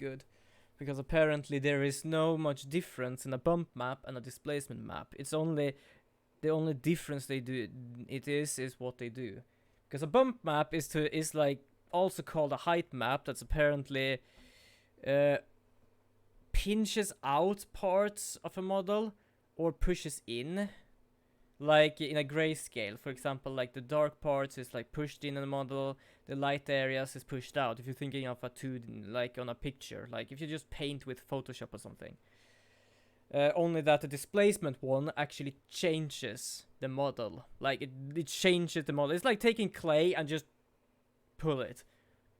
good. Because apparently there is no much difference in a bump map and a displacement map. It's only the only difference they do is what they do. Because a bump map is like also called a height map. That's apparently pinches out parts of a model or pushes in, like in a grayscale. For example, like the dark parts is like pushed in a model, the light areas is pushed out. If you're thinking of a 2D, like on a picture, like if you just paint with Photoshop or something. Only that the displacement one actually changes the model. Like it changes the model. It's like taking clay and just pull it.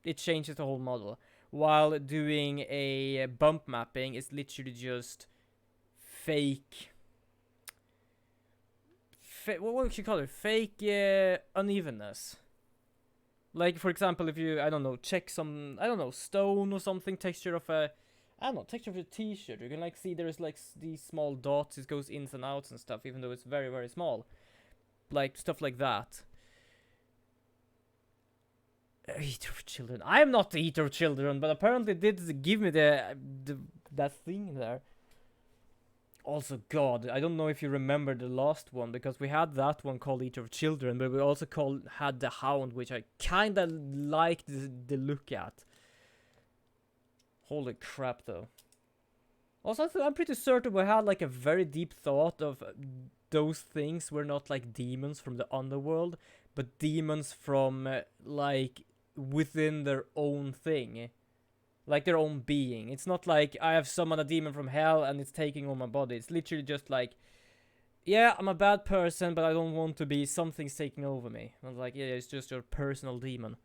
It changes the whole model. While doing a bump mapping is literally just fake. What would you call it? Fake unevenness. Like, for example, if you, I don't know, check some, I don't know, stone or something, texture of a, I don't know, texture of a t-shirt, you can like see there's like these small dots, it goes ins and outs and stuff, even though it's very, very small. Like, stuff like that. Eater of children. I am not the eater of children, but apparently it did give me that thing there. Also, God, I don't know if you remember the last one, because we had that one called Eater of Children, but we also had the Hound, which I kinda liked the look at. Holy crap, though. Also, I'm pretty certain we had like a very deep thought of those things were not like demons from the underworld, but demons from like within their own thing. Like their own being. It's not like I have summoned a demon from hell and it's taking on my body. It's literally just like, yeah, I'm a bad person, but I don't want to be. Something's taking over me. I was like, yeah, it's just your personal demon.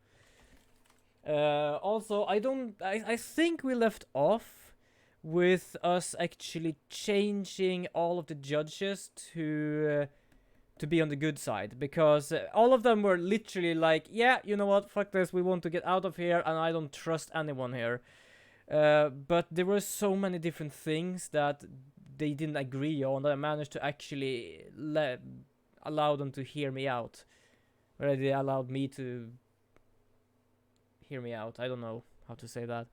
Also, I think we left off with us actually changing all of the judges to be on the good side, because all of them were literally like, yeah, you know what, fuck this, we want to get out of here and I don't trust anyone here. But there were so many different things that they didn't agree on that I managed to actually allow them to hear me out. Or they allowed me to hear me out. I don't know how to say that.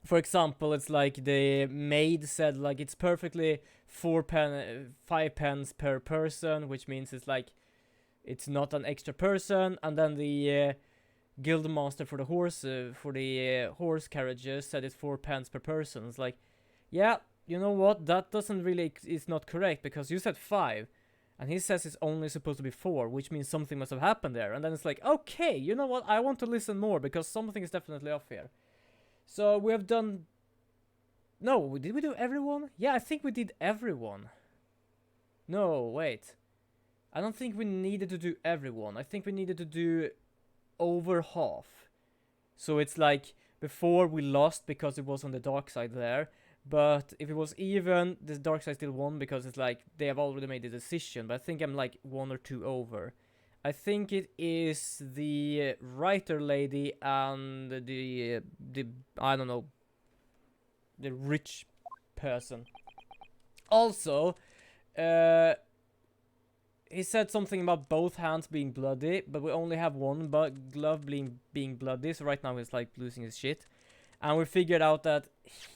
For example, it's like the maid said like it's perfectly 5 pence per person, which means it's like it's not an extra person. And then the guild master for the horse carriages said it's 4 pence per person. It's like, yeah, you know what? That doesn't really is not correct, because you said 5, and he says it's only supposed to be 4, which means something must have happened there. And then it's like, okay, you know what? I want to listen more, because something is definitely off here. So we have done... No, did we do everyone? Yeah, I think we did everyone. No, wait. I don't think we needed to do everyone. I think we needed to do over half. So it's like before we lost because it was on the dark side there. But if it was even, the dark side still won, because it's like they have already made a decision. But I think I'm like 1 or 2 over. I think it is the writer lady and the I don't know, the rich person. Also, he said something about both hands being bloody, but we only have one glove being bloody, so right now he's like losing his shit. And we figured out that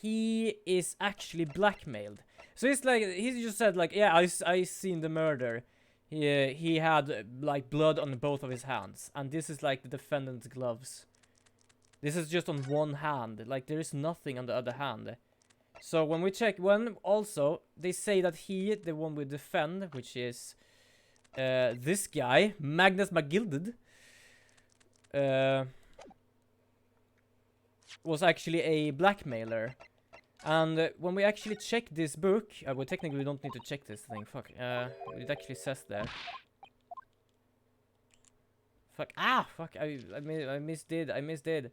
he is actually blackmailed. So it's like, he just said like, yeah, I seen the murder. He had like blood on both of his hands, and this is like the defendant's gloves. This is just on one hand, like there is nothing on the other hand. So when we check, also they say that the one we defend, which is this guy, Magnus McGilded, was actually a blackmailer. And when we actually check this book, well, technically we don't need to check this thing. Fuck. It actually says there. Fuck. Ah, fuck. I misdid. I misdid.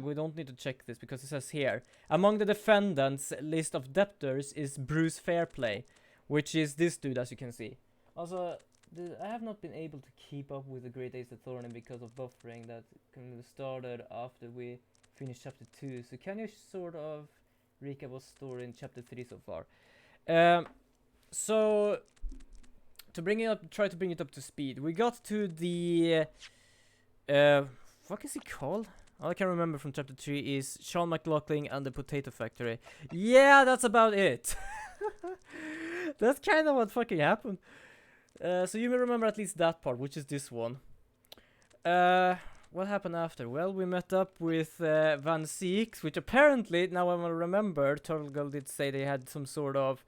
We don't need to check this because it says here, among the defendants list of debtors is Bruce Fairplay, which is this dude, as you can see. Also, I have not been able to keep up with the Great Ace Attorney because of buffering that started after we finished chapter 2. So can you sort of recap what's story in chapter 3 so far? So to bring it up, try to bring it up to speed. We got to the What is he called? All I can remember from chapter 3 is Sean McLaughlin and the Potato Factory. Yeah, that's about it. That's kind of what fucking happened. So you may remember at least that part, which is this one. What happened after? Well, we met up with Van Seeks, which apparently, now I remember, Turtle Girl did say they had some sort of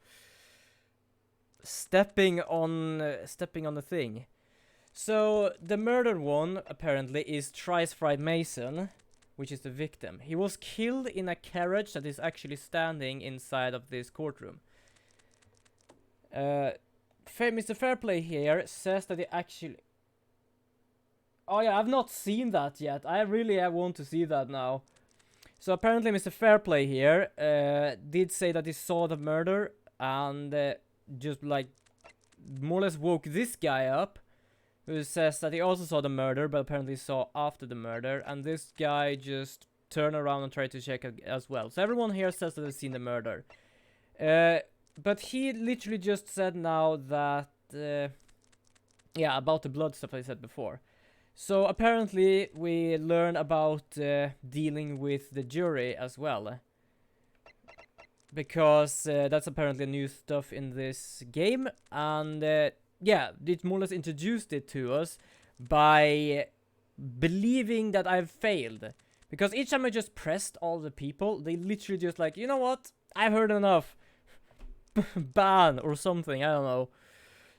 stepping on the thing. So the murdered one apparently is Trice Fried Mason, which is the victim. He was killed in a carriage that is actually standing inside of this courtroom. Mr. Fairplay here says that he actually... Oh yeah, I've not seen that yet. I really want to see that now. So apparently Mr. Fairplay here did say that he saw the murder and just like more or less woke this guy up, who says that he also saw the murder but apparently saw after the murder, and this guy just turned around and tried to check as well. So everyone here says that they've seen the murder. But he literally just said now that yeah, about the blood stuff I said before. So apparently we learn about dealing with the jury as well, because that's apparently new stuff in this game, and yeah, it more or less introduced it to us by believing that I've failed, because each time I just pressed all the people, they literally just like, you know what, I've heard enough, ban or something, I don't know.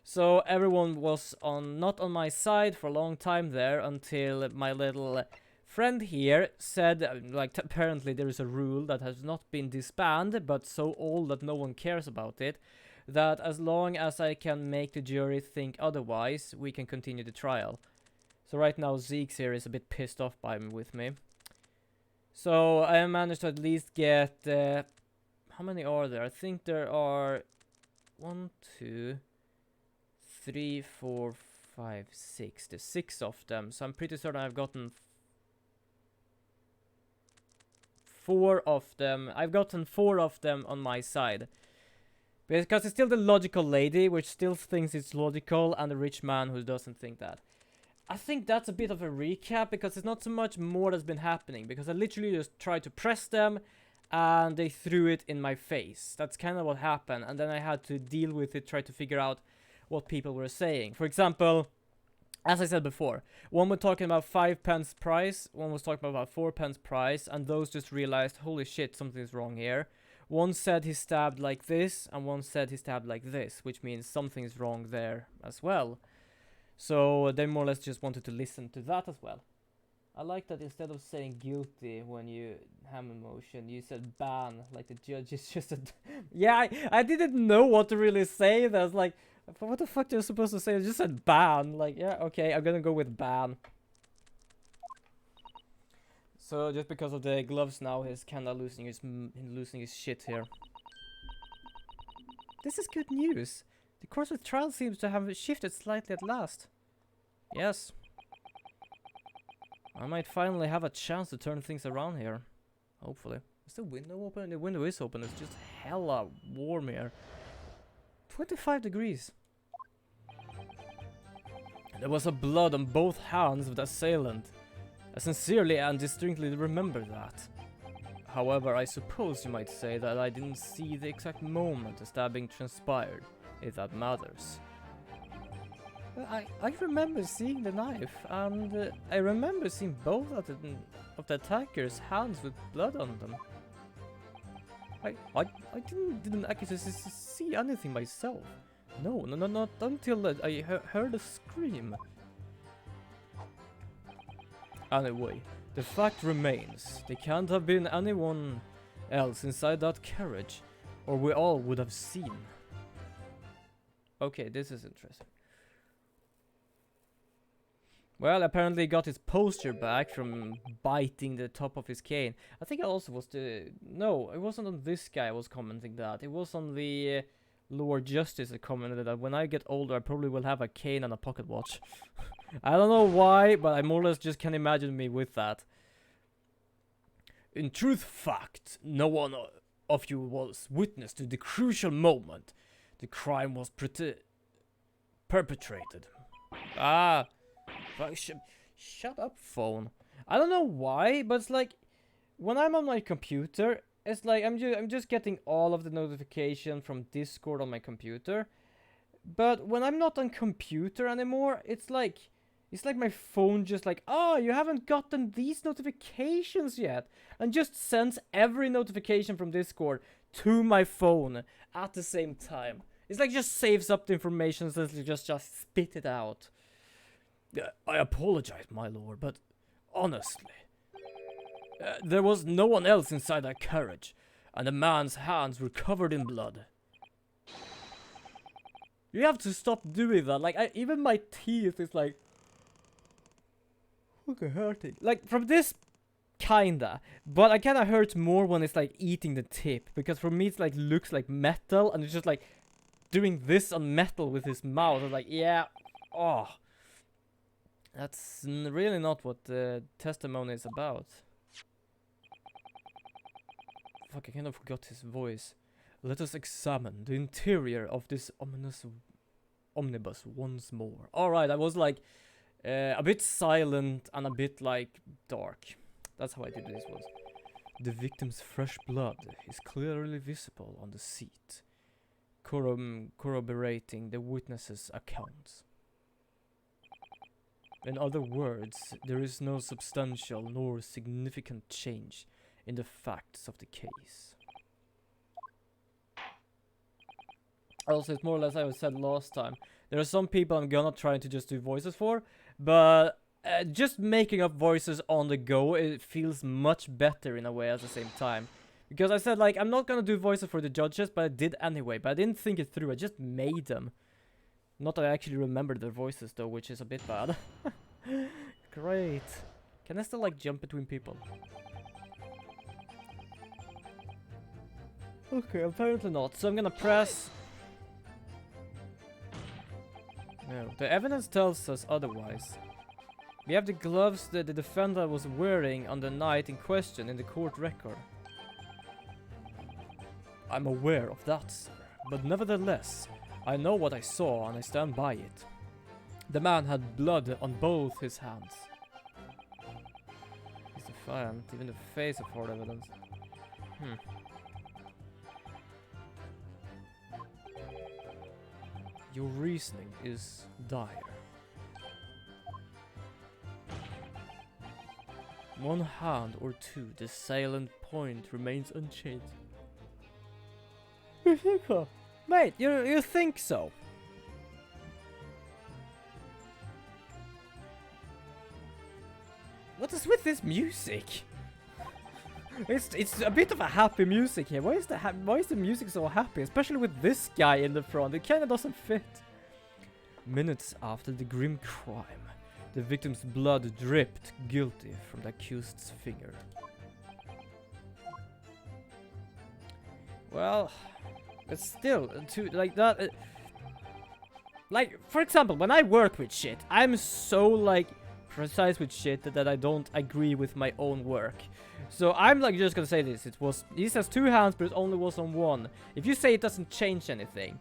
So everyone was not on my side for a long time there, until my little friend here said, like, apparently there is a rule that has not been disbanded, but so old that no one cares about it, that as long as I can make the jury think otherwise, we can continue the trial. So right now Zeke's here is a bit pissed off with me. So I managed to at least get, how many are there? I think there are 1, 2, 3, 4, 5, 6. There's 6 of them, so I'm pretty certain I've gotten 4 of them. I've gotten 4 of them on my side. Because it's still the logical lady, which still thinks it's logical, and the rich man who doesn't think that. I think that's a bit of a recap, because it's not so much more that's been happening, because I literally just tried to press them, and they threw it in my face. That's kind of what happened, and then I had to deal with it, try to figure out what people were saying. For example, as I said before, one was talking about 5 pence price, one was talking about 4 pence price, and those just realized, holy shit, something's wrong here. One said he stabbed like this, and one said he stabbed like this, which means something's wrong there as well. So they more or less just wanted to listen to that as well. I like that instead of saying guilty when you hammer motion, you said ban, like the judge is just a... Yeah, I didn't know what to really say. That's like, what the fuck are you supposed to say? I just said ban. Like, yeah, okay, I'm gonna go with ban. So just because of the gloves now, he's kinda losing his shit here. This is good news. The course of the trial seems to have shifted slightly at last. Yes. I might finally have a chance to turn things around here. Hopefully. Is the window open? The window is open. It's just hella warm here. 25 degrees. There was a blood on both hands of the assailant. I sincerely and distinctly remember that. However, I suppose you might say that I didn't see the exact moment the stabbing transpired, if that matters. I remember seeing the knife, and I remember seeing both of the attackers' hands with blood on them. I didn't actually see anything myself. No, not until I heard a scream. Anyway, the fact remains, there can't have been anyone else inside that carriage, or we all would have seen. Okay, this is interesting. Well, apparently he got his posture back from biting the top of his cane. I think it also was the... No, it wasn't on this guy I was commenting that. It was on the Lord Justice that commented that when I get older I probably will have a cane and a pocket watch. I don't know why, but I more or less just can imagine me with that. In truth fact, no one of you was witness to the crucial moment the crime was perpetrated. Ah... Shut up, phone. I don't know why, but it's like when I'm on my computer, it's like I'm just getting all of the notification from Discord on my computer. But when I'm not on computer anymore, it's like my phone just like, oh, you haven't gotten these notifications yet, and just sends every notification from Discord to my phone at the same time. It's like just saves up the information so it just spit it out. I apologize, my lord, but honestly, there was no one else inside that carriage, and the man's hands were covered in blood. You have to stop doing that. Like, even my teeth is like, fucking hurting. Like, from this, kinda. But I kinda hurt more when it's like eating the tip, because for me it's like looks like metal, and it's just like doing this on metal with his mouth. I'm like, yeah, oh. That's really not what the testimony is about. Fuck, I kind of forgot his voice. Let us examine the interior of this ominous omnibus once more. Alright, I was like a bit silent and a bit like dark. That's how I did this was. The victim's fresh blood is clearly visible on the seat, corroborating the witness's accounts. In other words, there is no substantial nor significant change in the facts of the case. Also, it's more or less as I said last time. There are some people I'm gonna try to just do voices for, but just making up voices on the go, it feels much better in a way at the same time. Because I said, like, I'm not gonna do voices for the judges, but I did anyway. But I didn't think it through, I just made them. Not that I actually remembered their voices though, which is a bit bad. Great. Can I still, like, jump between people? Okay, apparently not. So I'm gonna press... No, the evidence tells us otherwise. We have the gloves that the defendant was wearing on the night in question in the court record. I'm aware of that, sir, but nevertheless, I know what I saw and I stand by it. The man had blood on both his hands. He's defiant, even in the face of hard evidence. Your reasoning is dire. One hand or two, the salient point remains unchanged. You think so? Mate, you think so? What is with this music? It's a bit of a happy music here. Why is the music so happy? Especially with this guy in the front. It kinda doesn't fit. Minutes after the grim crime, the victim's blood dripped guilty from the accused's finger. Well, it's still like that. Like, for example, when I work with shit, I'm so like precise with shit that I don't agree with my own work. So I'm like just gonna say this. He says 2 hands, but it only was on 1. If you say it doesn't change anything,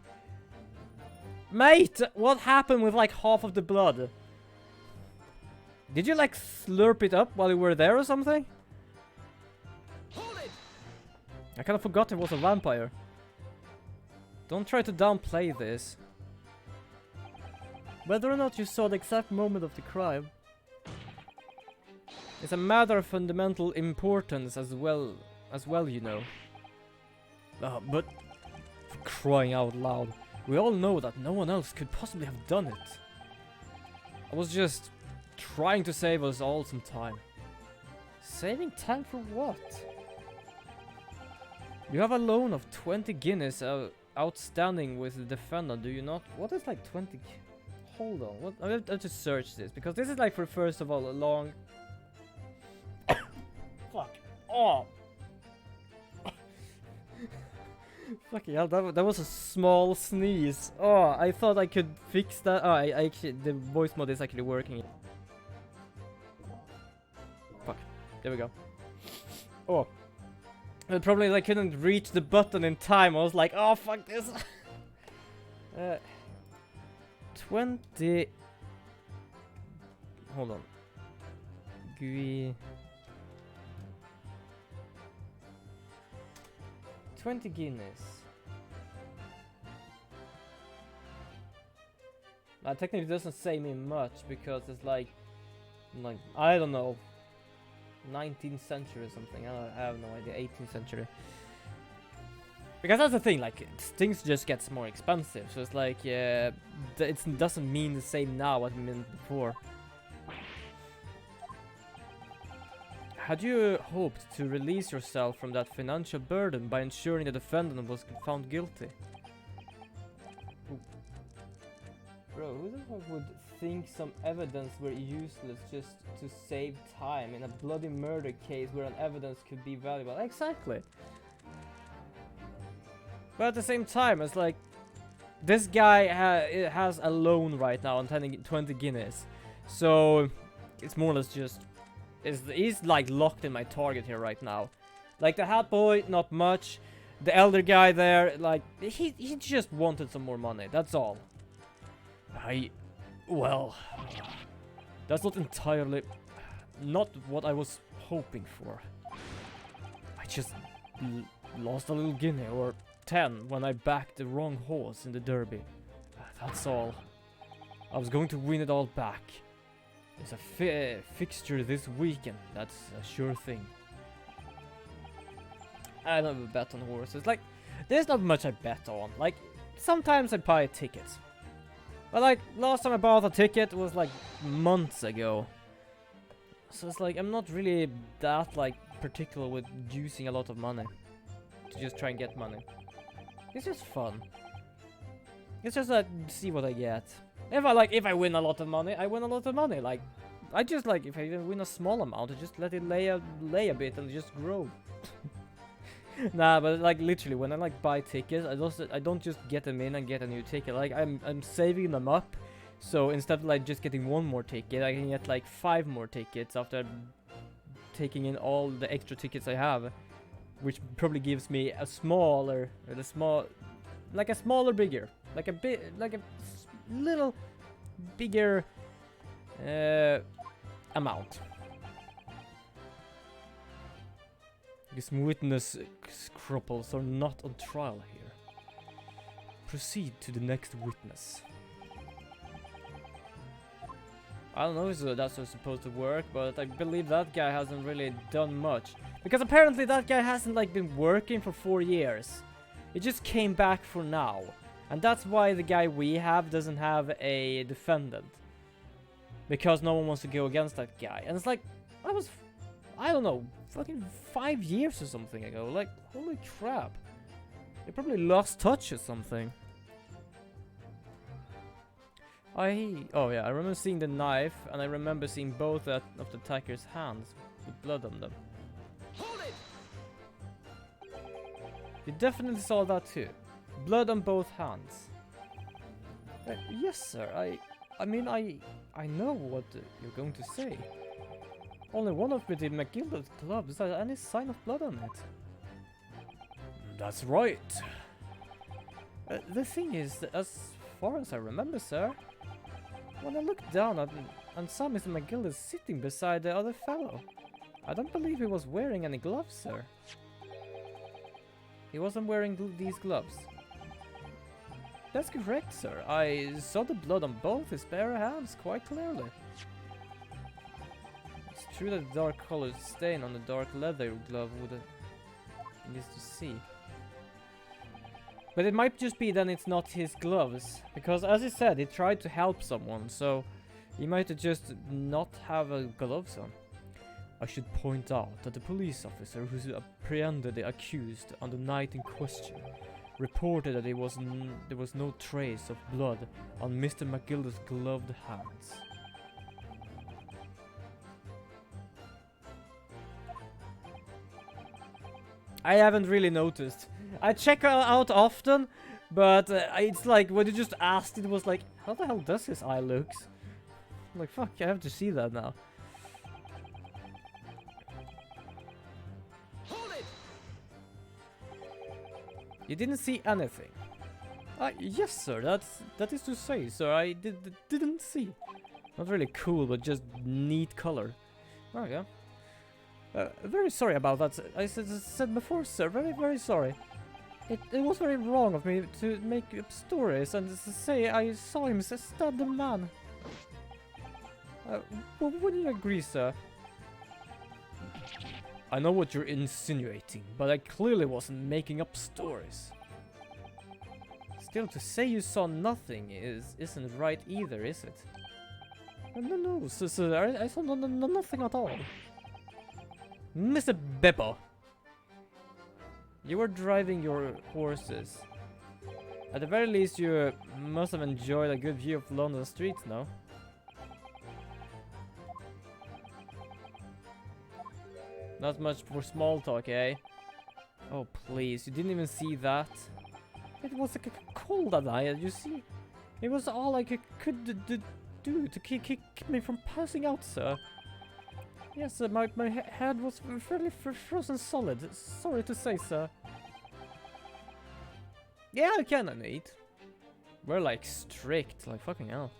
mate, what happened with like half of the blood? Did you like slurp it up while you were there or something? Hold it! I kind of forgot it was a vampire. Don't try to downplay this. Whether or not you saw the exact moment of the crime, it's a matter of fundamental importance as well, you know. But for crying out loud, we all know that no one else could possibly have done it. I was just trying to save us all some time. Saving time for what? You have a loan of 20 guineas outstanding with the defendant, do you not? What is like 20? Hold on, what? I have to search this, because this is like, for first of all, a long... Fuck. Oh! Fucking hell, that was a small sneeze. Oh, I thought I could fix that. Oh, I actually, the voice mod is actually working. Fuck. There we go. Oh. I probably like couldn't reach the button in time. I was like, oh fuck this. 20. Hold on. Gui. 20 guineas. That technically doesn't say me much because it's like I don't know, 19th century or something. I have no idea. 18th century. Because that's the thing, like things just gets more expensive. So it's like it doesn't mean the same now as it meant before. Had you hoped to release yourself from that financial burden by ensuring the defendant was found guilty? Ooh. Bro, who the fuck would think some evidence were useless just to save time in a bloody murder case where an evidence could be valuable? Exactly. But at the same time, it's like this guy has a loan right now on 20 guineas. So it's more or less just he's like locked in my target here right now. Like the hat boy, not much. The elder guy there, like he just wanted some more money. That's all. Well, that's not entirely not what I was hoping for. I just lost a little guinea or 10 when I backed the wrong horse in the derby. That's all. I was going to win it all back. There's a fixture this weekend, that's a sure thing. I don't have a bet on horses. Like, there's not much I bet on. Like, sometimes I buy tickets. But like, last time I bought a ticket was like months ago. So it's like, I'm not really that like particular with using a lot of money to just try and get money. It's just fun. It's just like, see what I get. If I win a lot of money, I win a lot of money. Like, I just like, if I even win a small amount, I just let it lay a bit and just grow. Nah, but like literally, when I like buy tickets, I don't just get them in and get a new ticket. Like I'm saving them up, so instead of like just getting one more ticket, I can get like 5 more tickets after taking in all the extra tickets I have, which probably gives me a smaller, or like a smaller bigger, like a bit, like a little bigger amount. These witness scruples are not on trial here. Proceed to the next witness. I don't know if that's supposed to work, but I believe that guy hasn't really done much. Because apparently that guy hasn't like been working for 4 years. He just came back for now. And that's why the guy we have doesn't have a defendant. Because no one wants to go against that guy. And it's like, I don't know, fucking 5 years or something ago. Like, holy crap. They probably lost touch or something. Oh yeah, I remember seeing the knife, and I remember seeing both of the attacker's hands with blood on them. Hold it! You definitely saw that too. Blood on both hands. Yes, sir. I mean, I know what you're going to say. Only one of the McGilda's gloves has any sign of blood on it. That's right. The thing is, as far as I remember, sir, when I looked down and saw Mr. McGilda sitting beside the other fellow, I don't believe he was wearing any gloves, sir. He wasn't wearing these gloves. That's correct, sir. I saw the blood on both his bare hands quite clearly. It's true that the dark colored stain on the dark leather glove would have been easy to see. But it might just be that it's not his gloves, because as he said, he tried to help someone, so he might have just not have gloves on. I should point out that the police officer who apprehended the accused on the night in question reported that there was no trace of blood on Mr. McGilda's gloved hands. I haven't really noticed. I check her out often, but it's like when you just asked, it was like, how the hell does his eye look? I'm like, fuck, I have to see that now. Hold it! You didn't see anything? Yes, sir. That is to say, sir. I didn't see. Not really cool, but just neat color. Oh, yeah. Very sorry about that. I said before, sir. Very, very sorry. It was very wrong of me to make up stories and to say I saw him stab the man. Wouldn't you agree, sir? I know what you're insinuating, but I clearly wasn't making up stories. Still, to say you saw nothing isn't right either, is it? No, sir, I saw nothing at all. Mr. Beppo, you were driving your horses. At the very least, you must have enjoyed a good view of London streets, no? Not much for small talk, eh? Oh, please, you didn't even see that? It was like cold that night, you see? It was all I could do to keep me from passing out, sir. Yes, my head was fairly frozen solid. Sorry to say, sir. Yeah, I can eat. We're like strict, like fucking hell.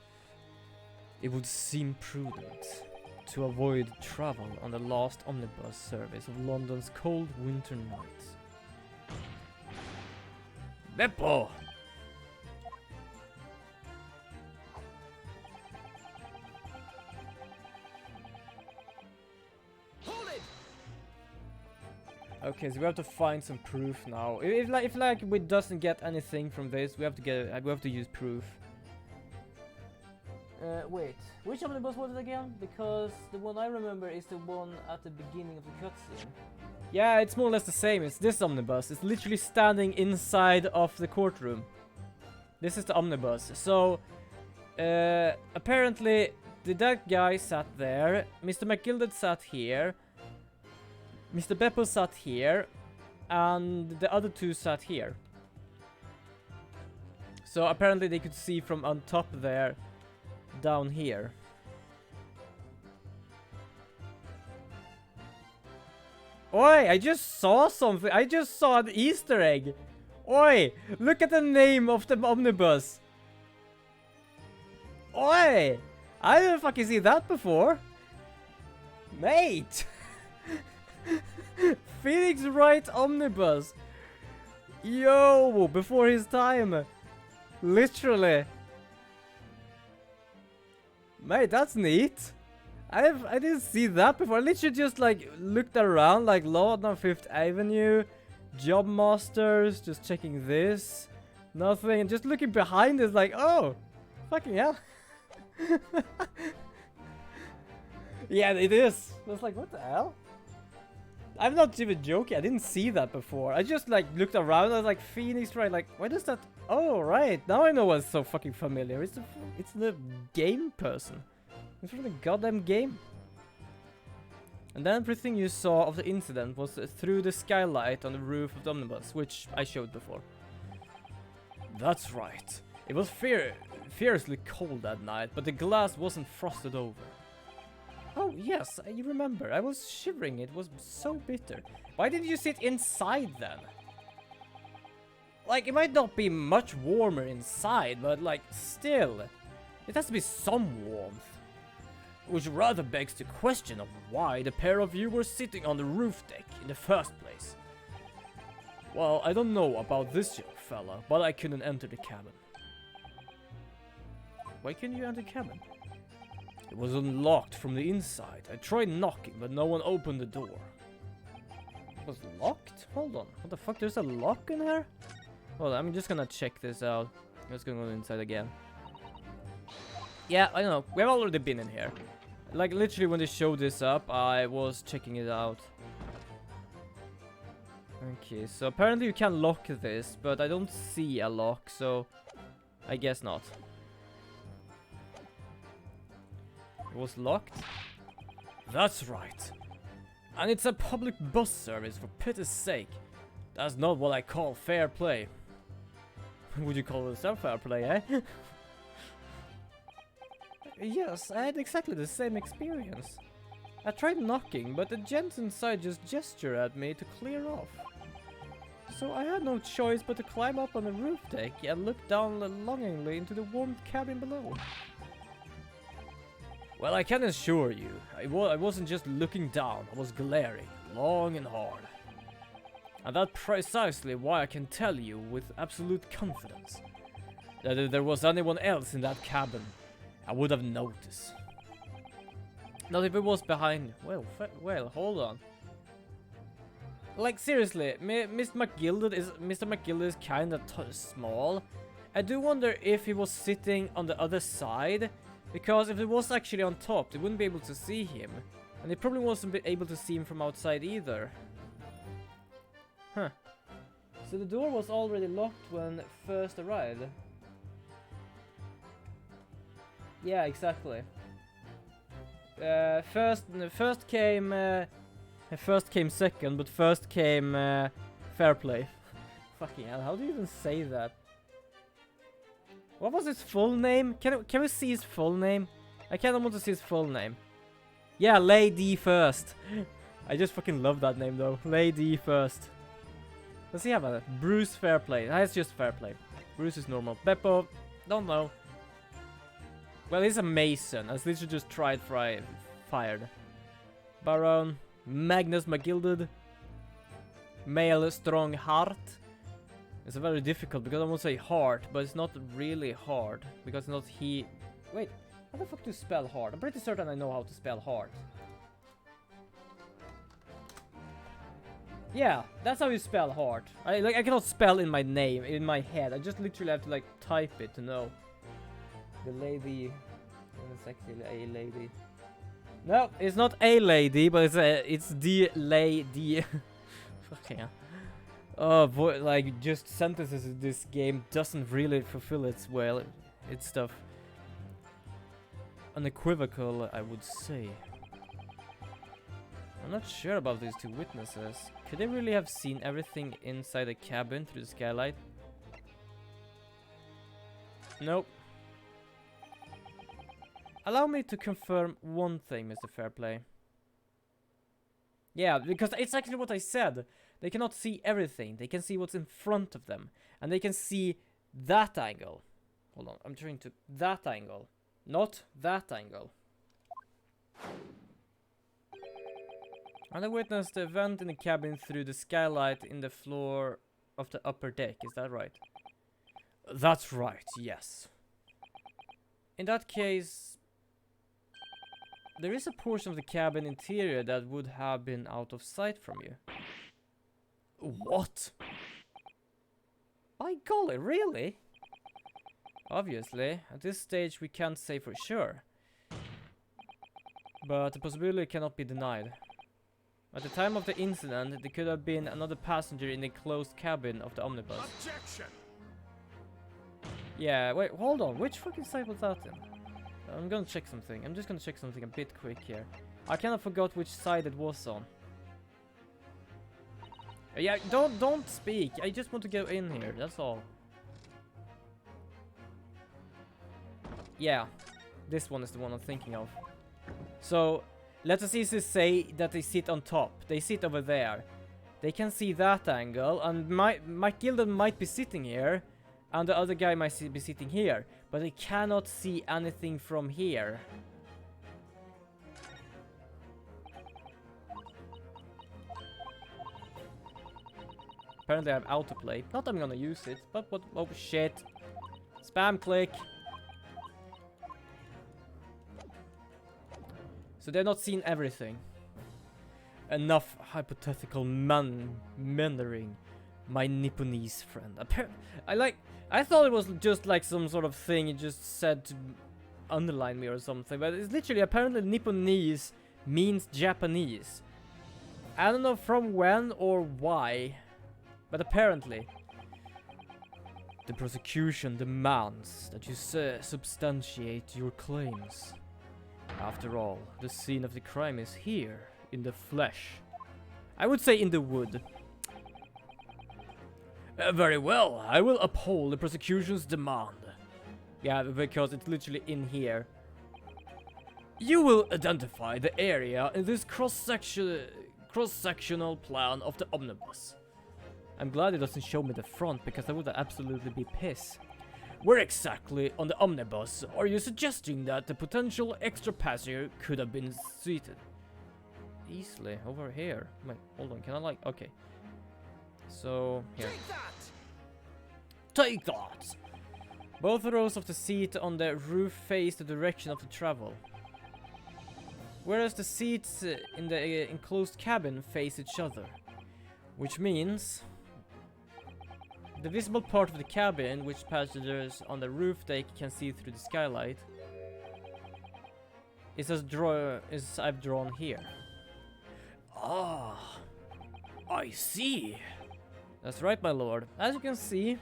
It would seem prudent to avoid travel on the last omnibus service of London's cold winter nights. Beppo! Okay, so we have to find some proof now. If like we doesn't get anything from this, we have to use proof. Wait, which omnibus was it again? Because the one I remember is the one at the beginning of the cutscene. Yeah, it's more or less the same. It's this omnibus. It's literally standing inside of the courtroom. This is the omnibus. So, apparently, that guy sat there. Mr. McGilded sat here. Mr. Beppo sat here. And the other two sat here. So, apparently they could see from on top there. Down here. Oi, I just saw something. I just saw an Easter egg. Oi, look at the name of the omnibus. Oi, I didn't fucking see that before. Mate. Phoenix Wright Omnibus. Yo, before his time. Literally. Mate, that's neat. I didn't see that before. I literally just like looked around like Lord on 5th Avenue, Job Masters, just checking this, nothing, and just looking behind is like, oh, fucking hell. Yeah, it is. I was like, what the hell? I'm not even joking. I didn't see that before. I just like looked around. I was like, Phoenix Wright. Like, why does that? Oh, right. Now I know what's so fucking familiar. It's the game person. It's from the goddamn game. And then everything you saw of the incident was through the skylight on the roof of the omnibus, which I showed before. That's right. It was fiercely cold that night, but the glass wasn't frosted over. Oh, yes, you remember. I was shivering. It was so bitter. Why didn't you sit inside then? Like, it might not be much warmer inside, but like, still. It has to be some warmth. Which rather begs the question of why the pair of you were sitting on the roof deck in the first place. Well, I don't know about this young fella, but I couldn't enter the cabin. Why couldn't you enter the cabin? It was unlocked from the inside. I tried knocking, but no one opened the door. It was locked? Hold on. What the fuck? There's a lock in here? Well, I'm just gonna check this out. Let's go inside again. Yeah, I don't know. We've already been in here. Like, literally, when they showed this up, I was checking it out. Okay, so apparently you can lock this, but I don't see a lock, so I guess not. It was locked? That's right. And it's a public bus service, for pity's sake. That's not what I call fair play. Would you call this fair play, eh? Yes, I had exactly the same experience. I tried knocking, but the gent inside just gestured at me to clear off. So I had no choice but to climb up on the roof deck and look down longingly into the warm cabin below. Well, I can assure you, I wasn't just looking down, I was glaring, long and hard. And that's precisely why I can tell you with absolute confidence that if there was anyone else in that cabin, I would have noticed. Not if it was behind. Well, hold on. Like seriously, Mr. McGilded is kind of small. I do wonder if he was sitting on the other side, because if it was actually on top, they wouldn't be able to see him, and they probably wasn't able to see him from outside either. Huh. So the door was already locked when first arrived. Yeah, exactly. First came second, but first came fair play. Fucking hell, how do you even say that? What was his full name? Can we see his full name? I kind of want to see his full name. Yeah, Lady First. I just fucking love that name though. Lady First. Does he have a Bruce Fairplay? That's just Fairplay. Bruce is normal. Beppo, don't know. Well, he's a Mason. As literally just tried fired. Baron Magnus McGilded. Male strong heart. It's very difficult because I won't say heart, but it's not really hard because it's not he. Wait, how the fuck do you spell heart? I'm pretty certain I know how to spell heart. Yeah, that's how you spell heart. I cannot spell in my name in my head. I just literally have to like type it to know. The lady. It's actually a lady. No, it's not a lady, but it's the lady. Fucking hell. Oh boy, like just sentences in this game doesn't really fulfill its stuff. Unequivocal, I would say. I'm not sure about these two witnesses. Could they really have seen everything inside the cabin through the skylight? Nope. Allow me to confirm one thing, Mr. Fairplay. Yeah, because it's actually what I said. They cannot see everything. They can see what's in front of them. And they can see that angle. Hold on, I'm trying to... That angle. Not that angle. And I witnessed the event in the cabin through the skylight in the floor of the upper deck. Is that right? That's right, yes. In that case... There is a portion of the cabin interior that would have been out of sight from you. What? By golly, really? Obviously, at this stage we can't say for sure. But the possibility cannot be denied. At the time of the incident, there could have been another passenger in the closed cabin of the omnibus. Objection! Yeah, wait, hold on. Which fucking side was that in? I'm gonna check something. I'm just gonna check something a bit quick here. I kind of forgot which side it was on. Yeah, don't speak. I just want to go in here. That's all. Yeah, this one is the one I'm thinking of. So let us easily say that they sit on top. They sit over there. They can see that angle, and McGilded might be sitting here, and the other guy might be sitting here, but they cannot see anything from here. Apparently I have autoplay. Not that I'm gonna use it, but what? Oh shit! Spam click. So they're not seeing everything. Enough hypothetical mendering, my Nipponese friend. I thought it was just like some sort of thing you just said to underline me or something, but it's literally apparently Nipponese means Japanese. I don't know from when or why, but apparently the prosecution demands that you substantiate your claims. After all, the scene of the crime is here, in the flesh. I would say in the wood. Very well, I will uphold the prosecution's demand. Yeah, because it's literally in here. You will identify the area in this cross-sectional plan of the omnibus. I'm glad it doesn't show me the front, because I would absolutely be pissed. Where exactly on the omnibus are you suggesting that the potential extra passenger could have been seated? Easily, over here. Wait, hold on, can I like... Okay. So, here. Take that! Take that! Both rows of the seat on the roof face the direction of the travel, whereas the seats in the enclosed cabin face each other. Which means the visible part of the cabin, which passengers on the roof deck can see through the skylight, is as I've drawn here. Ah, I see. That's right, my lord. As you can see,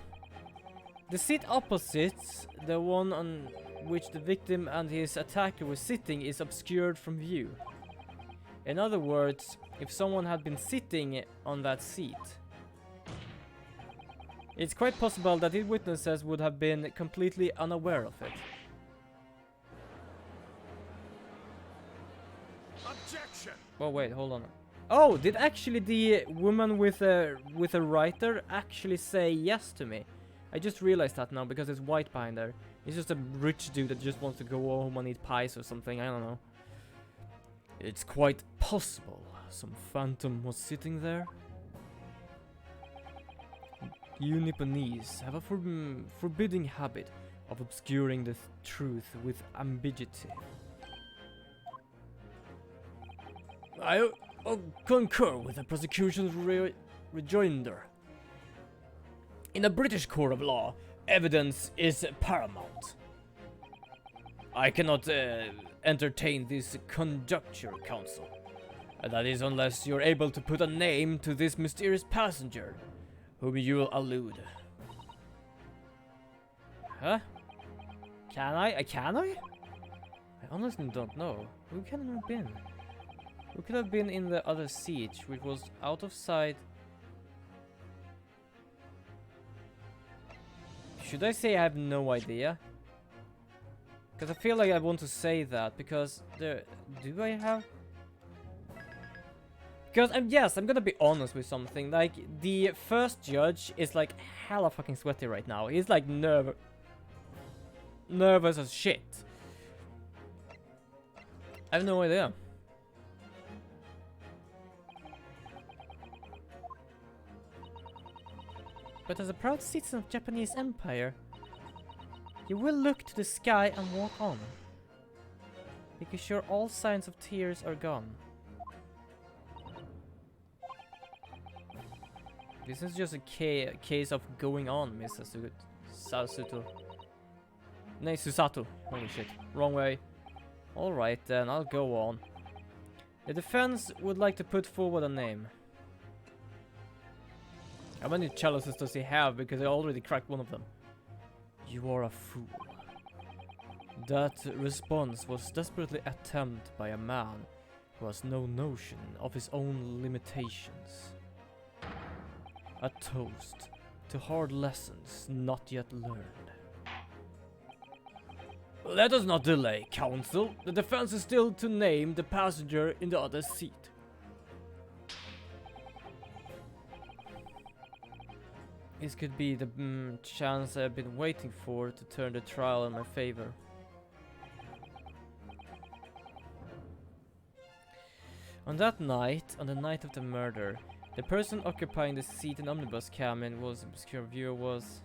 the seat opposite the one on which the victim and his attacker were sitting is obscured from view. In other words, if someone had been sitting on that seat, it's quite possible that the witnesses would have been completely unaware of it. Objection! Oh wait, hold on. Oh, did actually the woman with a writer actually say yes to me? I just realized that now because it's white behind there. He's just a rich dude that just wants to go home and eat pies or something, I don't know. It's quite possible some phantom was sitting there. You Nipponese have a forbidding habit of obscuring the truth with ambiguity. I concur with the prosecution's rejoinder. In a British court of law, evidence is paramount. I cannot entertain this conjecture, counsel. That is unless you're able to put a name to this mysterious passenger, whom you allude. Huh? Can I? Can I? I honestly don't know. Who can it have been? Who could have been in the other seat, which was out of sight? Should I say I have no idea? Because I feel like I want to say that, because there... Do I have... Because, yes, I'm gonna be honest with something. Like, the first judge is, like, hella fucking sweaty right now. He's, like, nervous as shit. I have no idea. But as a proud citizen of Japanese Empire, you will look to the sky and walk on. Because sure all signs of tears are gone. This is just a case of going on, Miss Sasuto. Nay, Susato. Holy shit. Wrong way. Alright then, I'll go on. The defense would like to put forward a name. How many chalices does he have? Because I already cracked one of them. You are a fool. That response was desperately attempted by a man who has no notion of his own limitations. A toast to hard lessons not yet learned. Let us not delay, counsel. The defense is still to name the passenger in the other seat. This could be the chance I've been waiting for to turn the trial in my favor. On that night, on the night of the murder, the person occupying the seat in the omnibus cabin was obscure viewer was...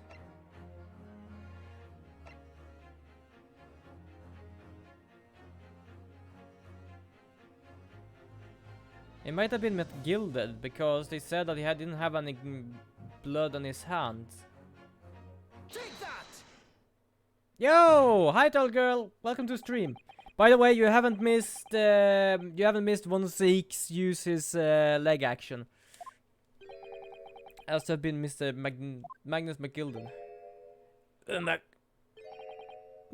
It might have been McGilded because they said that he didn't have any blood on his hands. Take that! Yo! Hi, tall girl! Welcome to stream. By the way, you haven't missed 1-6 use his leg action. As have been Mr. Magnus McGilded.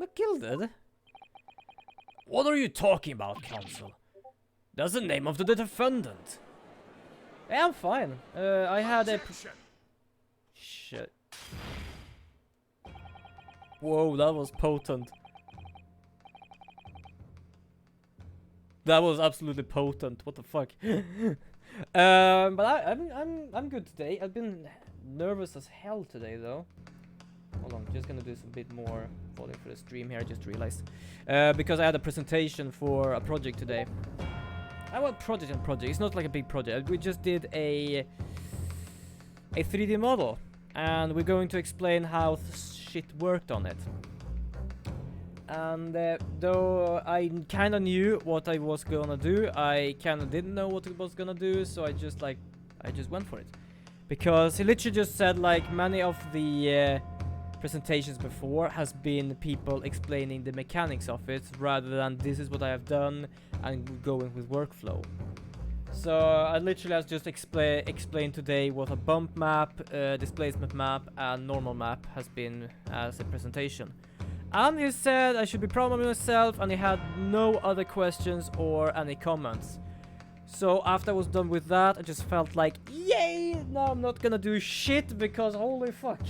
McGilded? What are you talking about, counsel? That's the name of the defendant. Yeah, I'm fine. I had a... Shit. Whoa, that was potent. That was absolutely potent. What the fuck? But I'm good today. I've been nervous as hell today, though. Hold on, just gonna do some bit more volume for the stream here. I just realized because I had a presentation for a project today. Well, project and project. It's not like a big project. We just did a 3D model, and we're going to explain how shit worked on it. And though I kind of knew what I was gonna do, I kind of didn't know what it was gonna do, so I just went for it. Because he literally just said, like, many of the presentations before has been people explaining the mechanics of it, rather than this is what I have done and going with workflow. So I literally has just explained today what a bump map, displacement map, and normal map has been as a presentation. And he said I should be proud of myself, and he had no other questions or any comments. So after I was done with that, I just felt like, yay! Now I'm not gonna do shit, because holy fuck.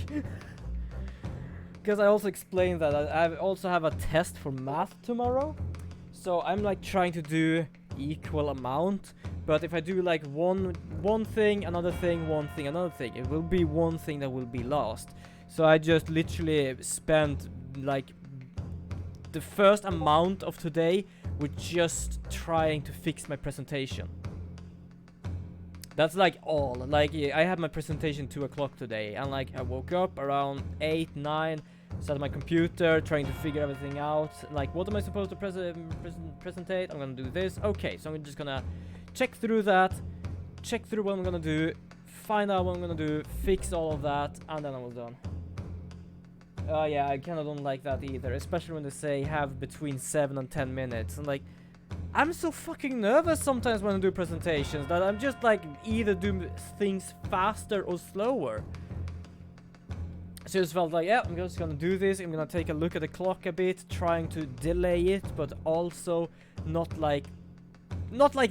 Because I also explained that I also have a test for math tomorrow. So I'm like trying to do equal amount. But if I do like one thing, another thing, one thing, another thing, it will be one thing that will be lost. So I just literally spent like the first amount of today with just trying to fix my presentation. That's like all. Like, I had my presentation 2 o'clock today, and like I woke up around 8, 9, sat at my computer trying to figure everything out. Like, what am I supposed to presentate? I'm gonna do this. Okay, so I'm just gonna check through that, check through what I'm gonna do, find out what I'm gonna do, fix all of that, and then I was done. Yeah, I kinda don't like that either, especially when they say have between 7 and 10 minutes. And like, I'm so fucking nervous sometimes when I do presentations that I'm just like either do things faster or slower. So I just felt like, yeah, I'm just gonna do this. I'm gonna take a look at the clock a bit, trying to delay it, but also not like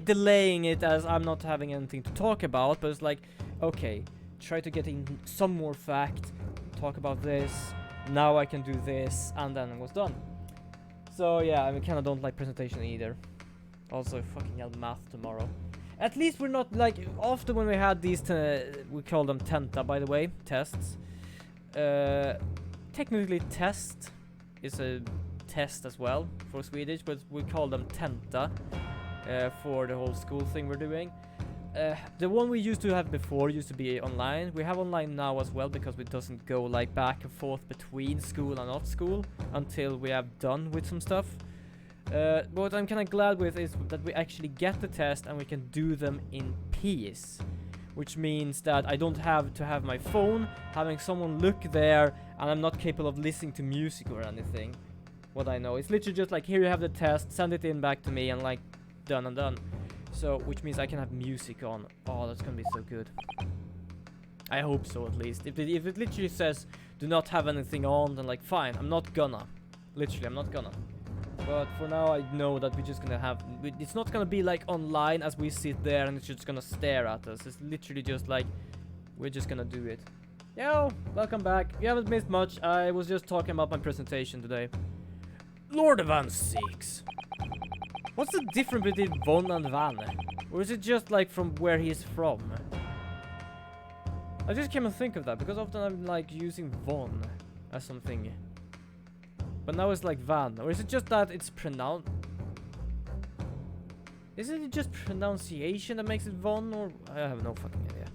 delaying it as I'm not having anything to talk about, but it's like, okay, try to get in some more fact, talk about this. Now I can do this, and then it was done. So yeah, I kind of don't like presentation either. Also, fucking hell, math tomorrow. At least we're not like often when we had these, we call them tenta, by the way, tests. Technically, test is a test as well for Swedish, but we call them tenta for the whole school thing we're doing. The one we used to have before used to be online. We have online now as well, because it doesn't go like back and forth between school and not school until we have done with some stuff. What I'm kind of glad with is that we actually get the test and we can do them in peace, which means that I don't have to have my phone, having someone look there, and I'm not capable of listening to music or anything. What I know, it's literally just like, here you have the test, send it in back to me, and like done and done. So, which means I can have music on. Oh, that's gonna be so good. I hope so, at least. If it literally says, do not have anything on, then like, fine, I'm not gonna. Literally, I'm not gonna. But for now, I know that we're just gonna have... It's not gonna be like online as we sit there and it's just gonna stare at us. It's literally just like, we're just gonna do it. Yo, welcome back. You haven't missed much. I was just talking about my presentation today. Lord of Van 6. What's the difference between Von and Van? Or is it just like from where he's from? I just came to think of that, because often I'm like using Von as something. But now it's like Van. Or is it just that it's pronounced? Isn't it just pronunciation that makes it Von? Or I have no fucking idea.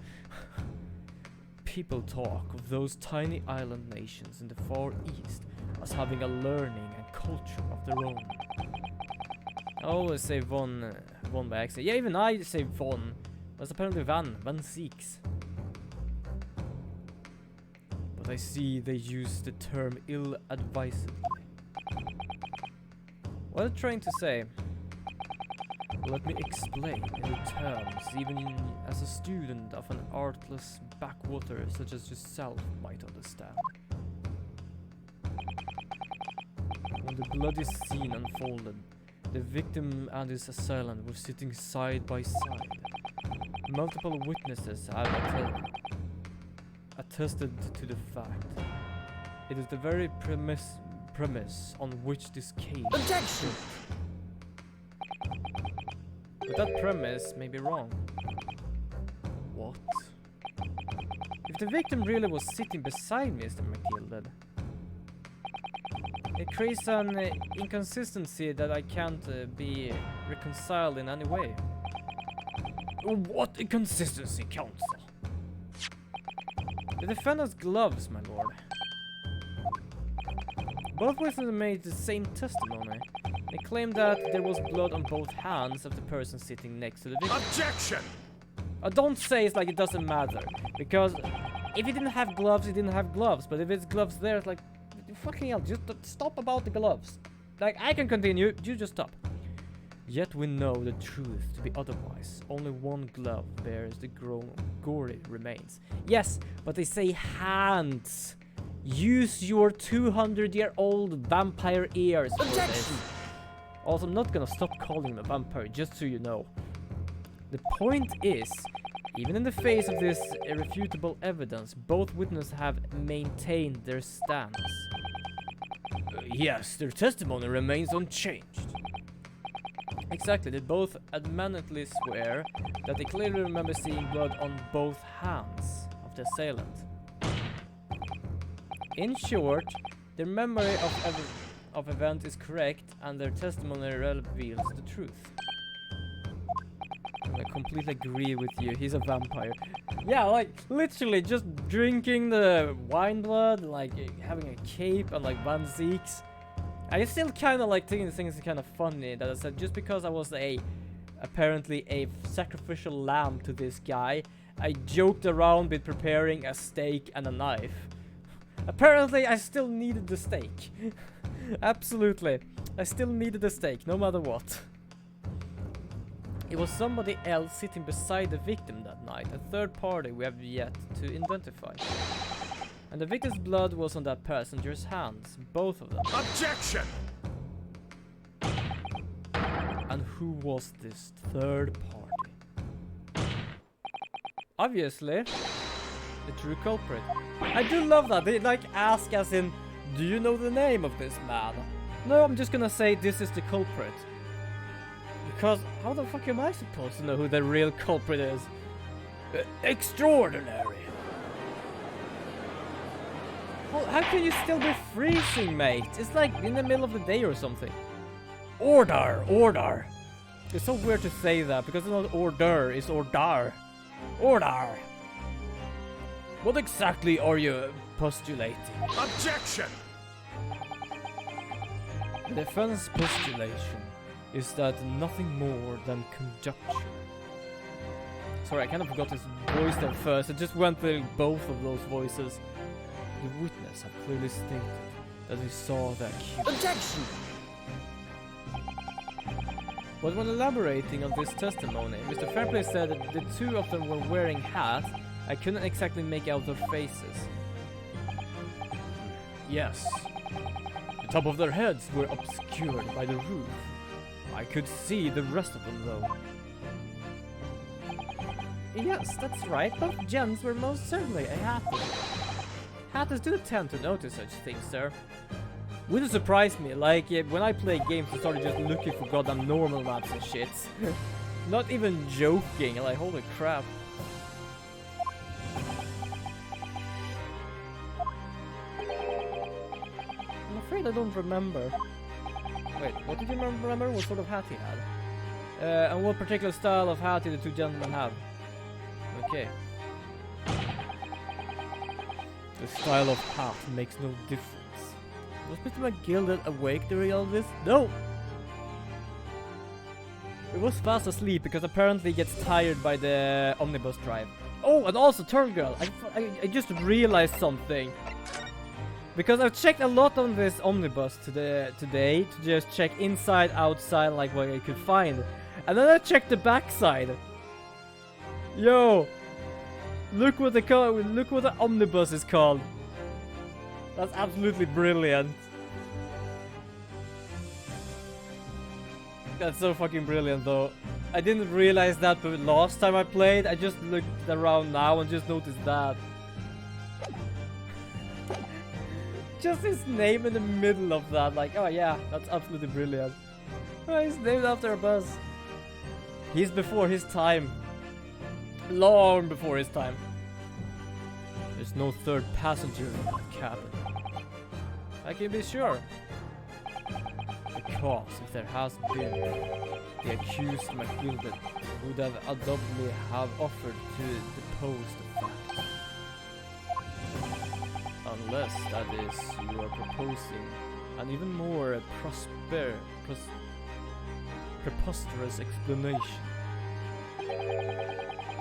People talk of those tiny island nations in the Far East as having a learning and culture of their own. I always say Von by accident. Yeah, even I say Von. That's apparently Van 6. But I see they use the term ill-advisedly. What are you trying to say? Let me explain in the terms even as a student of an artless backwater such as yourself might understand. When the bloody scene unfolded, the victim and his assailant were sitting side by side. Multiple witnesses have attested to the fact. It is the very premise on which this case... Objection! But that premise may be wrong. What? If the victim really was sitting beside Mr. McGilded, it creates an inconsistency that I can't be reconciled in any way. What inconsistency, counsel? The defendant's gloves, my lord. Both witnesses made the same testimony. They claimed that there was blood on both hands of the person sitting next to the victim. Objection! Don't say it's like it doesn't matter, because if he didn't have gloves, he didn't have gloves. But if it's gloves there, it's like, fucking hell, just stop about the gloves. Like, I can continue, you just stop. Yet we know the truth to be otherwise. Only one glove bears the gory remains. Yes, but they say hands. Use your 200-year-old vampire ears for this. Also, I'm not gonna stop calling him a vampire, just so you know. The point is, even in the face of this irrefutable evidence, both witnesses have maintained their stance. Yes, their testimony remains unchanged. Exactly, they both adamantly swear that they clearly remember seeing blood on both hands of the assailant. In short, their memory of event is correct and their testimony reveals the truth. I completely agree with you, he's a vampire. Yeah, like, literally just drinking the wine blood, like, having a cape and, like, Van Zeeks. I still kind of, like, thinking things are kind of funny that I said just because I was apparently a sacrificial lamb to this guy, I joked around with preparing a steak and a knife. Apparently, I still needed the steak. Absolutely. I still needed the steak, no matter what. It was somebody else sitting beside the victim that night, a third party we have yet to identify. And the victim's blood was on that passenger's hands, both of them. Objection! And who was this third party? Obviously, the true culprit. I do love that, they like ask as in, do you know the name of this man? No, I'm just gonna say this is the culprit. Because how the fuck am I supposed to know who the real culprit is? Extraordinary. Well, how can you still be freezing, mate? It's like in the middle of the day or something. Order, order. It's so weird to say that because it's not order, it's ordar. Order. What exactly are you postulating? Objection! The defense postulation is that nothing more than conjecture. Sorry, I kind of forgot his voice there first. I just went through both of those voices. The witness had clearly stated that he saw the accused. Objection! But when elaborating on this testimony, Mr. Fairplay said that the two of them were wearing hats. I couldn't exactly make out their faces. Yes. The top of their heads were obscured by the roof. I could see the rest of them though. Yes, that's right. Both gents were most certainly a hatter. Hatters do tend to notice such things, sir. Wouldn't surprise me, like when I play games I started just looking for goddamn normal maps and shits. Not even joking, like holy crap. I'm afraid I don't remember. Wait, what did you remember? What sort of hat he had? And what particular style of hat did the two gentlemen have? Okay. The style of hat makes no difference. Was Mr. McGilded awake during all this? No! He was fast asleep because apparently he gets tired by the omnibus drive. Oh, and also Turtle Girl! I just realized something. Because I've checked a lot on this omnibus today to just check inside, outside, like what I could find. And then I checked the backside. Yo! Look what the omnibus is called. That's absolutely brilliant. That's so fucking brilliant though. I didn't realize that the last time I played. I just looked around now and just noticed that. Just his name in the middle of that, like, oh yeah, that's absolutely brilliant. Oh, he's named after a bus. He's before his time. Long before his time. There's no third passenger in that cabin. I can be sure. Because if there has been, the accused McGilded would have undoubtedly have offered to depose the fact. Unless, that is, you are proposing an even more preposterous explanation.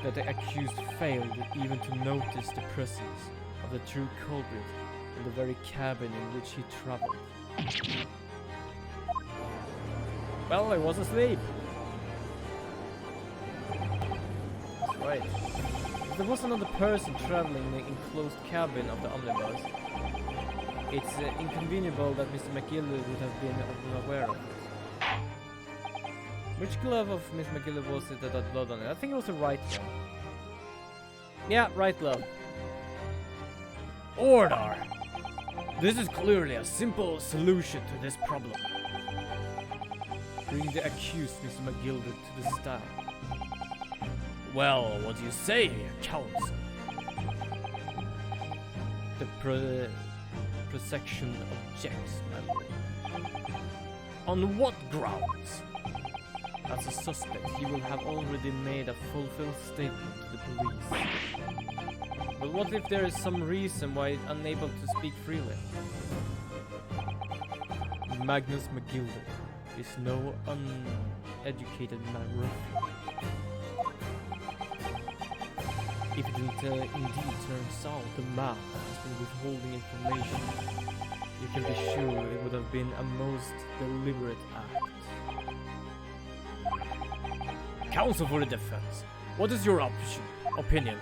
That the accused failed even to notice the presence of the true culprit in the very cabin in which he traveled. Well, I was asleep. That's right. If there was another person traveling in the enclosed cabin of the omnibus, it's inconceivable that Mr. McGill would have been unaware of it. Which glove of Miss McGill was it that had blood on it? I think it was the right one. Yeah, right glove. Order! This is clearly a simple solution to this problem. Bring the accused Mr. McGilded to the stand. Well, what do you say, counsel? The prosecution objects, my lord. On what grounds? As a suspect, he will have already made a fulfilled statement to the police. But what if there is some reason why he's unable to speak freely? Magnus McGilded is no uneducated man. If it indeed turns out the man has been withholding information, you can be sure it would have been a most deliberate act. Counsel for the defense, what is your opinion?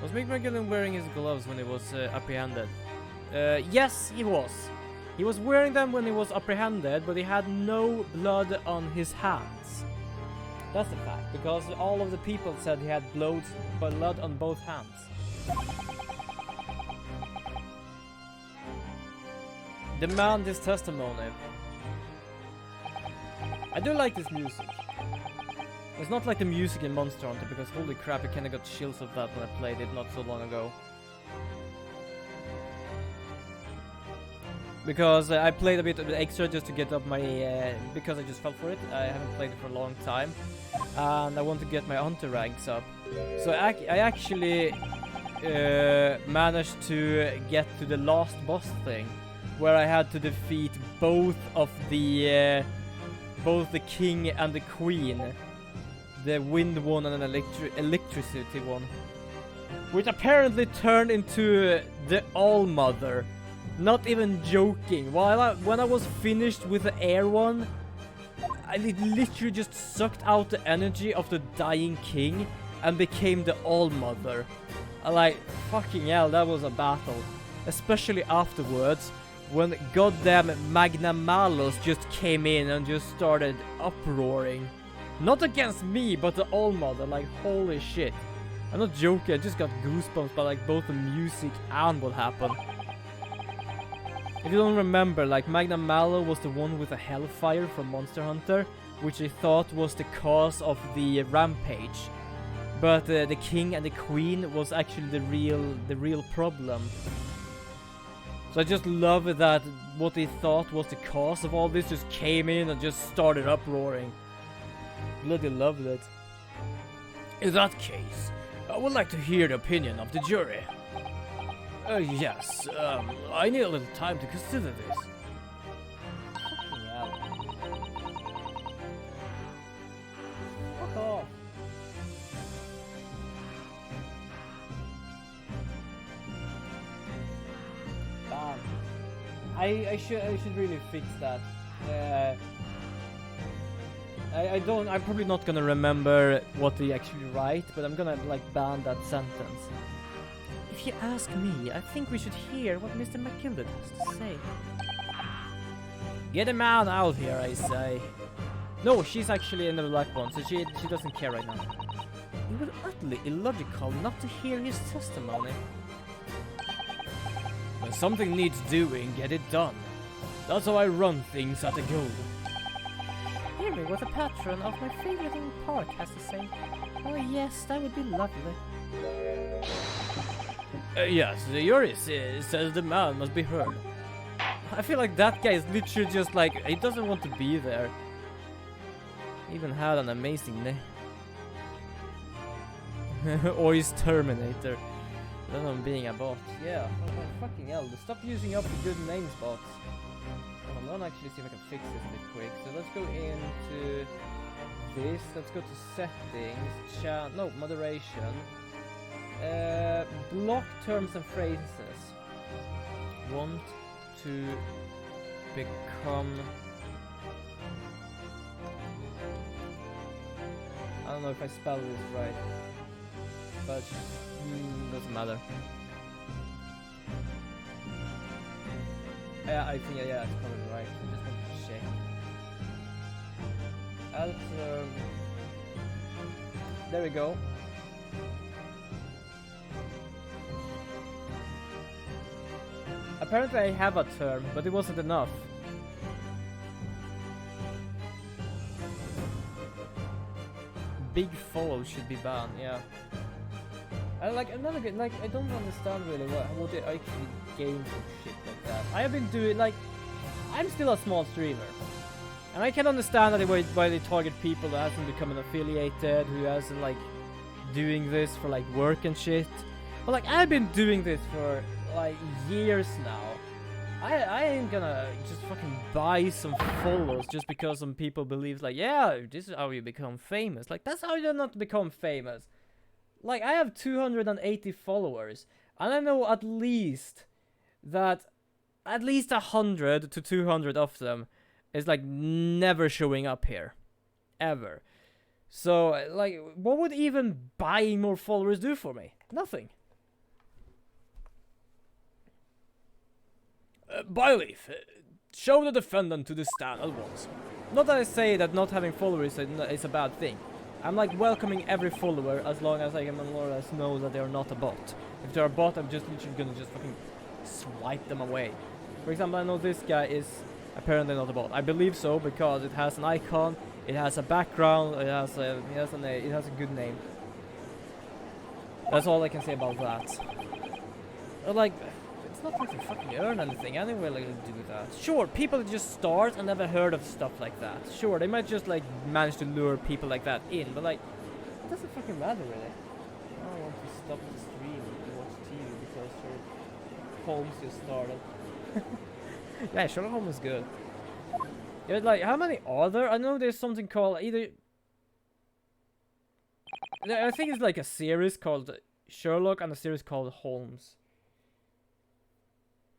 Was Mick McGillen wearing his gloves when he was apprehended? Yes, he was. He was wearing them when he was apprehended, but he had no blood on his hands. That's the fact, because all of the people said he had blood on both hands. Demand his testimony. I do like this music. It's not like the music in Monster Hunter, because holy crap, I kinda got chills of that when I played it not so long ago. Because I played a bit of the extra just to get up my... because I just fell for it. I haven't played it for a long time. And I want to get my hunter ranks up. So I actually managed to get to the last boss thing, where I had to defeat both the king and the queen. The wind one and an electricity one. Which apparently turned into the All-Mother. Not even joking. When I was finished with the air one, I literally just sucked out the energy of the dying king and became the All-Mother. Like, fucking hell, that was a battle. Especially afterwards, when goddamn Magna Malus just came in and just started uproaring. Not against me, but the All-Mother, like, holy shit. I'm not joking, I just got goosebumps by, like, both the music and what happened. If you don't remember, like, Magna Malus was the one with the Hellfire from Monster Hunter, which I thought was the cause of the rampage. But the king and the queen was actually the real problem. So I just love that what they thought was the cause of all this just came in and just started uproaring. Bloody loved it. In that case, I would like to hear the opinion of the jury. Yes, I need a little time to consider this. Fucking hell. Fuck off. Damn. I should really fix that. I'm probably not gonna remember what they actually write, but I'm gonna like ban that sentence. If you ask me, I think we should hear what Mr. McGilded has to say. Get a man out here, I say. No, she's actually in the black one, so she doesn't care right now. It was utterly illogical not to hear his testimony. When something needs doing, get it done. That's how I run things at the Guild. Hear me what the patron of my favorite little park has to say. Oh yes, that would be lovely. Yes, the jury says the man must be heard. I feel like that guy is literally just like, he doesn't want to be there. He even had an amazing name. Or he's Terminator. Then I'm being a bot. Yeah, oh my fucking hell. Stop using up the good names, bots. I'm gonna actually see if I can fix this a bit quick. So let's go into this. Let's go to settings. No, moderation. Block terms and phrases. Want to become... I don't know if I spelled this right, but doesn't matter. Yeah, I think yeah, it's probably right. I just want to check. There we go. Apparently I have a term, but it wasn't enough. Big follow should be banned, yeah. I like another good, like I don't understand really what they actually gain from shit like that. I have been doing like, I'm still a small streamer, and I can understand that why they target people that hasn't become an affiliated, who hasn't like doing this for like work and shit. But like I've been doing this for like years now. I ain't gonna just fucking buy some followers just because some people believe like, yeah, this is how you become famous. Like that's how you not become famous. Like I have 280 followers, and I know at least 100 to 200 of them is like never showing up here, ever. So like, what would even buying more followers do for me? Nothing. Byleaf, show the defendant to the stand at once. Not that I say that not having followers is a bad thing. I'm like welcoming every follower as long as I can more or less know that they are not a bot. If they're a bot, I'm just literally gonna just fucking swipe them away. For example, I know this guy is apparently not a bot. I believe so because it has an icon, it has a background, it has a good name. That's all I can say about that. Like, it's not like they fucking earn anything anyway, like to do that. Sure, people just start and never heard of stuff like that. Sure, they might just like manage to lure people like that in, but like, it doesn't fucking matter really. I don't want to stop the stream and watch TV because Sherlock Holmes just started. Yeah, Sherlock Holmes is good. Yeah, like, how many are there? I know there's something called either... I think it's like a series called Sherlock and a series called Holmes.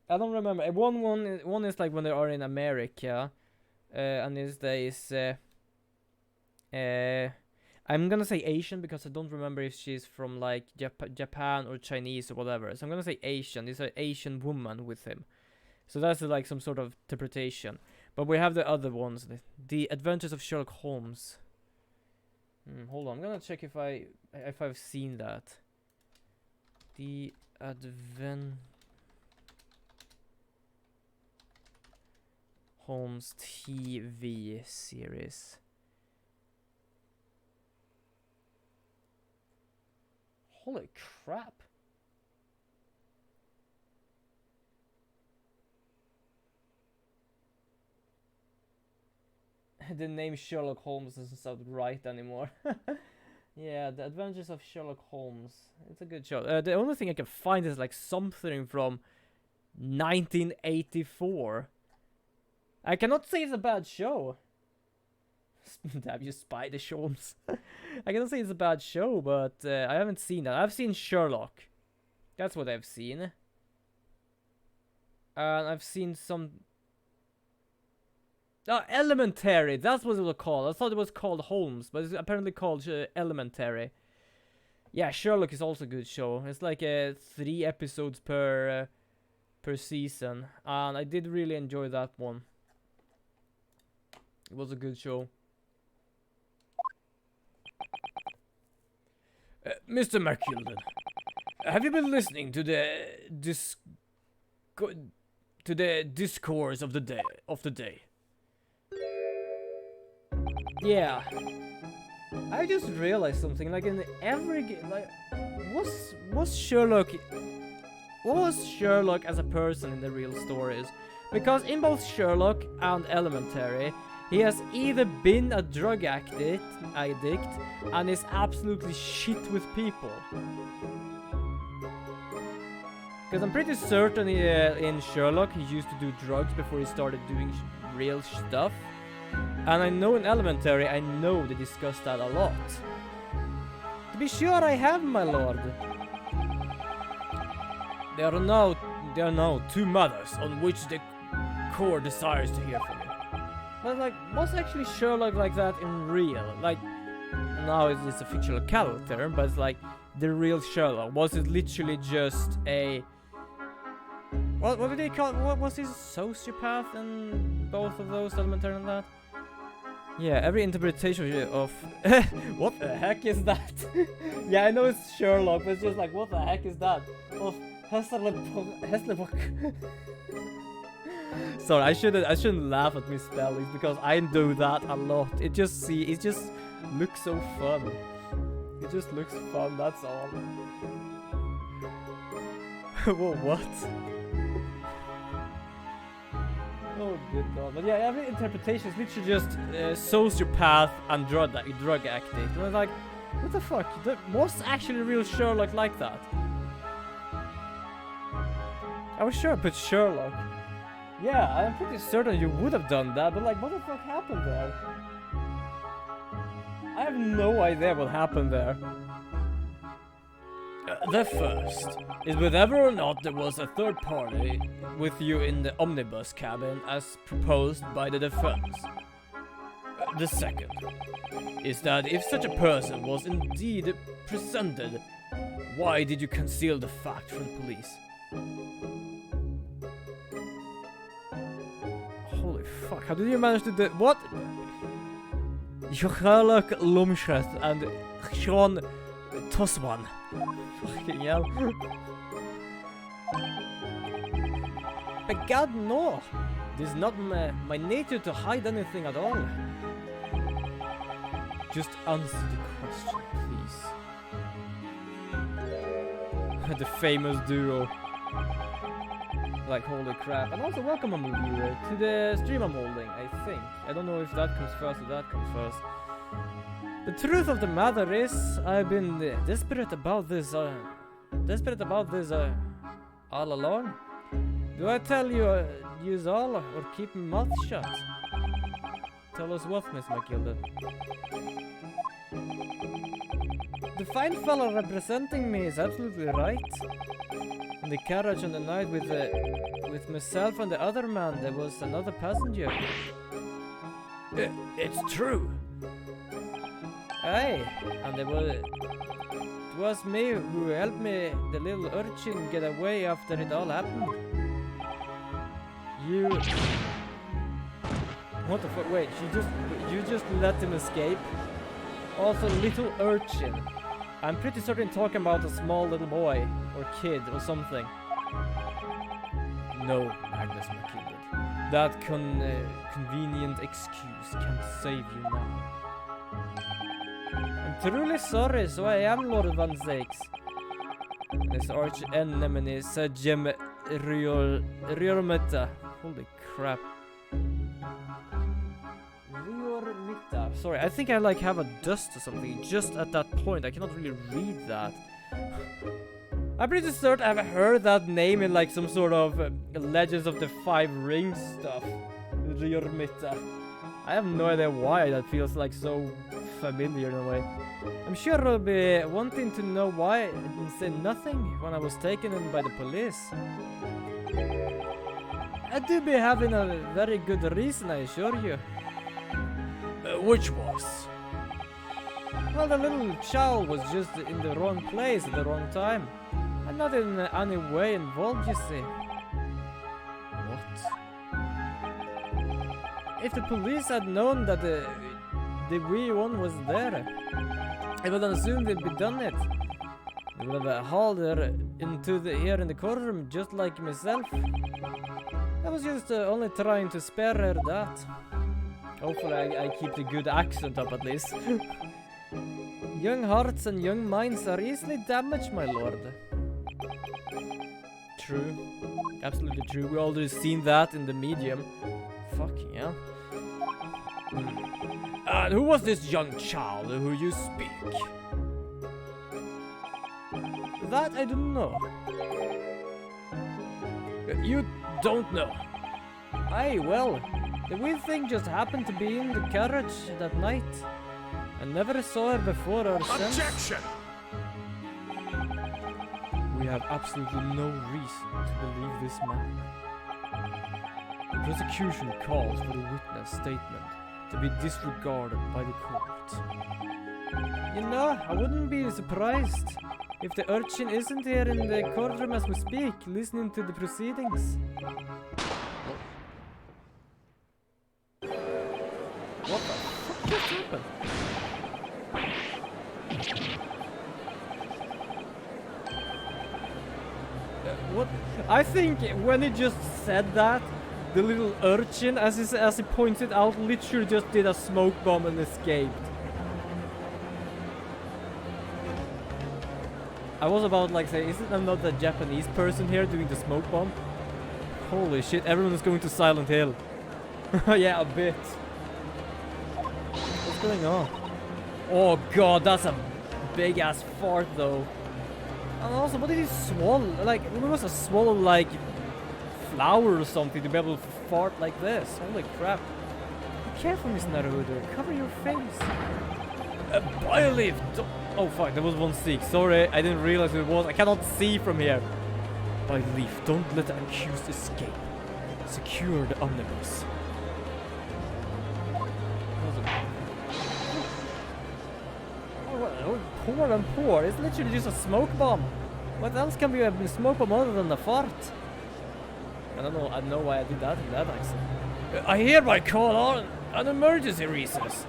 I don't remember. One is like when they are in America, and I'm gonna say Asian because I don't remember if she's from like Japan or Chinese or whatever. So I'm gonna say Asian. There's an Asian woman with him. So that's like some sort of interpretation. But we have the other ones, the Adventures of Sherlock Holmes. Hold on, I'm gonna check if I've seen that. The Holmes TV series. Holy crap. The name Sherlock Holmes doesn't sound right anymore. Yeah, The Adventures of Sherlock Holmes. It's a good show. The only thing I can find is like something from 1984. I cannot say it's a bad show. Damn you, Spider Sholmes. I cannot say it's a bad show, but I haven't seen that. I've seen Sherlock. That's what I've seen. And I've seen some... Oh, Elementary. That's what it was called. I thought it was called Holmes, but it's apparently called Elementary. Yeah, Sherlock is also a good show. It's like 3 episodes per season. And I did really enjoy that one. It was a good show. Mr. McKilden, have you been listening to the discourse of the day? Yeah. I just realized something. Like in every game, like was Sherlock what was Sherlock as a person in the real stories? Because in both Sherlock and Elementary, he has either been a drug addict and is absolutely shit with people. Because I'm pretty certain in Sherlock he used to do drugs before he started doing real stuff. And I know in Elementary, I know they discuss that a lot. To be sure I have, my lord. There are now 2 matters on which the court desires to hear from me. But like, was actually Sherlock like that in real? Like, now it's a fictional character, but it's like the real Sherlock. Was it literally just a... What did they call it? What was he, sociopath in both of those, Elementary and that? Yeah, every interpretation of... What the heck is that? Yeah, I know it's Sherlock, but it's just like, what the heck is that? Of Hesselbock. Sorry, I shouldn't laugh at misspellings because I do that a lot. It just looks so fun. It just looks fun, that's all. Whoa, what? Oh good god. But yeah, every interpretation is literally just sociopath and drug addict. And I was like, what the fuck? Was actually real Sherlock like that? I was sure I put Sherlock. Yeah, I'm pretty certain you would have done that, but like, what the fuck happened there? I have no idea what happened there. The first is whether or not there was a third party with you in the omnibus cabin as proposed by the defense. The second is that if such a person was indeed presented, why did you conceal the fact from the police? Holy fuck, how did you manage to do what? Sherlock Lomshreth and Sean Tosman. Fucking hell. But God, no! It is not my nature to hide anything at all. Just answer the question, please. The famous duo. Like, holy crap. And also welcome, viewer, to the stream I'm holding, I think. I don't know if that comes first or that comes first. The truth of the matter is, I've been desperate about this all along. Do I tell you use all or keep my mouth shut? Tell us what, Miss McGilda. The fine fellow representing me is absolutely right. In the carriage on the night with myself and the other man, there was another passenger. It's true. Aye, and it was me who helped me, the little urchin, get away after it all happened. You... What the fuck? Wait, you just let him escape? Also, little urchin. I'm pretty certain talking about a small little boy, or kid, or something. No, Magnus McKinnon. That convenient excuse can't save you now. I'm truly sorry, so I am Lord Van Zakes. His arch enemy is Jim Riormeta. Holy crap. Riormeta. Sorry, I think I like have a dust or something just at that point. I cannot really read that. I'm pretty certain I've heard that name in like some sort of Legends of the Five Rings stuff. Riormeta. I have no idea why that feels like so familiar in a way. I'm sure I'll be wanting to know why I didn't say nothing when I was taken in by the police. I do be having a very good reason, I assure you. Which was? Well, the little child was just in the wrong place at the wrong time. I'm not in any way involved, you see. What? If the police had known that the wee one was there, I would assume they'd be done it. They would have hauled her into here in the courtroom just like myself. I was just only trying to spare her that. Hopefully I keep the good accent up at least. Young hearts and young minds are easily damaged, my lord. true. Absolutely true. We already seen that in the medium. Fucking hell. And who was this young child who you speak? That I don't know. You don't know? Aye, well, the weird thing just happened to be in the carriage that night. I never saw her before or since. Objection! We have absolutely no reason to believe this man. The prosecution calls for the witness statement to be disregarded by the court. You know, I wouldn't be surprised if the urchin isn't here in the courtroom as we speak, listening to the proceedings. What the fuck just happened? What? I think when he just said that, the little urchin, as he pointed out, literally just did a smoke bomb and escaped. I was about like say, isn't there not a Japanese person here doing the smoke bomb? Holy shit, everyone is going to Silent Hill. Yeah, a bit. What's going on? Oh god, that's a big ass fart though. And also, what did he swallow? Like, we must have swallowed like flour or something to be able to fart like this. Holy crap. Be careful, Miss Naruto. Cover your face. Bio leaf! Oh fuck, that was 1-6. Sorry, I didn't realize who it was. I cannot see from here. Bio leaf, don't let the accused escape. Secure the omnibus. Oh, poor and poor. It's literally just a smoke bomb. What else can be a smoke bomb other than a fart? I don't know why I did that in that accent. I hereby call on an emergency recess.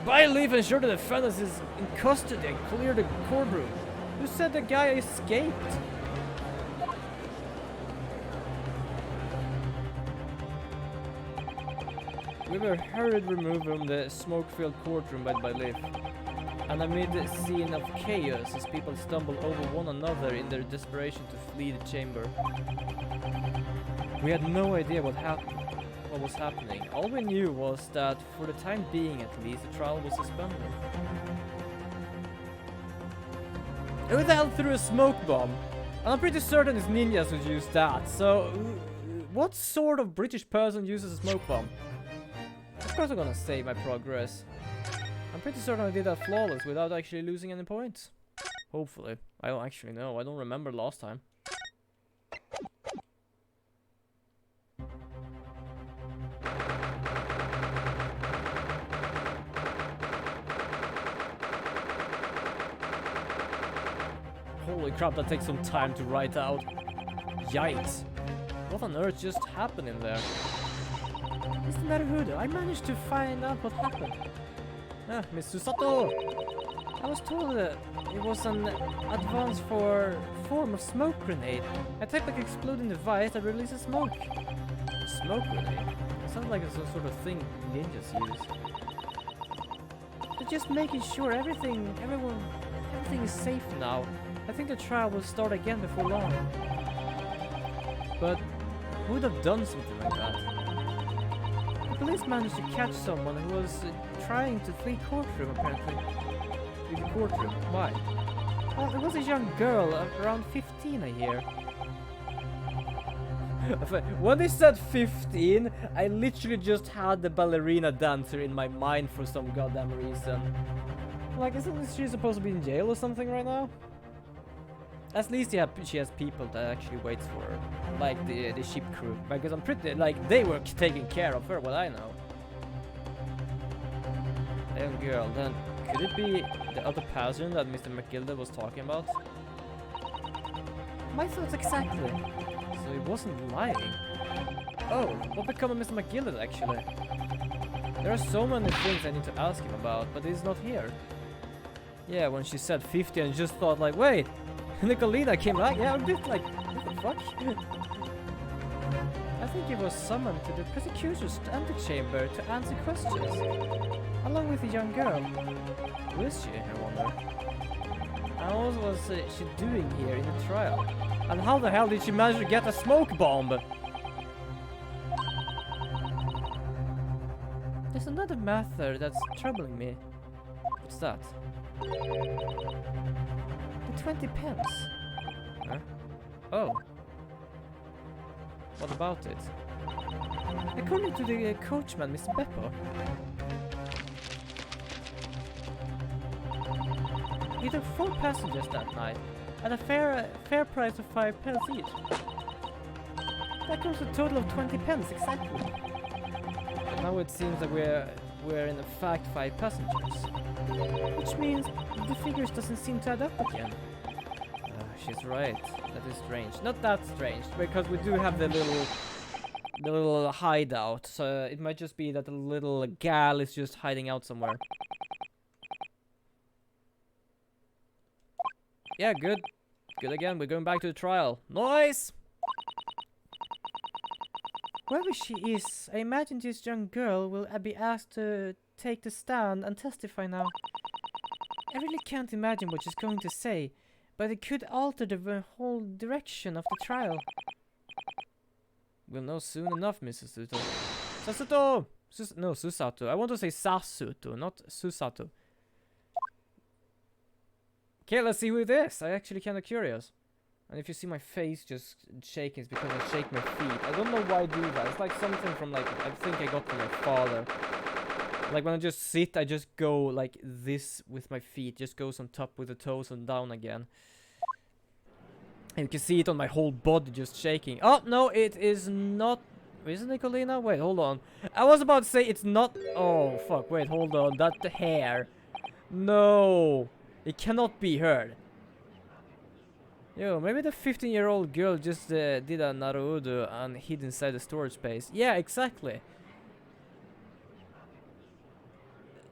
By leave, ensure the defendant is in custody and clear the courtroom. Who said the guy escaped? We were hurried removed from the smoke-filled courtroom by leaf. And amid a scene of chaos as people stumble over one another in their desperation to flee the chamber. We had no idea what was happening. All we knew was that, for the time being at least, the trial was suspended. Who the hell threw a smoke bomb? And I'm pretty certain it's ninjas who used that, so... what sort of British person uses a smoke bomb? Of course I'm gonna save my progress. I'm pretty certain I did that flawless without actually losing any points. Hopefully. I don't actually know. I don't remember last time. Holy crap, that takes some time to write out. Yikes. What on earth just happened in there? Mr. Naruhodo, I managed to find out what happened. Ah, Miss Susato! I was told that it was an advanced form of smoke grenade. A type of exploding device that releases smoke. Smoke grenade? It sounds like it's some sort of thing ninjas use. But just making sure everything is safe now. I think the trial will start again before long. But who would have done something like that? The police managed to catch someone who was trying to flee courtroom, apparently. Leave the courtroom. Why? Well, it was a young girl, around 15, I hear. When they said 15, I literally just had the ballerina dancer in my mind for some goddamn reason. Like, isn't she supposed to be in jail or something right now? At least she has people that actually waits for her, like the ship crew, because I'm pretty, like, they were taking care of her, what I know. A young girl, then could it be the other passenger that Mr. McGilda was talking about? My thoughts exactly. So he wasn't lying. Oh, what became of Mr. McGilda actually? There are so many things I need to ask him about, but he's not here. Yeah, when she said 50 and just thought like, wait, Nicolina came back? Yeah, I'm a bit like, what the fuck? I think he was summoned to the prosecutor's antechamber to answer questions, along with a young girl. Who is she, I wonder? And what was she doing here in the trial? And how the hell did she manage to get a smoke bomb? There's another matter that's troubling me. What's that? The 20 pence. Huh? Oh. What about it? According to the coachman, Mr. Beppo, he took 4 passengers that night at a fair price of 5 pence each. That comes to a total of 20 pence exactly. But now it seems that we're in fact 5 passengers, which means the figures doesn't seem to add up again. She's right. That is strange. Not that strange, because we do have the little hideout, so it might just be that the little gal is just hiding out somewhere. Yeah, good. Good again. We're going back to the trial. Noise! Whoever she is, I imagine this young girl will be asked to take the stand and testify now. I really can't imagine what she's going to say, but it could alter the whole direction of the trial. We'll know soon enough, Mrs. Susato. Sasuto! No, Susato. I want to say Sasuto, not Susato. Okay, let's see who it is. I'm actually kind of curious. And if you see my face just shaking, it's because I shake my feet. I don't know why I do that. It's like something from like, I think I got from my father. Like when I just sit, I just go like this with my feet. Just goes on top with the toes and down again. And you can see it on my whole body just shaking. Oh, no, it is not. Isn't it, Colina? Wait, hold on. I was about to say it's not. Oh, fuck. Wait, hold on. That the hair. No. It cannot be her. Yo, maybe the 15-year-old girl just did a Naruto and hid inside the storage space. Yeah, exactly.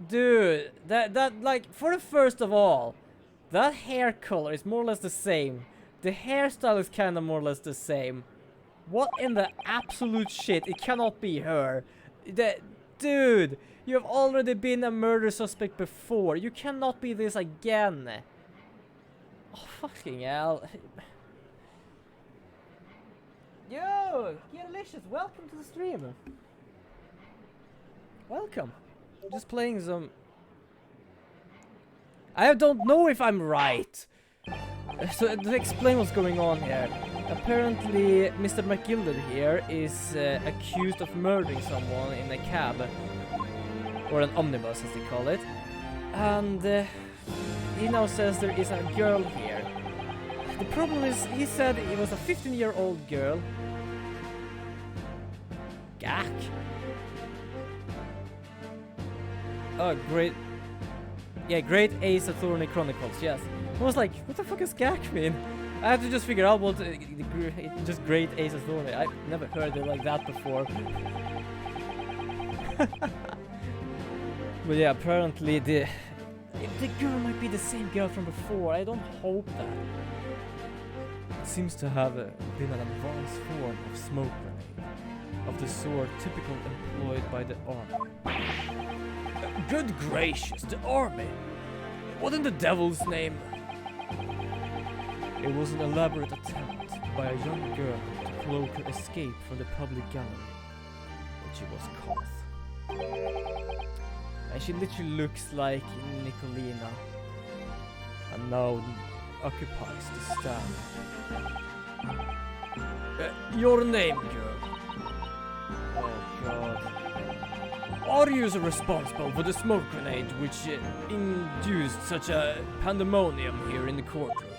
Dude, that like, for the first of all, that hair color is more or less the same. The hairstyle is kind of more or less the same. What in the absolute shit? It cannot be her. Dude, you have already been a murder suspect before. You cannot be this again. Oh, fucking hell. Yo, Delicious, welcome to the stream. Welcome. Just playing some... I don't know if I'm right. So, to explain what's going on here. Apparently, Mr. McGilded here is accused of murdering someone in a cab. Or an omnibus, as they call it. And he now says there is a girl here. The problem is, he said it was a 15-year-old girl. Gak. Oh, great. Yeah, Great Ace Attorney Chronicles, yes. I was like, what the fuck is Gak mean? I had to just figure out what just Great Ace Attorney. I've never heard it like that before. But yeah, apparently the girl might be the same girl from before. I don't hope that. It seems to have been an advanced form of smoke grenade, of the sort typical employed by the army. Good gracious, the army! What in the devil's name? It was an elaborate attempt by a young girl to cloak her escape from the public gallery, but she was caught. And she literally looks like Nicolina, and now occupies the stand. Your name, girl? Oh god. Are you responsible for the smoke grenade which induced such a pandemonium here in the courtroom?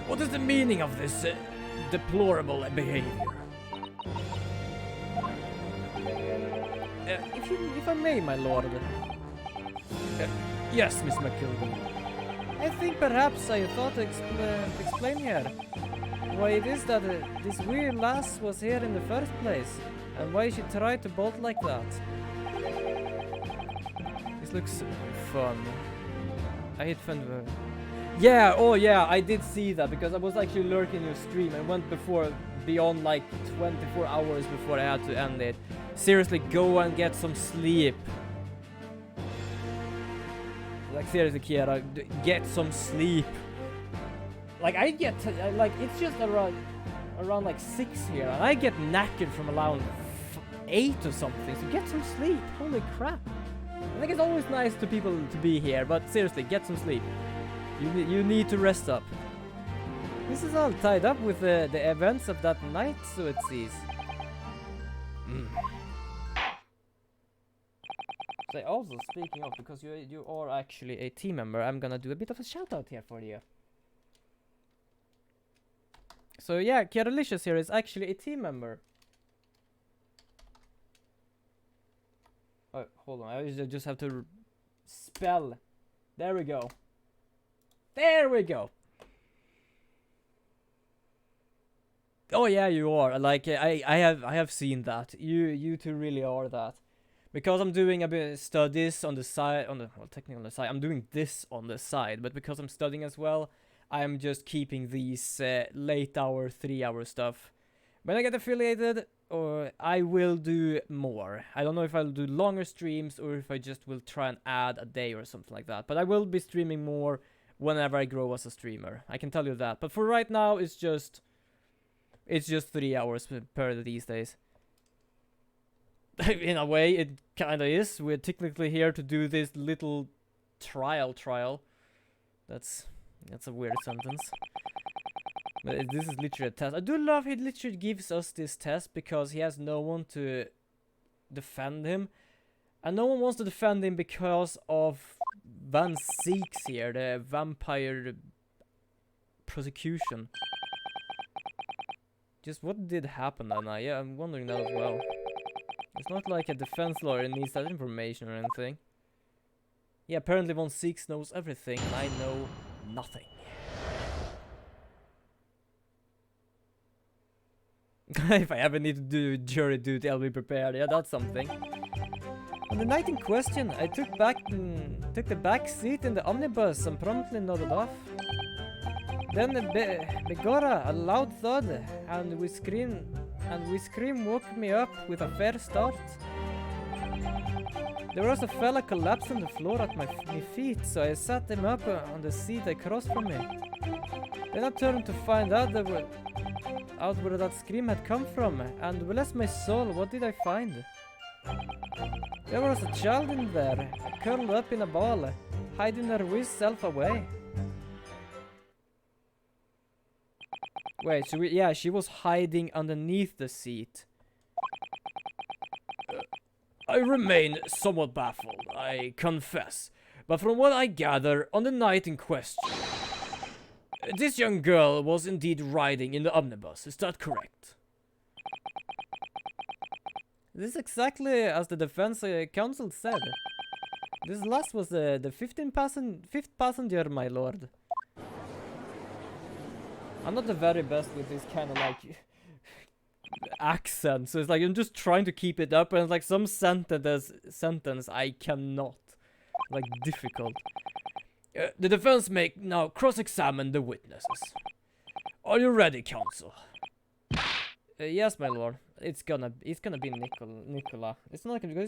What is the meaning of this deplorable behavior? If I may, my lord. Yes, Miss McKilvin. I think perhaps I thought to explain here why it is that this weird lass was here in the first place, and why she tried to bolt like that. This looks fun. I hit fun with her. Yeah, oh yeah, I did see that, because I was actually lurking your stream and went beyond like 24 hours before I had to end it. Seriously, go and get some sleep. Like seriously, Kiera, get some sleep. Like I get, like it's just around like 6 here, and I get knackered from around 8 or something. So get some sleep. Holy crap! I think it's always nice to people to be here, but seriously, get some sleep. You need to rest up. This is all tied up with the events of that night, so it seems. So also, speaking of, because you are actually a team member, I'm gonna do a bit of a shout out here for you. So yeah, Kiaralicious here is actually a team member. Oh, hold on, I just have to spell. There we go. There we go. Oh yeah, you are. Like I have seen that. You two really are that. Because I'm doing a bit of studies on the side, well, technically on the side. I'm doing this on the side, but because I'm studying as well, I'm just keeping these late hour, 3-hour stuff. When I get affiliated, or I will do more. I don't know if I'll do longer streams or if I just will try and add a day or something like that. But I will be streaming more whenever I grow as a streamer. I can tell you that. But for right now, it's just 3 hours per these days. In a way, it kinda is. We're technically here to do this little trial. That's a weird sentence. But this is literally a test. I do love he literally gives us this test because he has no one to defend him. And no one wants to defend him because of Van Seeks here, the vampire prosecution. Just what did happen, Anna? Yeah, I'm wondering that as well. It's not like a defense lawyer needs that information or anything. Yeah, apparently Von Six knows everything, and I know nothing. If I ever need to do jury duty, I'll be prepared. Yeah, that's something. On the night in question, I took the back seat in the omnibus and promptly nodded off. Then Begora, a loud thud, and we scream woke me up with a fair start. There was a fella collapsed on the floor at my feet, so I sat him up on the seat across from me. Then I turned to find out where that scream had come from, and bless my soul, what did I find? There was a child in there, curled up in a ball, hiding her wee self away. Wait, so she was hiding underneath the seat. I remain somewhat baffled, I confess. But from what I gather, on the night in question, this young girl was indeed riding in the omnibus. Is that correct? This is exactly as the defense counsel said. This last was the fifth passenger, my lord. I'm not the very best with this kind of like accent, so it's like I'm just trying to keep it up, and it's like some sentence I cannot. Like difficult. The defense may now cross-examine the witnesses. Are you ready, counsel? Yes, my lord. It's gonna be Nicola. It's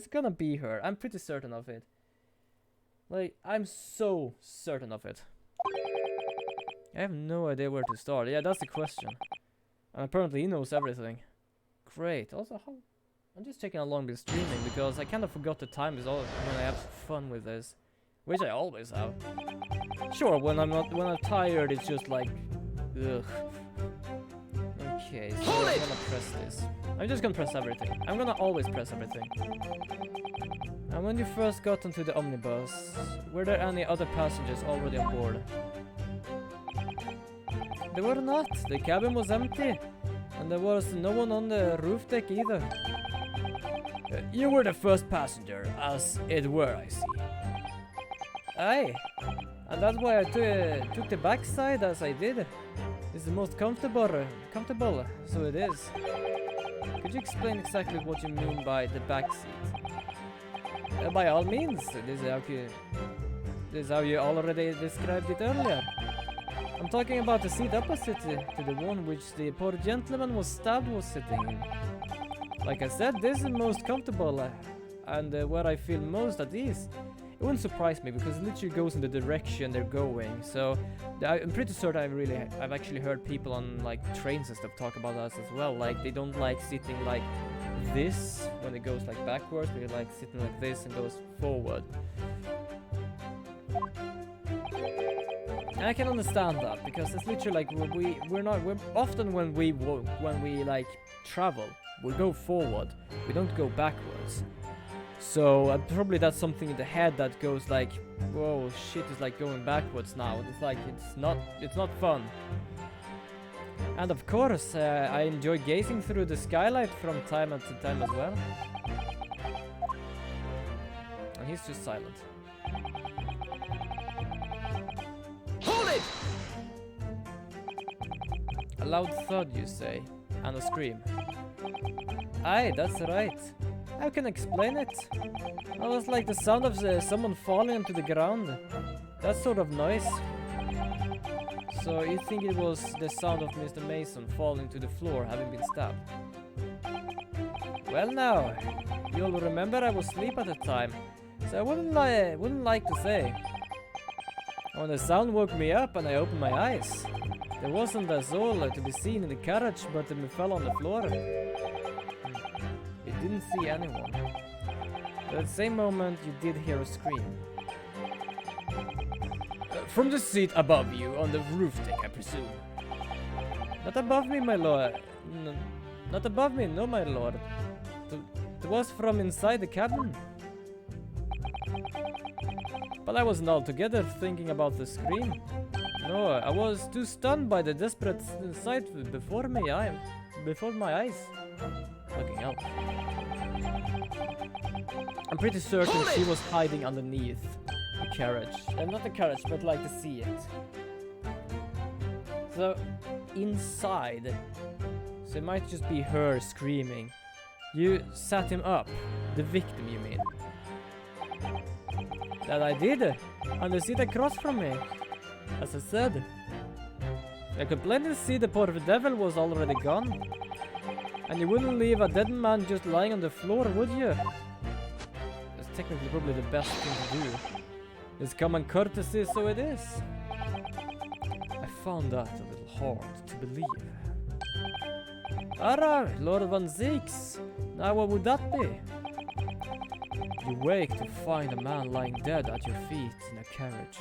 gonna be her. I'm pretty certain of it. Like, I'm so certain of it. I have no idea where to start. Yeah, that's the question. And apparently he knows everything. Great. Also, I'm just checking how long we're streaming because I kind of forgot the time is all when I have fun with this, which I always have. Sure, when I'm tired, it's just like, ugh. Okay, so I'm gonna press this. I'm just gonna press everything. I'm gonna always press everything. And when you first got onto the omnibus, were there any other passengers already on board? There were not. The cabin was empty. And there was no one on the roof deck either. You were the first passenger, as it were, I see. Aye. And that's why I took the backside as I did. It's the most comfortable, so it is. Could you explain exactly what you mean by the back seat? By all means, this is how you already described it earlier. I'm talking about the seat opposite to the one which the poor gentleman was sitting in. Like I said, this is most comfortable and where I feel most at ease. it wouldn't surprise me because it literally goes in the direction they're going. So I'm pretty certain I've actually heard people on like trains and stuff talk about that as well. Like they don't like sitting like this when it goes like backwards, but they like sitting like this and goes forward. And I can understand that because it's literally like we're often when we like travel, we go forward, we don't go backwards. So probably that's something in the head that goes like, whoa, shit is like going backwards now. It's like it's not fun. And of course, I enjoy gazing through the skylight from time to time as well. And he's just silent. Hold it! A loud thud, you say, and a scream. Aye, that's right. How can I explain it? It was like the sound of someone falling onto the ground. That sort of noise. So you think it was the sound of Mr. Mason falling to the floor, having been stabbed? Well now, you'll remember I was asleep at the time, so I wouldn't like to say. When the sound woke me up and I opened my eyes, there wasn't a soul to be seen in the carriage, but we fell on the floor. You didn't see anyone. But at the same moment, you did hear a scream. From the seat above you, on the roof deck, I presume. Not above me, my lord. Not above me, no, my lord. It was from inside the cabin. But I wasn't altogether thinking about the scream. No, I was too stunned by the desperate sight before my eyes. Looking out. I'm pretty certain she was hiding underneath the carriage. Not the carriage, but like the seat. So, inside. So it might just be her screaming. You sat him up. The victim, you mean? That I did. On the seat across from me. As I said. I could plainly see the poor devil was already gone. And you wouldn't leave a dead man just lying on the floor, would you? That's technically probably the best thing to do. It's common courtesy, so it is. I found that a little hard to believe. Ara, Lord Van Zeeks. Now what would that be? You wake to find a man lying dead at your feet in a carriage.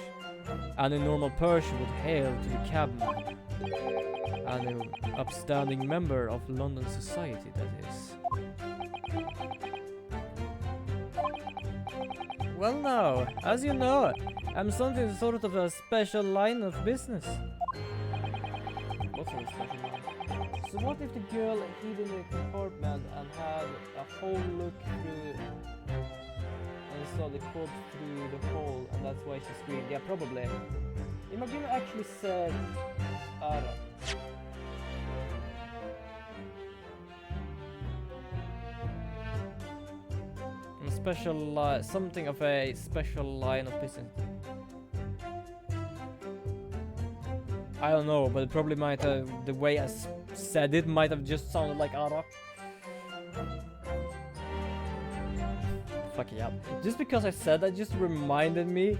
And a normal person would hail to the cabman. An upstanding member of London society, that is. Well now, as you know, I'm something sort of a special line of business. What sort of special line? So what if the girl hid in the compartment and had a whole look through and saw the corpse through the hole, and that's why she screamed? Yeah, probably. Imagine actually said Ara. Something of a special line of business. I don't know, but it probably might have, the way I said it might have just sounded like Ara. Fuck yeah. Just because I said that just reminded me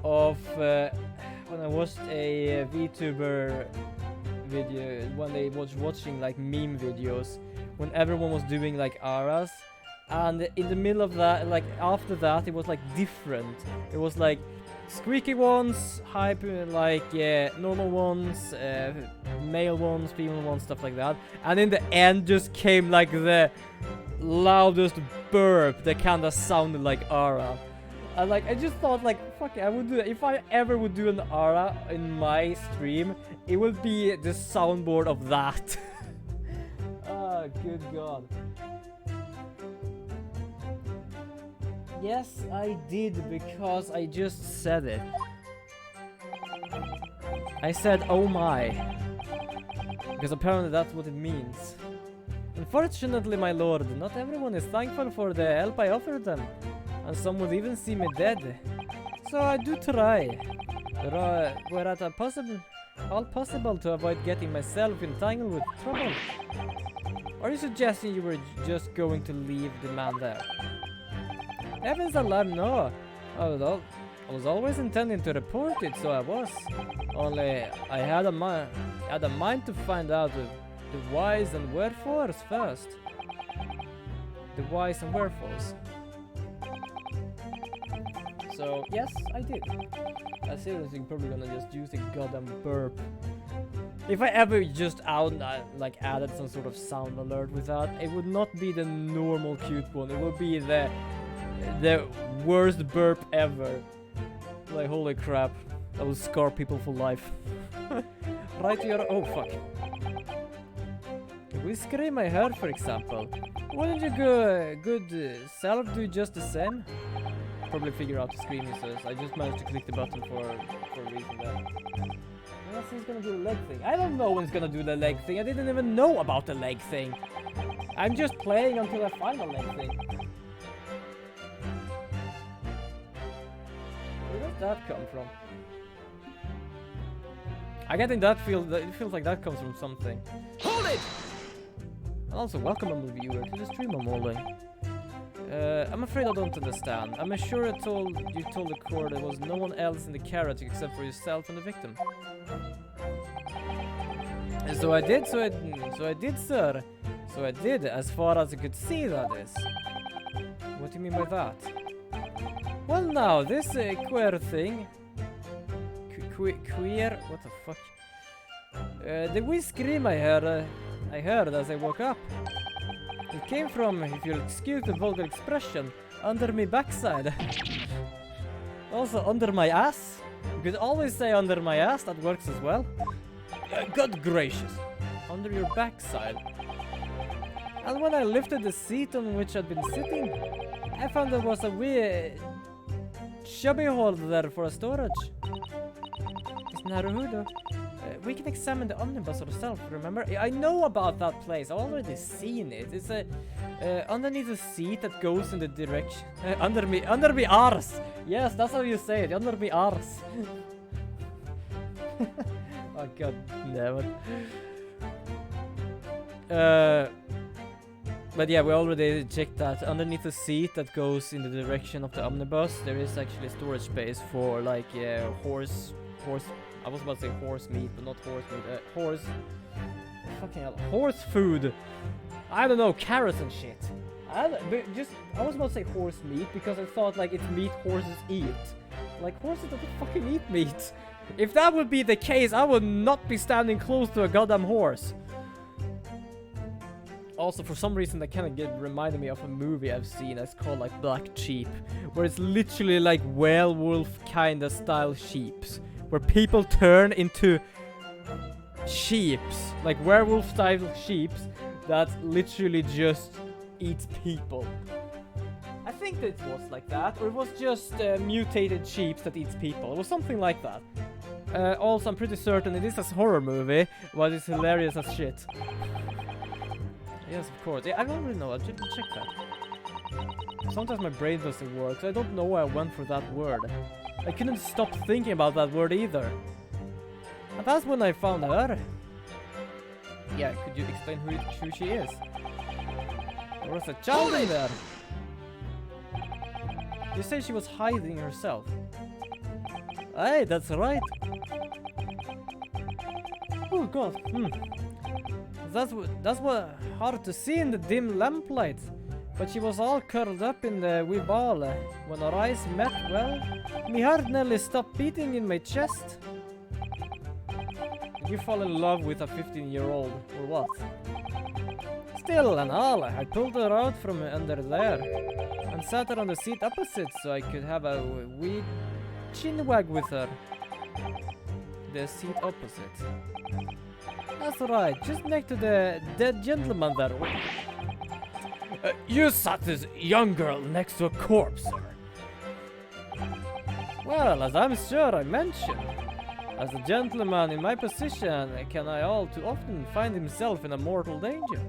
of when I watched a VTuber video, when they was watching like meme videos, when everyone was doing like Aras. And in the middle of that, like after that, it was like different. It was like squeaky ones, hype, like normal ones, male ones, female ones, stuff like that. And in the end, just came like the loudest burp that kind of sounded like Ara. And like I just thought, like, fuck it, I would do it. If I ever would do an Ara in my stream, it would be the soundboard of that. Oh, good God. Yes, I did, because I just said it. I said, oh my. Because apparently that's what it means. Unfortunately, my lord, not everyone is thankful for the help I offered them. And some would even see me dead. So I do try. Were at all possible to avoid getting myself entangled with trouble. Are you suggesting you were just going to leave the man there? Heavens alive, no. I was always intending to report it, so I was. Only I had a mind to find out the whys and wherefores first. The whys and wherefores. So yes, I did. I seriously probably gonna just use a goddamn burp. If I ever just added some sort of sound alert with that, it would not be the normal cute one. It would be the worst burp ever. Like holy crap, that will scar people for life. Right to your fuck. If we scream my hair, for example, wouldn't your good self do just the same? Probably figure out the screaming says. I just managed to click the button for a reason there. Unless he's gonna do the leg thing. I don't know when he's gonna do the leg thing. I didn't even know about the leg thing. I'm just playing until I find the leg thing. Where does that come from? I get in that it feels like that comes from something. Hold it! And also welcome a viewer to the stream I'm holding. I'm afraid I don't understand. I'm sure you told the court there was no one else in the carriage except for yourself and the victim. So I did, sir. So I did, as far as I could see, that is. What do you mean by that? Well, now, this queer thing... Queer? What the fuck? The wee scream I heard as I woke up. It came from, if you'll excuse the vulgar expression, under me backside. Also, under my ass. You could always say under my ass, that works as well. God gracious. Under your backside. And when I lifted the seat on which I'd been sitting, I found there was a wee chubby hole there for a storage. It's Naruhodo. We can examine the omnibus ourselves, remember? I know about that place. I've already seen it. It's underneath the seat that goes in the direction... under me arse! Yes, that's how you say it. Under me arse. Oh god damn it. But yeah, we already checked that. Underneath the seat that goes in the direction of the omnibus, there is actually storage space for like horse... I was about to say horse meat, but not horse meat. Fucking hell. Horse food. I don't know, carrots and shit. I was about to say horse meat because I thought like it's meat horses eat. Like horses don't fucking eat meat. If that would be the case, I would not be standing close to a goddamn horse. Also, for some reason, that kind of reminded me of a movie I've seen. It's called like Black Sheep, where it's literally like werewolf kind of style sheeps, where people turn into sheeps, like werewolf style sheeps that literally just eat people. I think that it was like that, or it was just mutated sheep that eats people. It was something like that. Also, I'm pretty certain it is a horror movie, but it's hilarious as shit. Yes, of course. Yeah, I don't really know. I'll check that. Sometimes my brain doesn't work, so I don't know why I went for that word. I couldn't stop thinking about that word either. And that's when I found her. Yeah, could you explain who she is? There was a child in there. You say she was hiding herself. Hey, that's right. Oh god. That's what hard to see in the dim lamplight. But she was all curled up in the wee ball. When our eyes met, well, me heart nearly stopped beating in my chest. Did you fall in love with a 15-year-old, or what? Still and all, I pulled her out from under there and sat her on the seat opposite so I could have a wee chinwag with her. The seat opposite. That's right, just next to the dead gentleman there. You sat this young girl next to a corpse, sir. Well, as I'm sure I mentioned, as a gentleman in my position, can I all too often find himself in a mortal danger.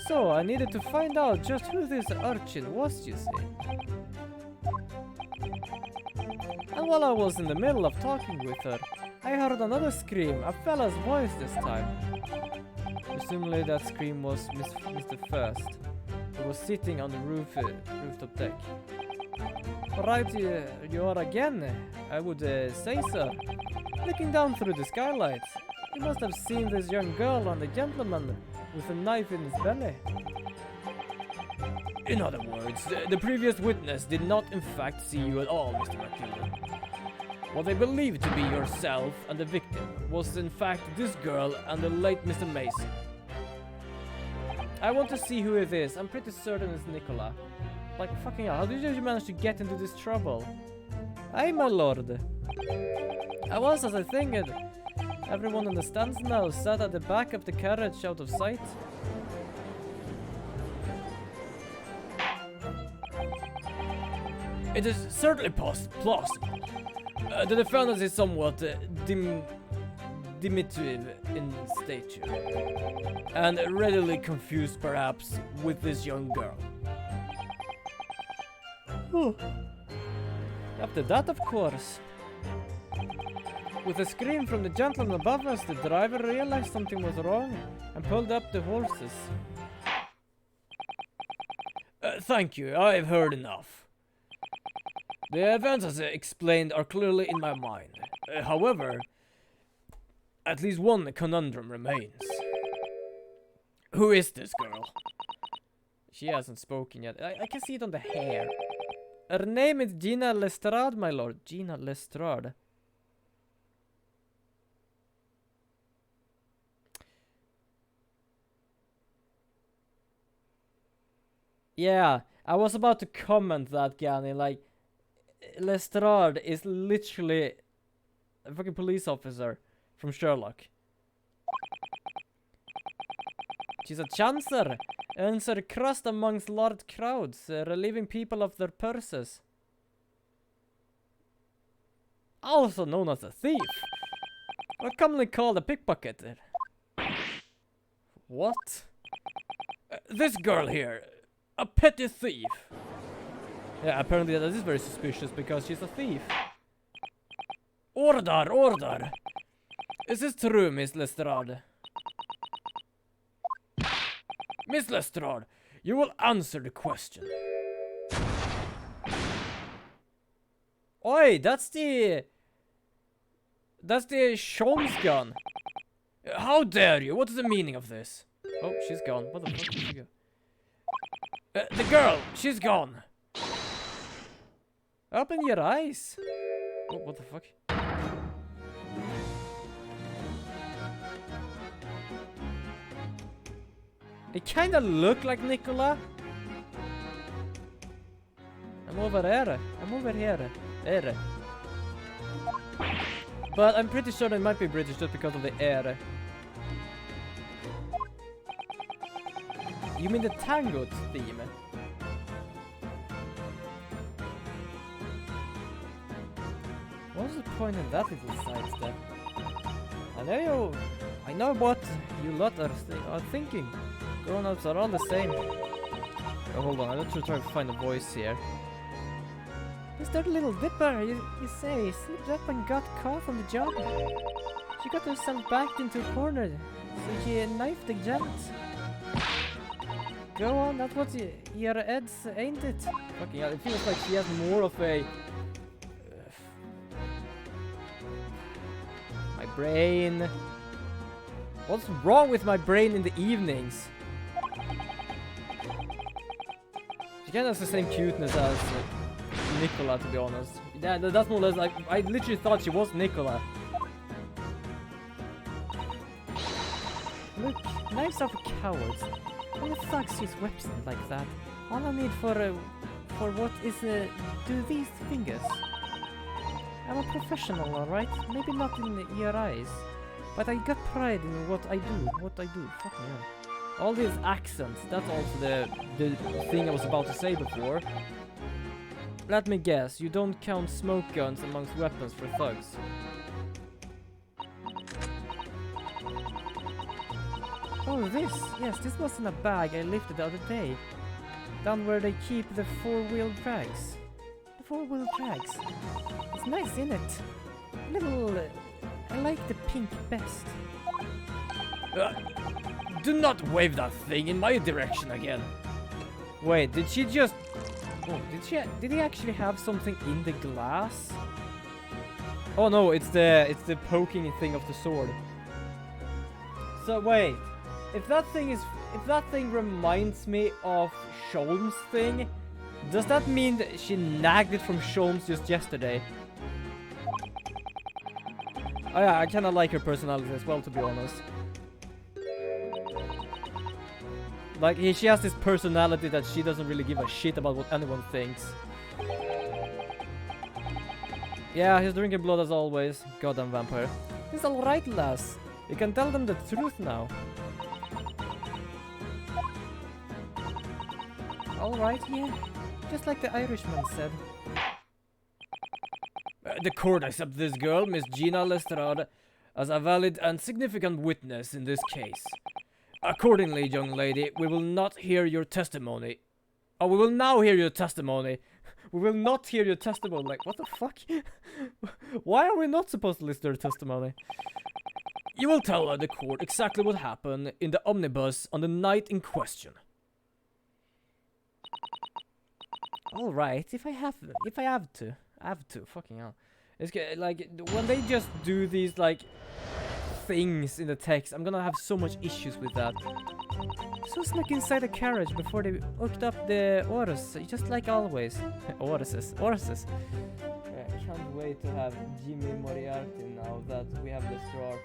So I needed to find out just who this urchin was, you see. And while I was in the middle of talking with her, I heard another scream, a fella's voice this time. Presumably that scream was Mr. First, who was sitting on the rooftop deck. Right, you are again, I would say, sir. Looking down through the skylight, you must have seen this young girl and a gentleman with a knife in his belly. In other words, the previous witness did not in fact see you at all, Mr. McCullough. What they believed to be yourself and the victim was in fact this girl and the late Mr. Mason. I want to see who it is. I'm pretty certain it's Nicola. Like, fucking hell, how did you manage to get into this trouble? Aye, my lord. I was, as I think it. Everyone understands now, sat at the back of the carriage out of sight. It is certainly plausible. The defendant is somewhat diminutive in stature, and readily confused perhaps with this young girl. After that, of course. With a scream from the gentleman above us, the driver realized something was wrong and pulled up the horses. Thank you, I've heard enough. The events as explained are clearly in my mind. However, at least one conundrum remains. Who is this girl? She hasn't spoken yet. I can see it on the hair. Her name is Gina Lestrade, my lord. Gina Lestrade. Yeah, I was about to comment that, Gani. Like, Lestrade is literally a fucking police officer from Sherlock. She's a chancer, earns her crust amongst large crowds, relieving people of their purses. Also known as a thief, or commonly called a pickpocketer. What? This girl here, a petty thief. Yeah, apparently that is very suspicious because she's a thief. Order, order! Is this true, Miss Lestrade? Miss Lestrade, you will answer the question. Oi, that's the Sean's gun. How dare you? What is the meaning of this? Oh, she's gone. What the fuck did she go? The girl, she's gone. Open your eyes. Oh, what the fuck? They kinda look like Nicola. I'm over here. I'm over here. There. But I'm pretty sure they might be British just because of the air. You mean the tango theme? What's the point in that little sidestep? I know what you lot are thinking. Grown-ups are all the same. Oh, hold on, I need to try to find a voice here. Mr. Little Dipper, you say, slipped up and got caught on the job. She got herself backed into a corner, so she knifed the gent. Go on, that's what your heads, ain't it? Fucking hell, it feels like she has more of a... my brain... What's wrong with my brain in the evenings? She kind of has the same cuteness as Nicola, to be honest. Yeah, that's more or less like... I literally thought she was Nicola. Look, knives are for cowards. When the thugs use weapons like that, all I need for what is, do these fingers. I'm a professional, alright? Maybe not in your eyes. But I got pride in what I do. Fuck me up. All these accents, that's also the thing I was about to say before. Let me guess, you don't count smoke guns amongst weapons for thugs. Oh, this? Yes, this was in a bag I lifted the other day. Down where they keep the four-wheel drags. The four-wheel drags. It's nice, isn't it? Little... I like the pink best. Do not wave that thing in my direction again. Wait, did she just... Oh, did he actually have something in the glass? Oh no, it's the poking thing of the sword. So wait, if that thing reminds me of Sholm's thing, does that mean that she nagged it from Sholm's just yesterday? Oh yeah, I kinda like her personality as well, to be honest. Like, she has this personality that she doesn't really give a shit about what anyone thinks. Yeah, he's drinking blood as always. Goddamn vampire. It's alright, lass. You can tell them the truth now. Alright, yeah. Just like the Irishman said. The court accepts this girl, Miss Gina Lestrade, as a valid and significant witness in this case. Accordingly, young lady, we will not hear your testimony. Oh, we will now hear your testimony. We will not hear your testimony. Like, what the fuck? Why are we not supposed to listen to her testimony? You will tell the court exactly what happened in the omnibus on the night in question. All right, if I have to, fucking hell. It's like when they just do these like things in the text, I'm gonna have so much issues with that. So snuck inside a carriage before they hooked up the Horus, just like always. Horuses. Yeah, I can't wait to have Jimmy Moriarty now that we have Lestrade.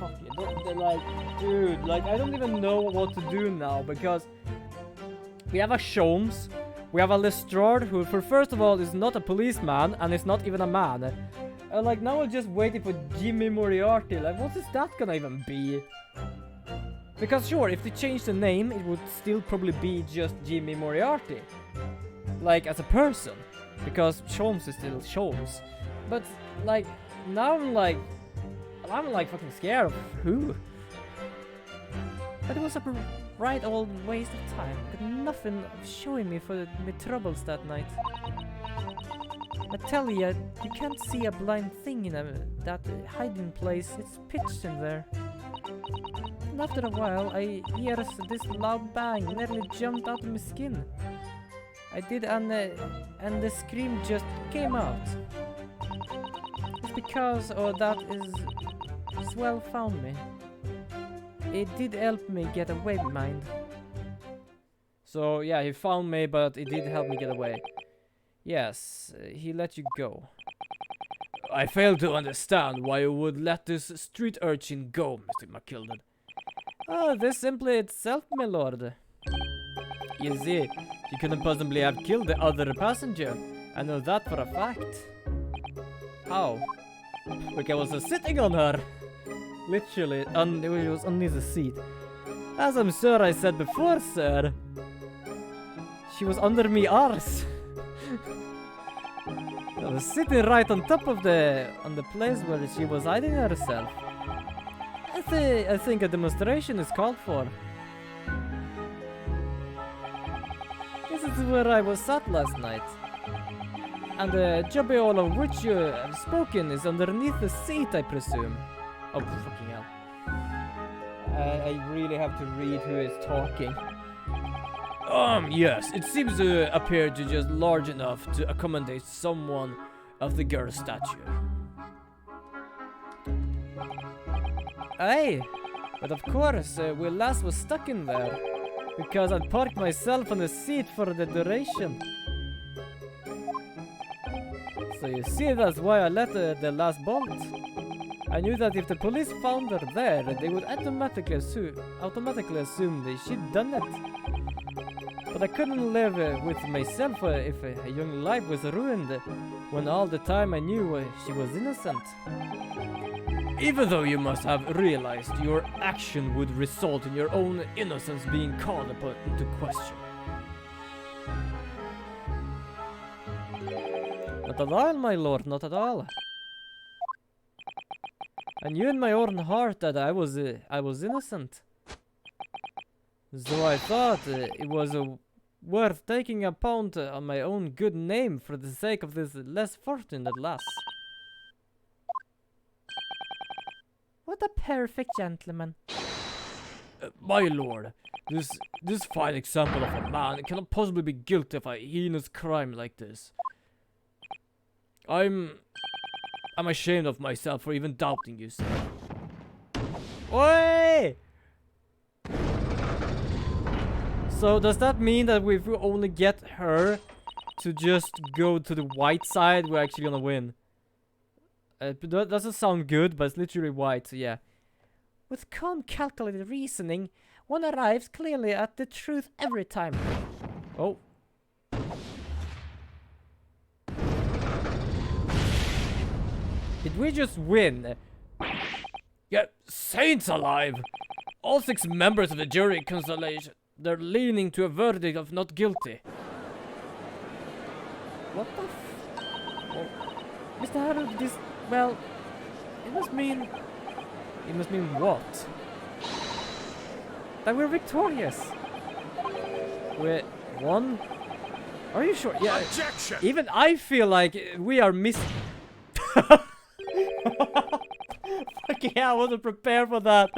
Fuck it, they're like, dude, like I don't even know what to do now because we have a Sholmes, we have a Lestrade who, first of all, is not a policeman and is not even a man. Like now we're just waiting for Jimmy Moriarty. Like, what is that gonna even be? Because sure, if they change the name, it would still probably be just Jimmy Moriarty. Like, as a person. Because Sholmes is still Sholmes. But, like, now I'm like fucking scared of who. But it was a right old waste of time. Got nothing showing me for my troubles that night. I tell ya, you can't see a blind thing in that hiding place. It's pitched in there. And after a while, I hears this loud bang, nearly jumped out of my skin. I did, and the scream just came out. It's because that is Swell found me. It did help me get away, mind. So yeah, he found me, but it did help me get away. Yes, he let you go. I fail to understand why you would let this street urchin go, Mr. McKilden. Oh, this simply itself, my lord. You see, you couldn't possibly have killed the other passenger. I know that for a fact. How? Like I was sitting on her. Literally, it was underneath the seat. As I'm sure I said before, sir. She was under me arse. I was sitting right on top of the place where she was hiding herself. I think a demonstration is called for. This is where I was sat last night. And the jobby of which you have spoken is underneath the seat, I presume. Oh, fucking hell. I really have to read who is talking. Yes, it seems to appear to just large enough to accommodate someone of the girl's stature. Aye, but of course, we last was stuck in there, because I'd parked myself on the seat for the duration. So you see, that's why I let the last bolt. I knew that if the police found her there, they would automatically assume that she'd done it. But I couldn't live with myself if a young life was ruined, when all the time I knew she was innocent. Even though you must have realized your action would result in your own innocence being called upon into question. Not at all, my lord, not at all. I knew in my own heart that I was innocent. So I thought it was worth taking a pound on my own good name for the sake of this less fortunate lass. What a perfect gentleman. My lord, this fine example of a man cannot possibly be guilty of a heinous crime like this. I'm ashamed of myself for even doubting you, sir. Oi! So does that mean that if we only get her to just go to the white side, we're actually gonna win? That doesn't sound good, but it's literally white, so yeah. With calm, calculated reasoning, one arrives clearly at the truth every time. Oh. Did we just win? Yeah, saints alive! All 6 members of the jury constellation, they're leaning to a verdict of not guilty. What the oh. Mr. Harold, this, well, it must mean what? That we're victorious. We won? Are you sure? Yeah. Objection! Even I feel like we are missing. Fucking hell, I wasn't prepared for that.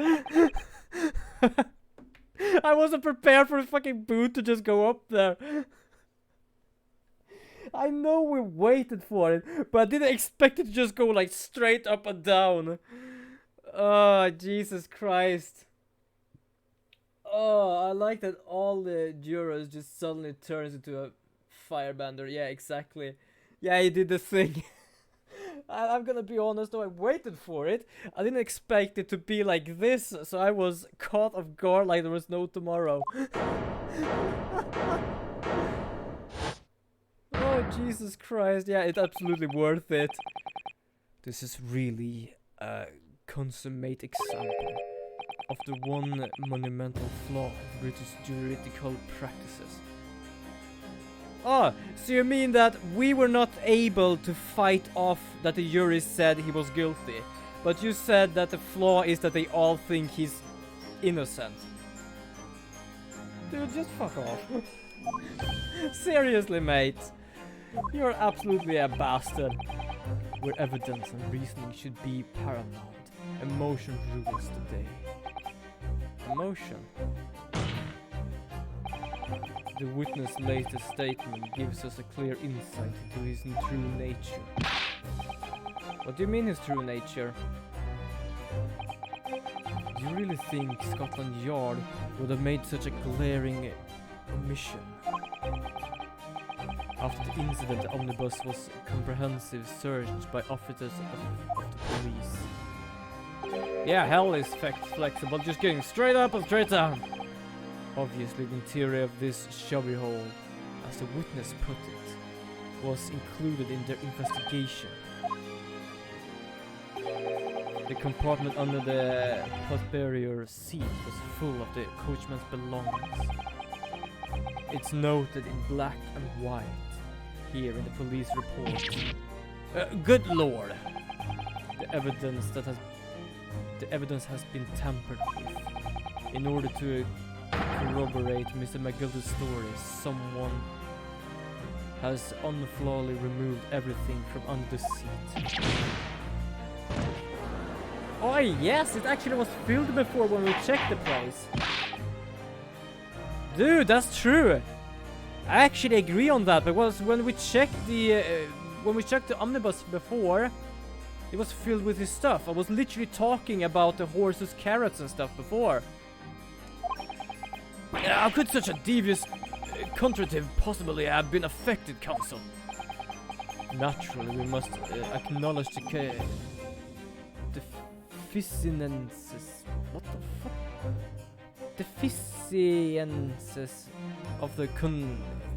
I wasn't prepared for a fucking boot to just go up there. I know we waited for it, but I didn't expect it to just go like straight up and down. Oh, Jesus Christ. Oh, I like that all the jurors just suddenly turns into a firebender. Yeah, exactly. Yeah, he did the thing. I'm gonna be honest though, I waited for it. I didn't expect it to be like this, so I was caught off guard like there was no tomorrow. Oh, Jesus Christ. Yeah, it's absolutely worth it. This is really a consummate example of the one monumental flaw of British juridical practices. Oh, so you mean that we were not able to fight off that the jury said he was guilty, but you said that the flaw is that they all think he's innocent. Dude, just fuck off. Seriously, mate. You're absolutely a bastard. Where evidence and reasoning should be paramount, emotion rules the day. Emotion? The witness' latest statement gives us a clear insight into his true nature. What do you mean his true nature? Do you really think Scotland Yard would have made such a glaring omission? After the incident, the omnibus was comprehensive searched by officers of the police. Yeah, hell is flexible, just getting straight up and straight down. Obviously, the interior of this shabby hole, as the witness put it, was included in their investigation. The compartment under the posterior seat was full of the coachman's belongings. It's noted in black and white here in the police report. Good lord! The evidence has been tampered with. In order to corroborate Mr. McGilder's story, someone has unflawlessly removed everything from under the seat. Oh yes, it actually was filled before when we checked the place. Dude, that's true. I actually agree on that, because when we checked the omnibus before, it was filled with his stuff. I was literally talking about the horse's carrots and stuff before. How could such a devious contrative possibly have been affected, counsel? Naturally, we must acknowledge the deficiencies. What the fuck? Deficiencies of the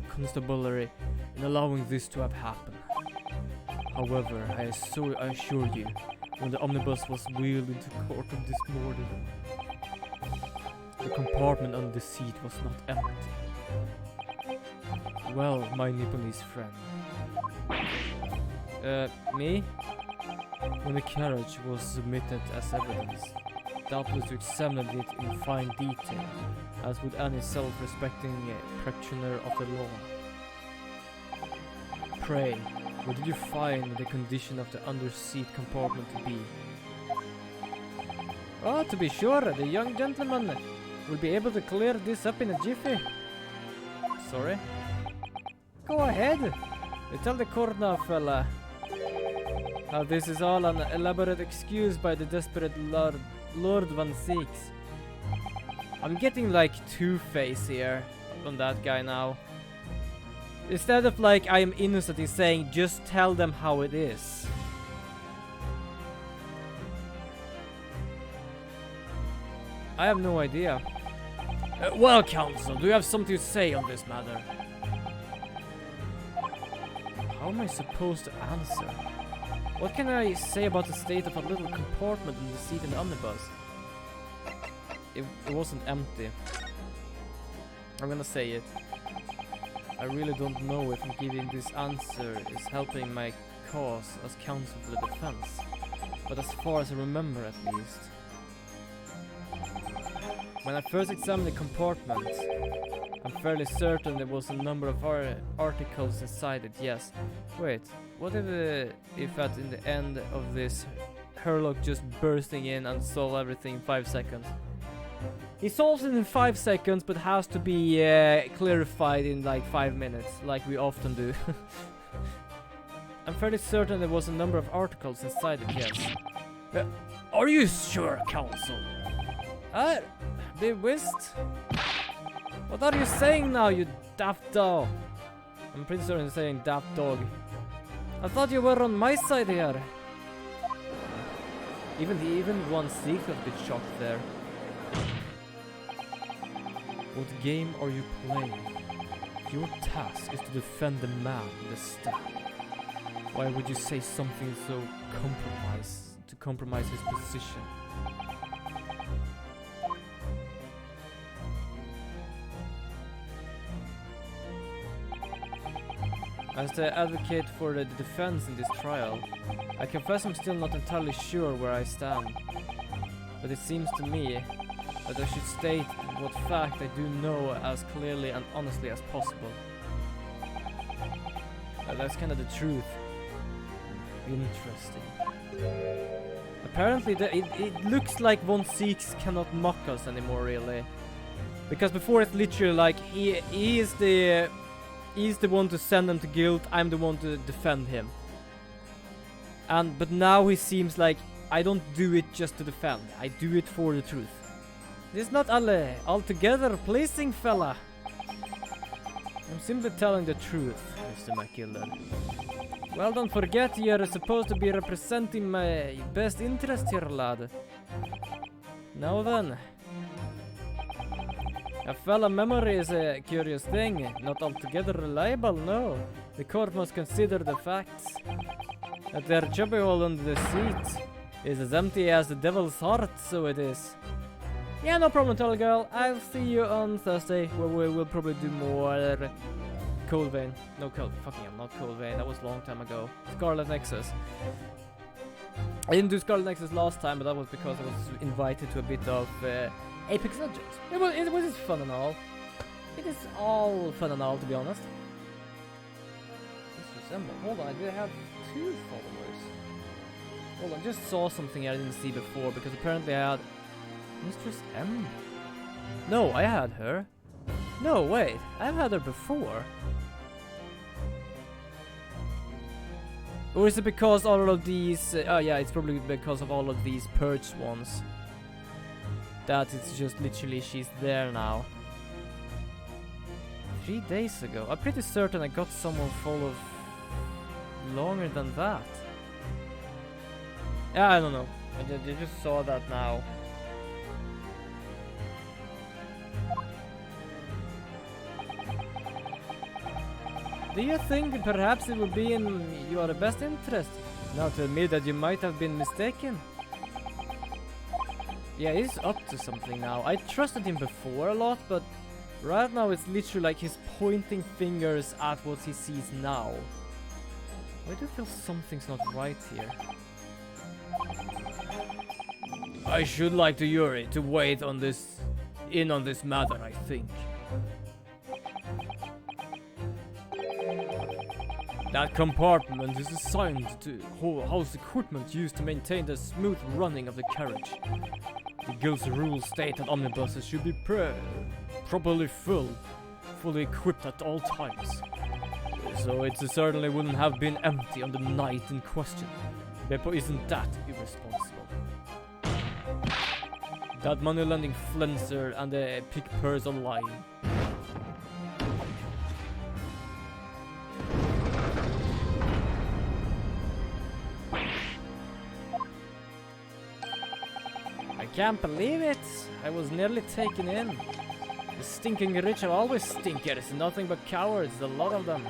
constabulary in allowing this to have happened. However, I assure you, when the omnibus was wheeled into court this morning, the compartment under the seat was not empty. Well, my Nipponese friend. Me? When the carriage was submitted as evidence, doubtless you examined it in fine detail, as would any self-respecting practitioner of the law. Pray, what did you find the condition of the under-seat compartment to be? Oh, to be sure, the young gentleman We'll be able to clear this up in a jiffy. Sorry. Go ahead. You tell the coroner, fella. How this is all an elaborate excuse by the desperate Lord Van Six. I'm getting like Two-Face here on that guy now. Instead of like I am innocent, he's saying just tell them how it is. I have no idea. Well, counsel, do you have something to say on this matter? How am I supposed to answer? What can I say about the state of a little compartment in the seat in the omnibus? It wasn't empty. I'm gonna say it. I really don't know if giving this answer is helping my cause as counsel for the defense. But as far as I remember at least. When I first examined the compartment, I'm fairly certain there was a number of articles inside it, yes. Wait, what if at in the end of this, Herlock just bursting in and solve everything in 5 seconds? He solves it in 5 seconds, but has to be clarified in like 5 minutes, like we often do. I'm fairly certain there was a number of articles inside it, yes. Are you sure, counsel? Bewist? What are you saying now, you daft dog? I'm pretty certain you're saying daft dog. I thought you were on my side here. Even one secret a bit shocked there. What game are you playing? Your task is to defend the man in the stack. Why would you say something so compromise his position? As the advocate for the defense in this trial, I confess I'm still not entirely sure where I stand. But it seems to me that I should state what fact I do know as clearly and honestly as possible. That's kind of the truth. Interesting. Apparently it looks like Von Six cannot mock us anymore, really. Because before it's literally like he's the one to send them to guilt, I'm the one to defend him. But now he seems like I don't do it just to defend, I do it for the truth. This is not altogether pleasing, fella. I'm simply telling the truth, Mr. McKillen. Well, don't forget you're supposed to be representing my best interest here, lad. Now then. A fella memory is a curious thing, not altogether reliable, no. The court must consider the facts. That their chubby hole under the seat is as empty as the devil's heart, so it is. Yeah, no problem, tall girl. I'll see you on Thursday, where we will probably do more Cold Vein. No, fucking hell, not Cold Vein. That was a long time ago. Scarlet Nexus. I didn't do Scarlet Nexus last time, but that was because I was invited to a bit of Apex Legends. It was fun and all. It is all fun and all, to be honest. Hold on, I did have 2 followers. Hold on, I just saw something I didn't see before, because apparently I had Mistress M. No, I had her. No, wait, I've had her before. Or is it because all of these... oh yeah, it's probably because of all of these purged ones. That it's just literally she's there now. 3 days ago. I'm pretty certain I got someone full of longer than that. Yeah, I don't know. I just saw that now. Do you think perhaps it would be in your best interest now to admit that you might have been mistaken? Yeah, he's up to something now. I trusted him before a lot, but right now it's literally like he's pointing fingers at what he sees now. I do feel something's not right here. I should like to Yuri to wait on this matter, I think. That compartment is assigned to house equipment used to maintain the smooth running of the carriage. The guild's rules state that omnibuses should be properly fully equipped at all times. So it certainly wouldn't have been empty on the night in question. Beppo isn't that irresponsible. That money-lending flenser and the pick purse are lying. I can't believe it! I was nearly taken in. The stinking rich are always stinkers, nothing but cowards, a lot of them.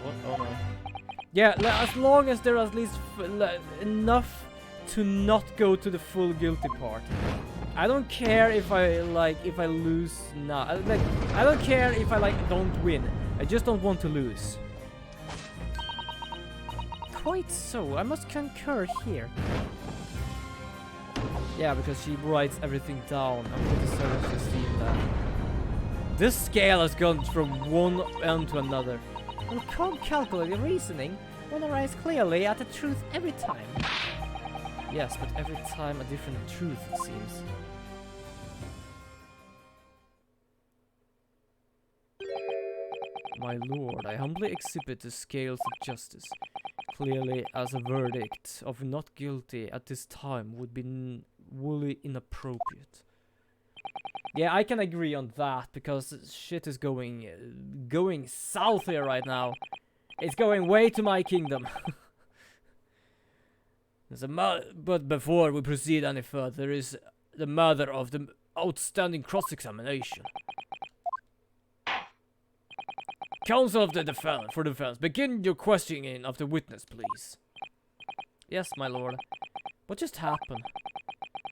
What? Oh no. Yeah, as long as there's at least enough to not go to the full guilty part. I don't care if I lose now. I don't care if I don't win. I just don't want to lose. Quite so, I must concur here. Yeah, because she writes everything down. I'm pretty certain she's seen that. This scale has gone from one end to another. With calm calculated reasoning, one arrives clearly at the truth every time. Yes, but every time a different truth, it seems. My lord, I humbly exhibit the scales of justice. Clearly, as a verdict of not guilty at this time would be wholly inappropriate. Yeah, I can agree on that, because shit is going south here right now. It's going way to my kingdom. But before we proceed any further, there is the matter of the outstanding cross-examination. Counsel of the defense, begin your questioning of the witness, please. Yes, my lord. What just happened?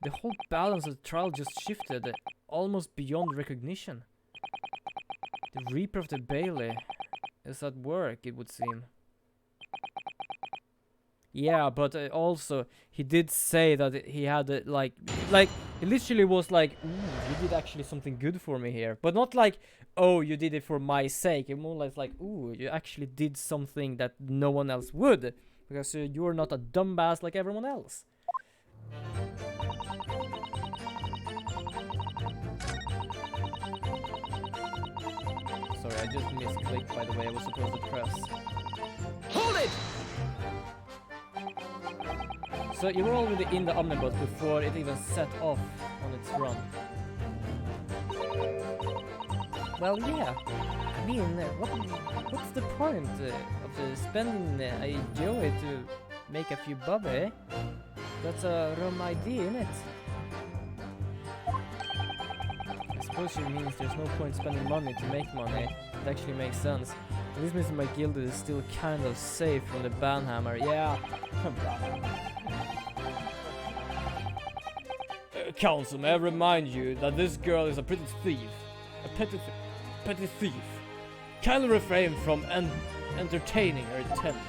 The whole balance of the trial just shifted, almost beyond recognition. The Reaper of the Bailey is at work, it would seem. Yeah, but also, he did say that he had, it literally was like, ooh, you did actually something good for me here. But not like, oh, you did it for my sake. It more like, ooh, you actually did something that no one else would. Because you're not a dumbass like everyone else. Sorry, I just misclicked, by the way. I was supposed to press. Hold it! So you were already in the omnibus before it even set off on its run. Well, yeah. I mean, what's the point of spending a joy to make a few bob, eh? That's a rum idea, innit? I suppose she means there's no point spending money to make money. It actually makes sense. This means my guild is still kind of safe from the banhammer. Yeah. Counsel, may I remind you that this girl is a pretty thief. A petty thief. Kindly refrain from entertaining her tenants.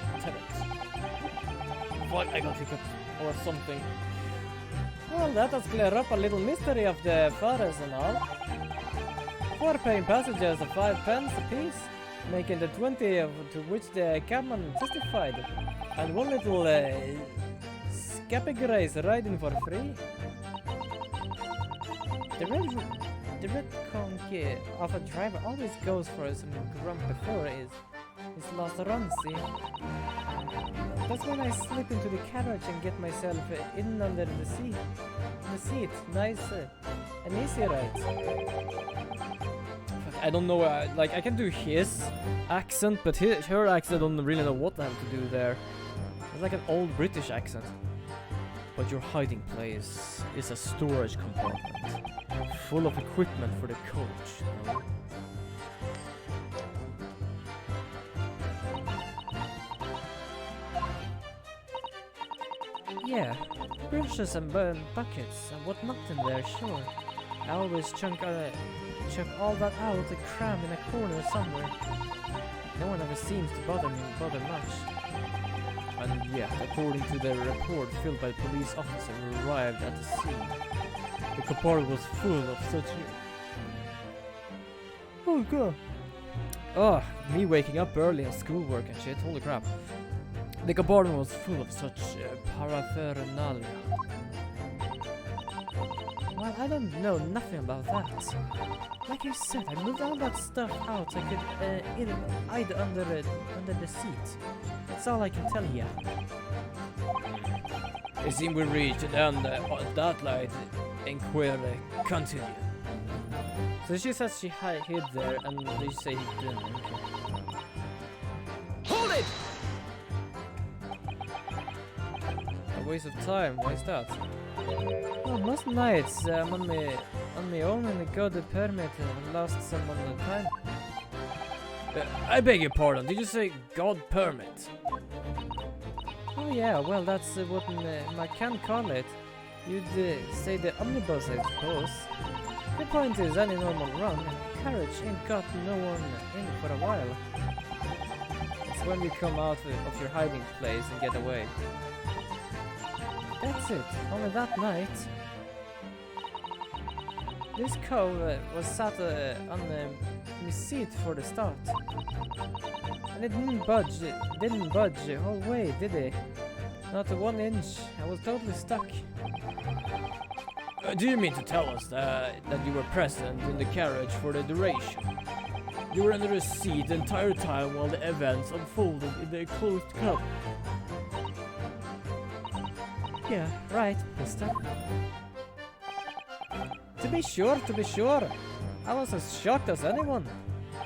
What, I got hiccups or something. Well, that has cleared up a little mystery of the fathers and all. 4 paying passengers of 5 pence apiece, making the 20 to which the cabman testified, and 1 little scapegrace riding for free. The red conch of a driver always goes for some grump before his last run, see? That's when I slip into the carriage and get myself in under the seat. Nice and easy ride. I don't know, I can do his accent, but her accent, I don't really know what the hell to do there. It's like an old British accent. But your hiding place is a storage compartment, full of equipment for the coach. You know? Yeah, brushes and buckets and whatnot in there, sure. I always chuck all that out and cram in a corner somewhere. No one ever seems to bother much. And yeah, according to the report filled by the police officer who arrived at the scene, the compartment was full of such... Oh god. Oh, me waking up early and schoolwork and shit, holy crap. The compartment was full of such paraphernalia. Well, I don't know nothing about that. Like I said, I moved all that stuff out so I could hide under the seat. That's all I can tell you. It seems we reached the end of that light inquiry. Continue. So she says she hid there, and they say he didn't. Okay. Hold it! A waste of time. Why is that? Well, most nights I'm on my own and I got the permit and lost someone at a time. I beg your pardon. Did you say God permit? Oh yeah, well that's what I can call it. You'd say the omnibus, I suppose. The point is, any normal run, carriage ain't got no one in for a while. It's when you come out of your hiding place and get away. That's it. Only that night, this cow was sat on my seat for the start. And it didn't budge the whole way, did it? Not 1 inch. I was totally stuck. Do you mean to tell us that you were present in the carriage for the duration? You were under the seat the entire time while the events unfolded in the closed cup? Yeah, right, mister. To be sure. I was as shocked as anyone.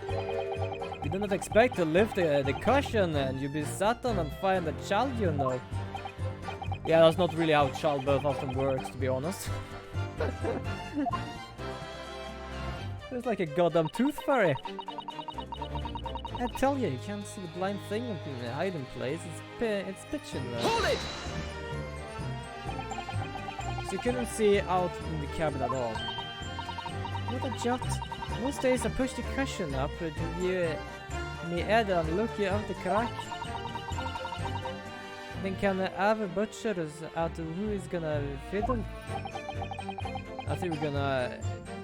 You did not expect to lift the cushion and you'd be sat on and find a child, you know. Yeah, that's not really how childbirth often works, to be honest. It's like a goddamn tooth fairy. I tell you can't see the blind thing in the hiding place. It's pitching there. Hold it! So you couldn't see out in the cabin at all. What a jot. Most days I push the cushion up to view me head and look out the crack. Then can I have a butcher out who is gonna fiddle? I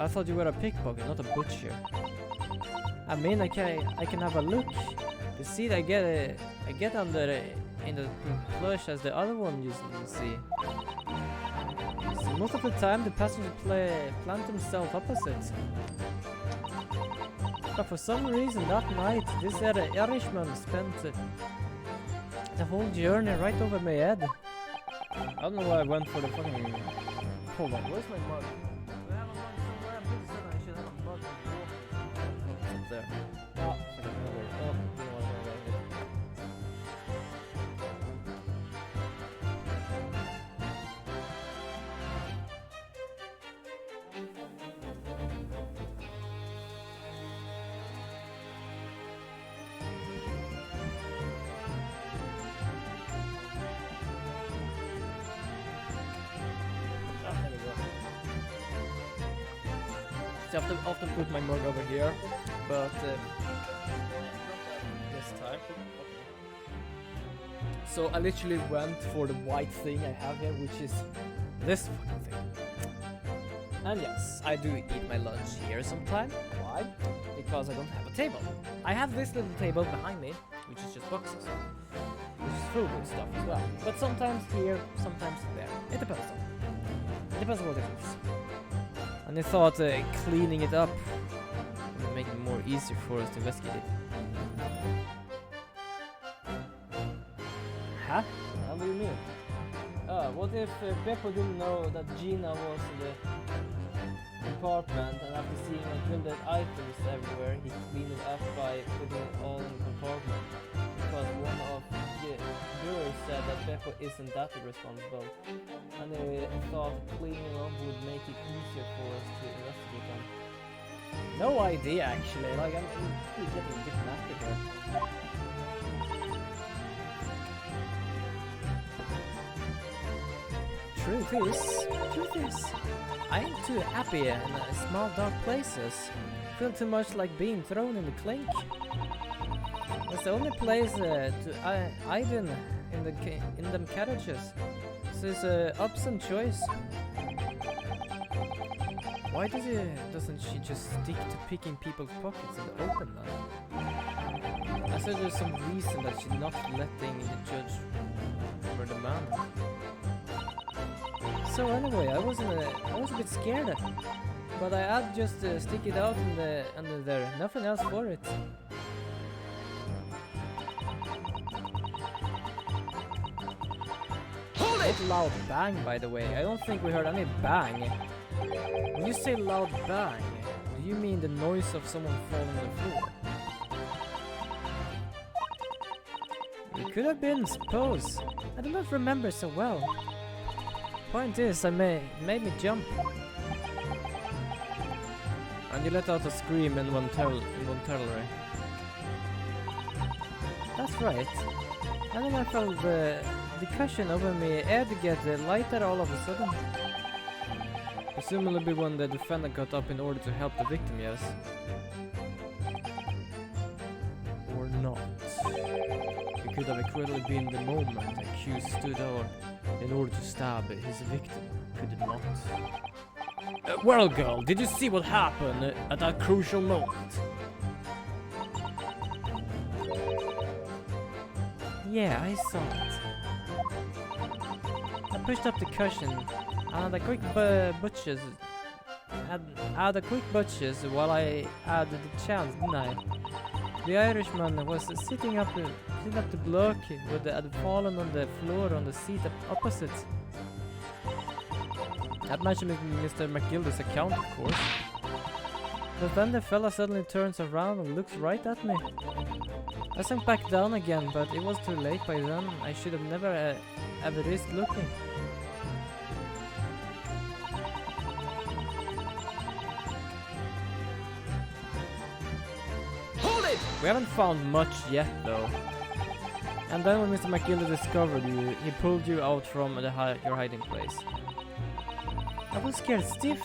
thought you were a pickpocket, not a butcher. I mean, I can have a look. The seat I get under in the plush as the other one you see. So most of the time the passenger plant himself opposite. But for some reason that night, this Irishman spent the whole journey right over my head. I don't know why I went for the fucking... Hold on, where's my mug? Do I have a mug somewhere? I'm pretty certain I should have a mug in the water. It's up there. Oh, I don't know where. Oh, you know what, I often put my mug over here, but this time. So I literally went for the white thing I have here, which is this fucking thing. And yes, I do eat my lunch here sometimes. Why? Because I don't have a table. I have this little table behind me, which is just boxes, which is full with stuff as well. But sometimes here, sometimes there. It depends on what it is. And I thought cleaning it up would make it more easier for us to investigate it. Huh? What do you mean? What if Beppo didn't know that Gina was in the compartment, and after seeing unfilled items everywhere, he cleaned it up by putting it all in the compartment? Because one of the jurors said that Beppo isn't that irresponsible, and they thought cleaning it up would make it easier for us to investigate them. No idea, actually. Like, I'm really getting a bit knackered here. Truth is, I ain't too happy in small dark places. Feel too much like being thrown in the clink. It's the only place to hide in them carriages. So it's an option choice. Why doesn't she just stick to picking people's pockets in the open then? I said there's some reason that she's not letting the judge murder the man. so anyway. I was a bit scared, but I had just stick it out under there. Nothing else for it. Hold it! What loud bang, by the way? I don't think we heard any bang. When you say loud bang, do you mean the noise of someone falling on the floor? It could have been, suppose. I do not remember so well. Point is, made me jump. And you let out a scream involuntarily. That's right. And then I felt the cushion over me air to get lighter all of a sudden. Presumably when the defendant got up in order to help the victim, yes. Or not. It could have clearly been the moment the accused stood up in order to stab his victim, could it not? Well, girl, did you see what happened at that crucial moment? Yeah, I saw it. I pushed up the cushion and a quick butches. Had a quick butches while I had the chance, didn't I? The Irishman was sitting up the block with had fallen on the floor on the seat opposite. That matches Mr. McGilda's account, of course. But then the fella suddenly turns around and looks right at me. I sank back down again, but it was too late by then. I should have never ever risked looking. Hold it! We haven't found much yet, though. And then when Mr. McGilda discovered you, he pulled you out from your hiding place. I was scared stiff.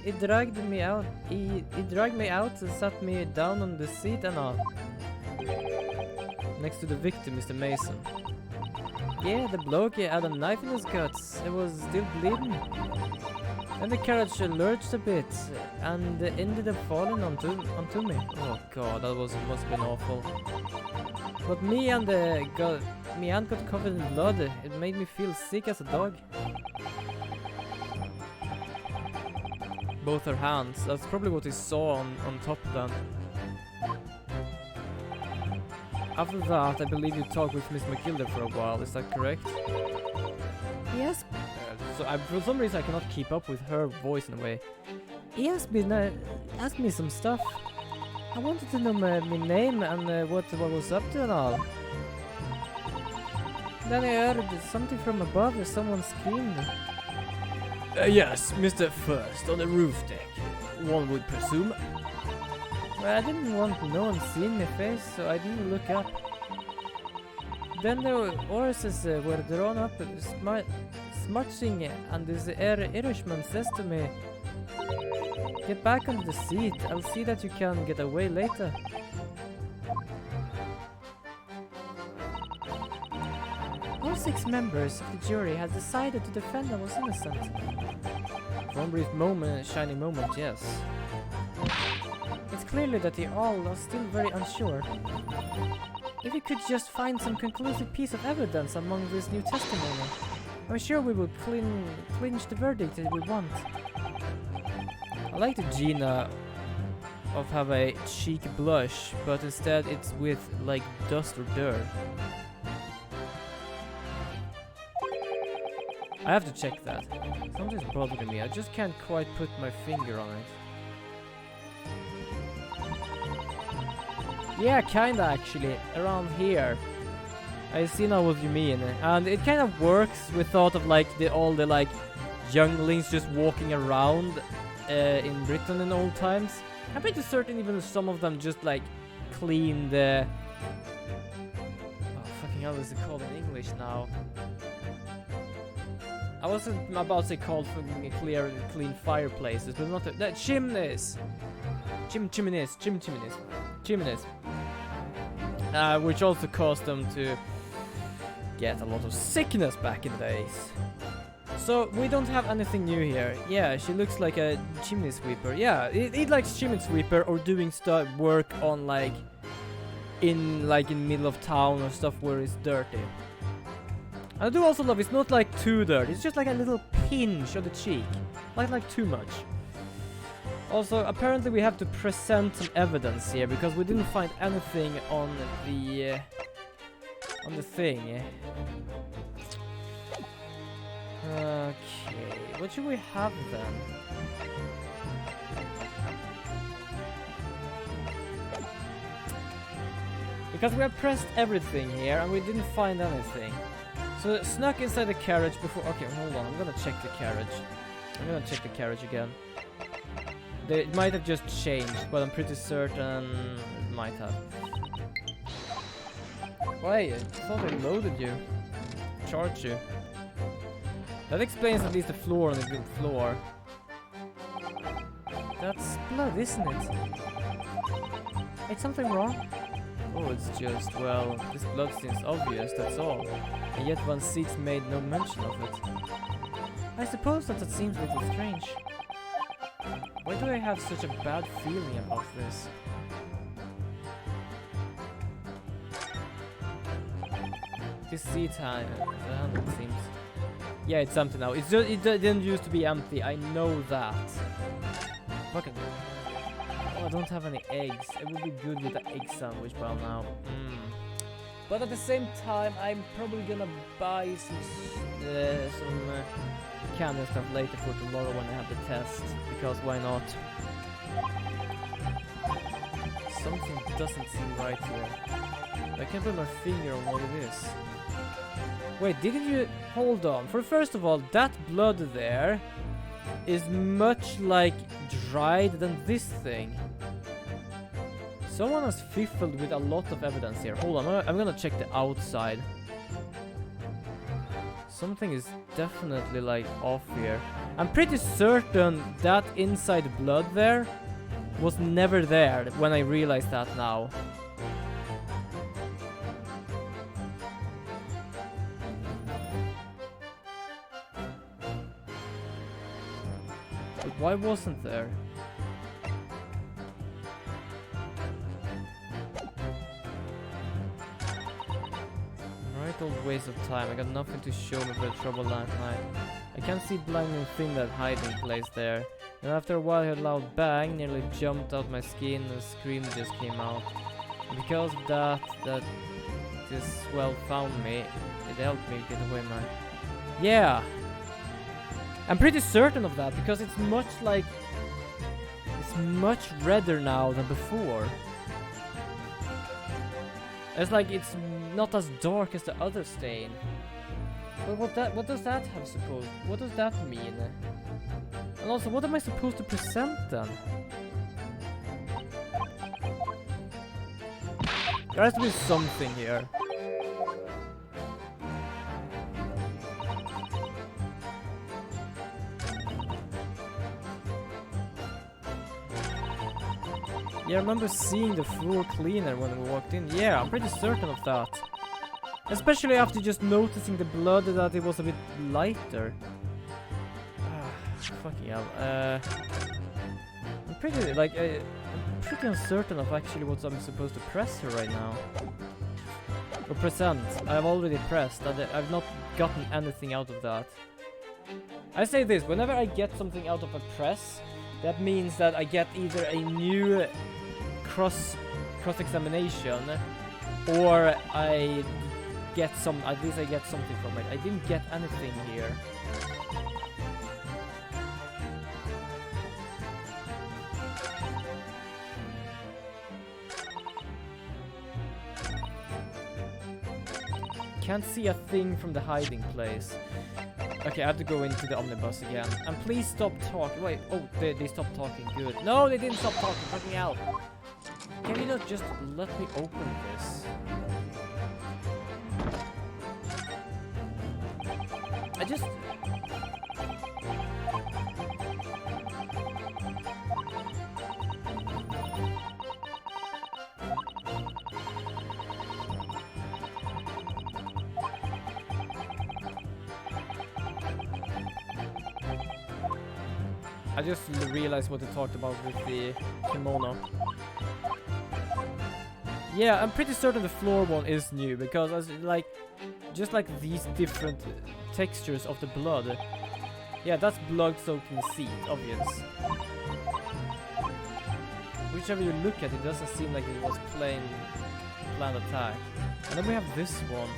He dragged me out. He dragged me out and sat me down on the seat and all. Next to the victim, Mr. Mason. Yeah, the bloke had a knife in his guts. It was still bleeding. Then the carriage lurched a bit and ended up falling onto me. Oh god, must have been awful. But my hand got covered in blood. It made me feel sick as a dog. Both her hands. That's probably what he saw on top then. After that, I believe you talked with Miss McGilda for a while. Is that correct? Yes. For some reason, I cannot keep up with her voice in a way. He asked me some stuff. I wanted to know my name and what was up to and all. Then I heard something from above as someone screamed. Yes, Mr. First, on the roof deck, one would presume. Well, I didn't want no one seeing my face, so I didn't look up. Then the horses were drawn up, smudging, and this Irishman says to me, "Get back on the seat, I'll see that you can get away later." All 6 members of the jury had decided the defendant was innocent. For one brief moment, shining moment, yes. It's clearly that they all are still very unsure. If we could just find some conclusive piece of evidence among this new testimony, I'm sure we will clinch the verdict that we want. I like the Gina of have a cheek blush, but instead it's with like dust or dirt. I have to check that. Something's bothering me. I just can't quite put my finger on it. Yeah, kinda actually. Around here. I see now what you mean. And it kind of works with thought of like all the like younglings just walking around in Britain in old times. I'm pretty certain even some of them just like clean the... Oh, fucking hell, is it called in English now? I wasn't about to say called for clean fireplaces, but not the chimneys. Chimneys. Which also caused them to get a lot of sickness back in the days. So we don't have anything new here. Yeah, she looks like a chimney sweeper. Yeah, it likes chimney sweeper or doing work on like in middle of town or stuff where it's dirty. I do also love it's not like too dirty, it's just like a little pinch on the cheek. Like too much. Also, apparently we have to present some evidence here because we didn't find anything on the thing. Okay, what should we have then? Because we have pressed everything here and we didn't find anything. So snuck inside the carriage before. Okay, hold on. I'm gonna check the carriage. I'm gonna check the carriage again. It might have just changed, but I'm pretty certain it might have. Why? I thought I loaded you. Charged you. That explains at least the floor on the good floor. That's blood, isn't it? Is something wrong? Oh, it's just, well, this blood seems obvious, that's all. And yet one seeks made no mention of it. I suppose that seems a little strange. Why do I have such a bad feeling about this? This seat hand, it seems. Yeah, it's empty now. It's just, it didn't used to be empty, I know that. Fucking. Oh, I don't have any eggs. It would be good with the egg sandwich by now. But at the same time, I'm probably gonna buy some candy stuff later for tomorrow when I have the test. Because why not? Something doesn't seem right here. I can't put my finger on what it is. Wait, didn't you... Hold on. First of all, that blood there is much like dried than this thing. Someone has fiffled with a lot of evidence here. Hold on, I'm gonna check the outside. Something is definitely like off here. I'm pretty certain that inside blood there was never there when I realized that now. But why wasn't there? Old waste of time. I got nothing to show me for the trouble last night. I can't see blinding thing that hiding place there. And after a while I heard a loud bang, nearly jumped out my skin and a scream just came out. And because of that this well found me, it helped me get away my... Yeah! I'm pretty certain of that because it's much like... It's much redder now than before. It's like it's not as dark as the other stain. But what does that have supposed? What does that mean? And also, what am I supposed to present then? There has to be something here. Yeah, I remember seeing the floor cleaner when we walked in. Yeah, I'm pretty certain of that. Especially after just noticing the blood that it was a bit lighter. Fucking hell. I'm pretty, like, I'm pretty uncertain of actually what I'm supposed to press here right now. Or present. I've already pressed. I've not gotten anything out of that. I say this, whenever I get something out of a press, that means that I get either a new cross-examination or I get at least I get something from it. I didn't get anything here. Can't see a thing from the hiding place. Okay, I have to go into the omnibus again. And please stop talking. Wait, oh, they stopped talking. Good. No, they didn't stop talking. Fuck me out. Can you not just let me open this? I just... I just realized what they talked about with the kimono. Yeah, I'm pretty certain the floor one is new because, as like, Just like these different textures of the blood. Yeah, that's blood soaked in the seed, obvious. Whichever you look at, it doesn't seem like it was planned attack. And then we have this one.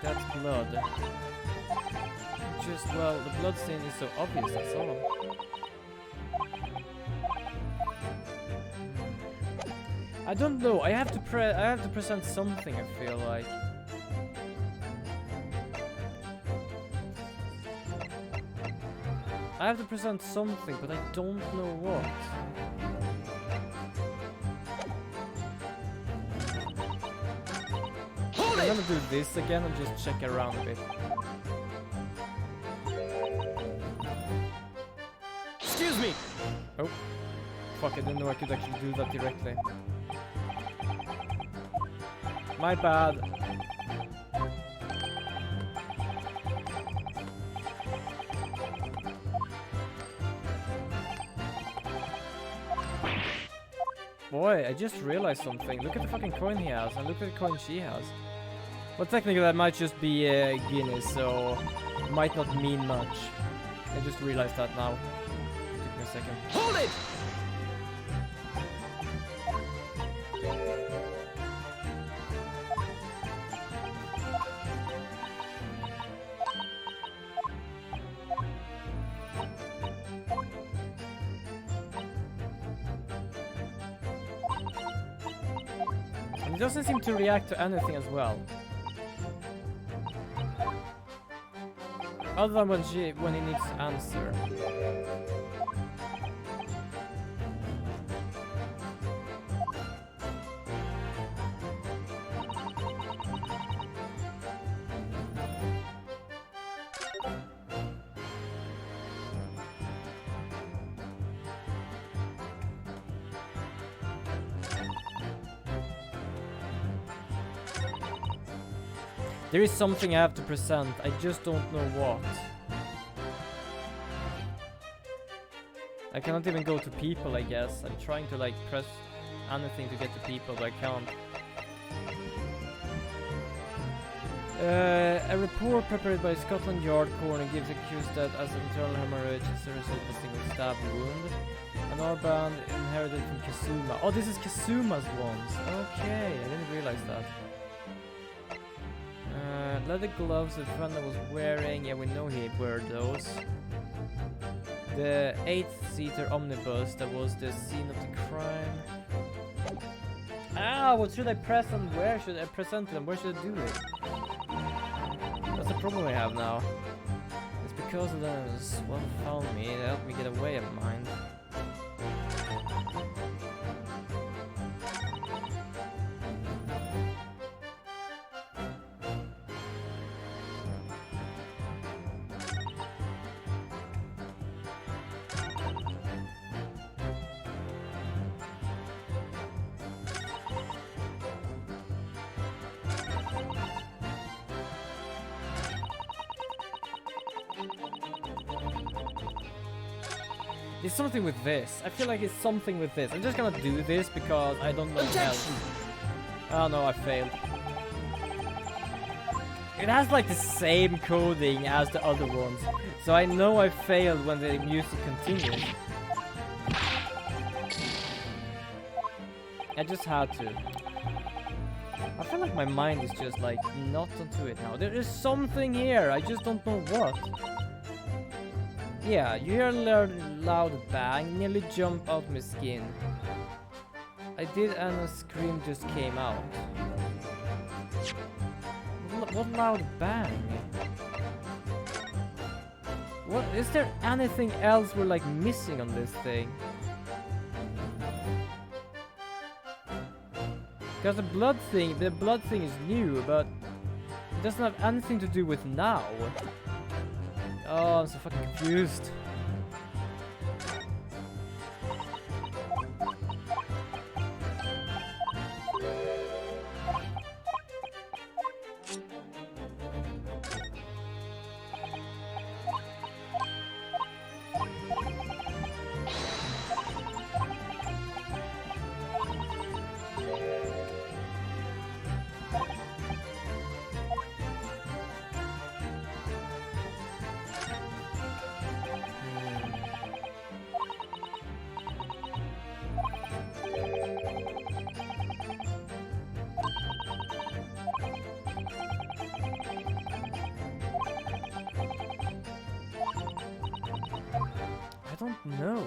That's blood. Just, well, the blood stain is so obvious, that's all. I don't know. I have to present something, I feel like. I have to present something, but I don't know what. I'm gonna do this again and just check around a bit. Excuse me! Oh. Fuck, I didn't know I could actually do that directly. My bad. Boy, I just realized something. Look at the fucking coin he has, and look at the coin she has. Well, technically that might just be Guinness, so it might not mean much. I just realized that now. Took me a second. Hold it! And it doesn't seem to react to anything as well. Other than when he needs to answer. There is something I have to present, I just don't know what. I cannot even go to people, I guess. I'm trying to like press anything to get to people, but I can't. A report prepared by Scotland Yard coroner gives accused that as internal hemorrhage as a result of a single stab wound. An R-band inherited from Kazuma. Oh, this is Kazuma's ones. Okay, I didn't realize that. Leather gloves the friend was wearing. Yeah, we know he wore those. The 8-seater omnibus that was the scene of the crime. Ah, what should I press and where should I present them? Where should I do it? That's the problem I have now. It's because of those one found me. It helped me get away of mine. It's something with this. I feel like it's something with this. I'm just gonna do this because I don't know else. Oh no, I failed. It has like the same coding as the other ones. So I know I failed when the music continues. I just had to. I feel like my mind is just like not onto it now. There is something here. I just don't know what. Yeah, you hear a loud bang, nearly jump out my skin. I did and a scream just came out. What loud bang? What is there anything else we're like missing on this thing? Because the blood thing is new, but it doesn't have anything to do with now. Oh, I'm so fucking confused. don't know.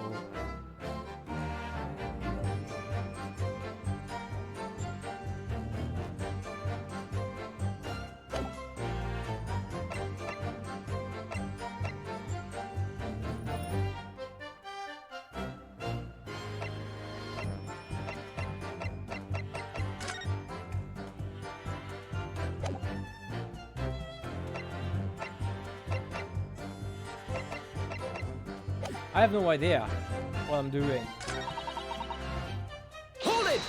I have no idea what I'm doing. Hold it!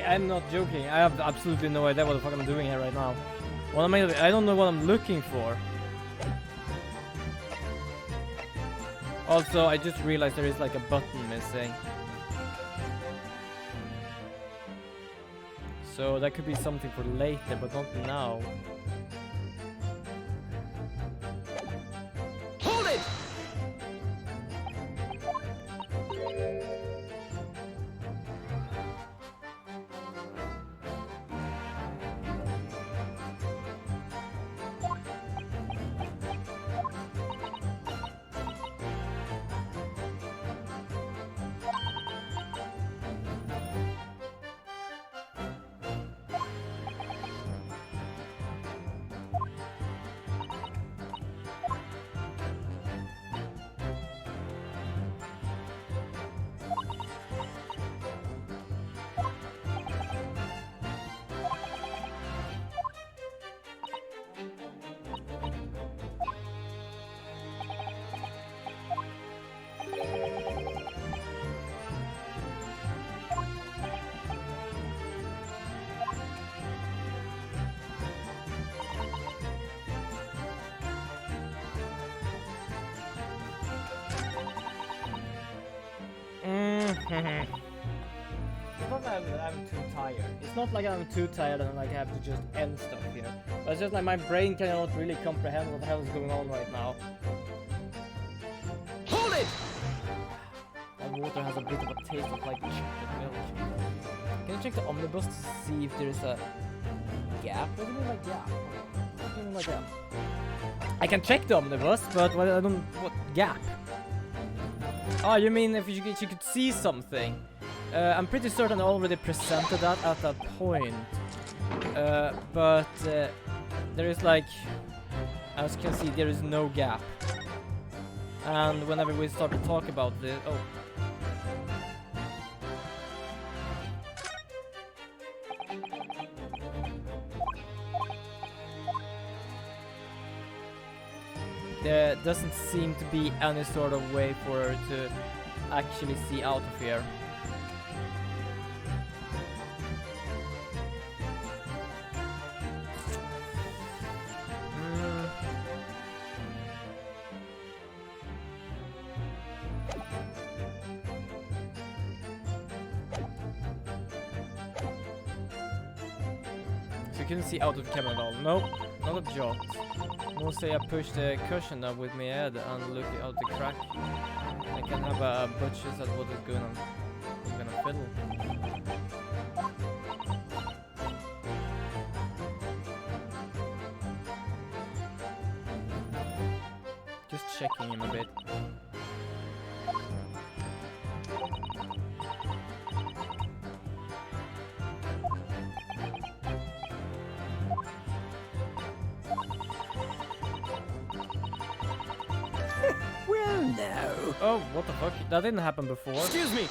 I'm not joking. I have absolutely no idea what the fuck I'm doing here right now. What am I don't know what I'm looking for. Also, I just realized there is like a button missing. So that could be something for later, but not now. Hold it! It's not that I'm too tired. It's not like I'm too tired and like I have to just end stuff here. But it's just like my brain cannot really comprehend what the hell is going on right now. Hold it! That water has a bit of a taste of like chocolate milk. Can you check the omnibus to see if there's a gap? What do you mean by gap? What do you mean by gap? I can check the omnibus, but I don't... What gap? Oh, you mean if you could see something? I'm pretty certain I already presented that at that point. But there is like... As you can see, there is no gap. And whenever we start to talk about this... Oh. There doesn't seem to be any sort of way for her to actually see out of here. So you couldn't see out of the camera at all. Nope, not a jot. We'll say I push the cushion down with my head and look out the crack. I can have a butchers at what is going on. I'm gonna fiddle. checking him a bit. Well, no. Oh, what the fuck? That didn't happen before. Excuse me.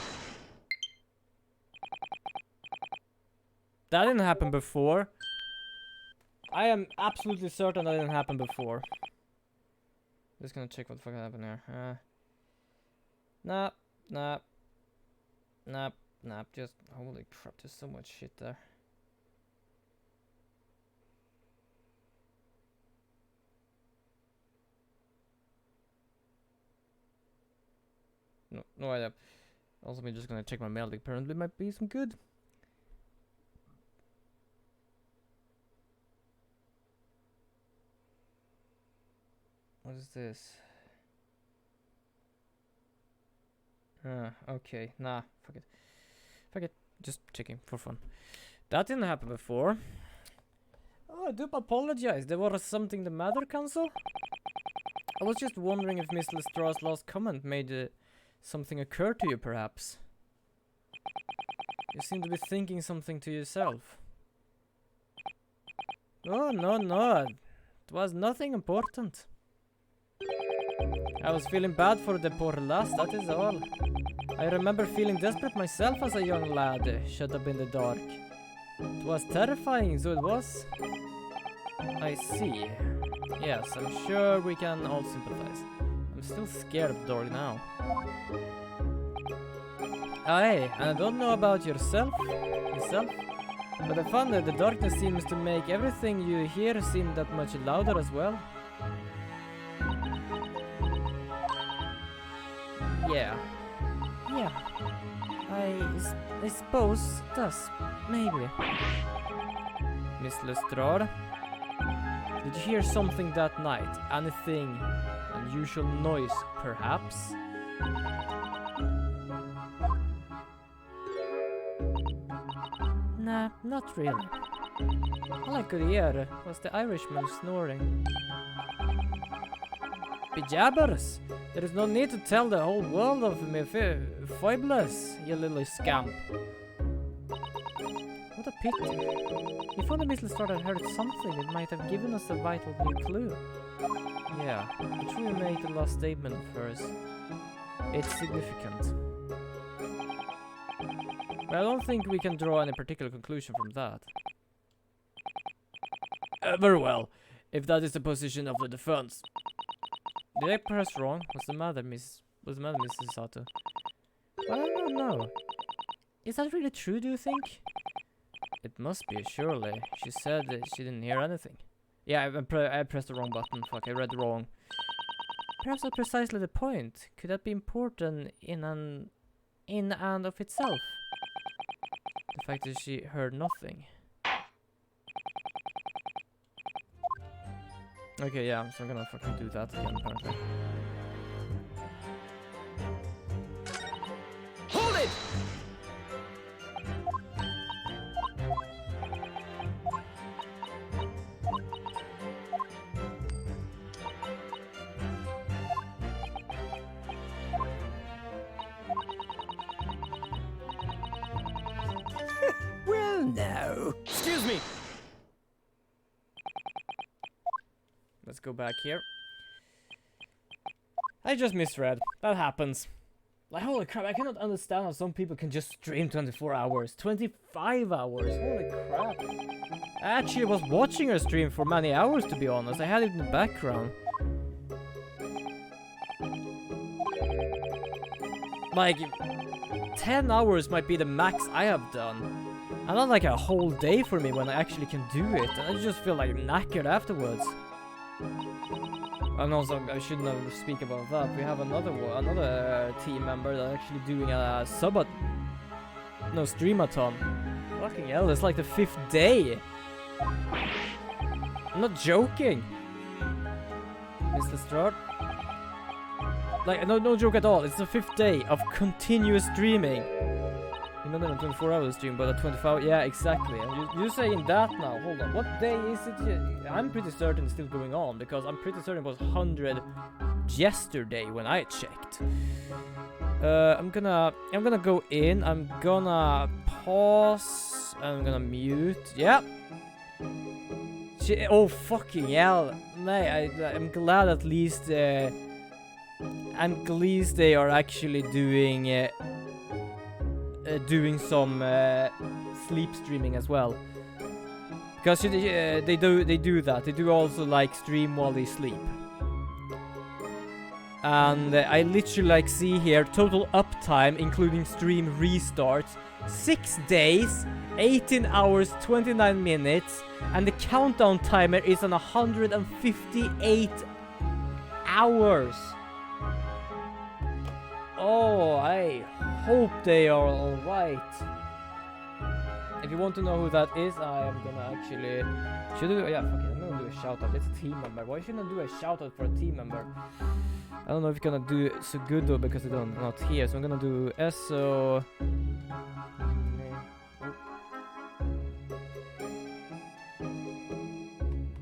That didn't happen before. I am absolutely certain that didn't happen before. Just gonna check what the fuck happened here. Nah. Just holy crap, there's so much shit there. No idea. Also, I'm just gonna check my mail. Apparently, might be some good. What is this? Okay. Nah, fuck it. Fuck it. Just checking for fun. That didn't happen before. Oh, I do apologize. There was something the matter, Council? I was just wondering if Miss Lestrade's last comment made something occur to you, perhaps. You seem to be thinking something to yourself. Oh, no. It was nothing important. I was feeling bad for the poor lass, that is all. I remember feeling desperate myself as a young lad, shut up in the dark. It was terrifying, so it was. I see. Yes, I'm sure we can all sympathize. I'm still scared of the dark now. Aye, and I don't know about yourself, but I found that the darkness seems to make everything you hear seem that much louder as well. Yeah. I suppose it does. Maybe. Miss Lestrade, did you hear something that night? Anything unusual noise, perhaps? Nah, not really. All I could hear was the Irishman snoring. Bejabbers! There is no need to tell the whole world of me foibles, you little scamp. What a pity. If only Miss Lestrade had heard something, it might have given us a vital new clue. Yeah, I'm sure you made the last statement first. It's significant. But I don't think we can draw any particular conclusion from that. Very well, if that is the position of the defense. Did I press wrong? What's the matter, Mrs. Sato? Well, I don't know. Is that really true, do you think? It must be, surely. She said that she didn't hear anything. Yeah, I pressed the wrong button. Fuck, I read wrong. Perhaps that's precisely the point. Could that be important in and of itself? The fact that she heard nothing. Okay, yeah, so I'm gonna fucking do that again, apparently. Hold it! Well, no. Excuse me. Let's go back here. I just misread. That happens. Like, holy crap, I cannot understand how some people can just stream 24 hours. 25 hours, holy crap. I actually was watching her stream for many hours, to be honest. I had it in the background. Like, 10 hours might be the max I have done. And not like a whole day for me when I actually can do it. And I just feel like knackered afterwards. And also, I shouldn't have speak about that. We have another team member that's actually doing a streamathon. Fucking hell, it's like the 5th day. I'm not joking. Miss Lestrade. Like, no joke at all. It's the 5th day of continuous streaming. Not a 24-hour stream, but a 25. Yeah, exactly. And you're saying that now. Hold on. What day is it? I'm pretty certain it's still going on because I'm pretty certain it was 100 yesterday when I checked. I'm gonna go in. I'm gonna pause. I'm gonna mute. Yep. Oh fucking hell! I'm glad at least. I'm glad they are actually doing some sleep streaming as well. Because they do that. They do also like stream while they sleep. And I literally like see here total uptime including stream restarts 6 days, 18 hours, 29 minutes, and the countdown timer is on 158 hours. Oh, I hope they are alright. If you want to know who that is, I am gonna actually... yeah, fuck it, I'm gonna do a shout out. It's a team member. Why shouldn't I do a shout out for a team member? I don't know if you're gonna do so good though because they're not here. So I'm gonna do SO...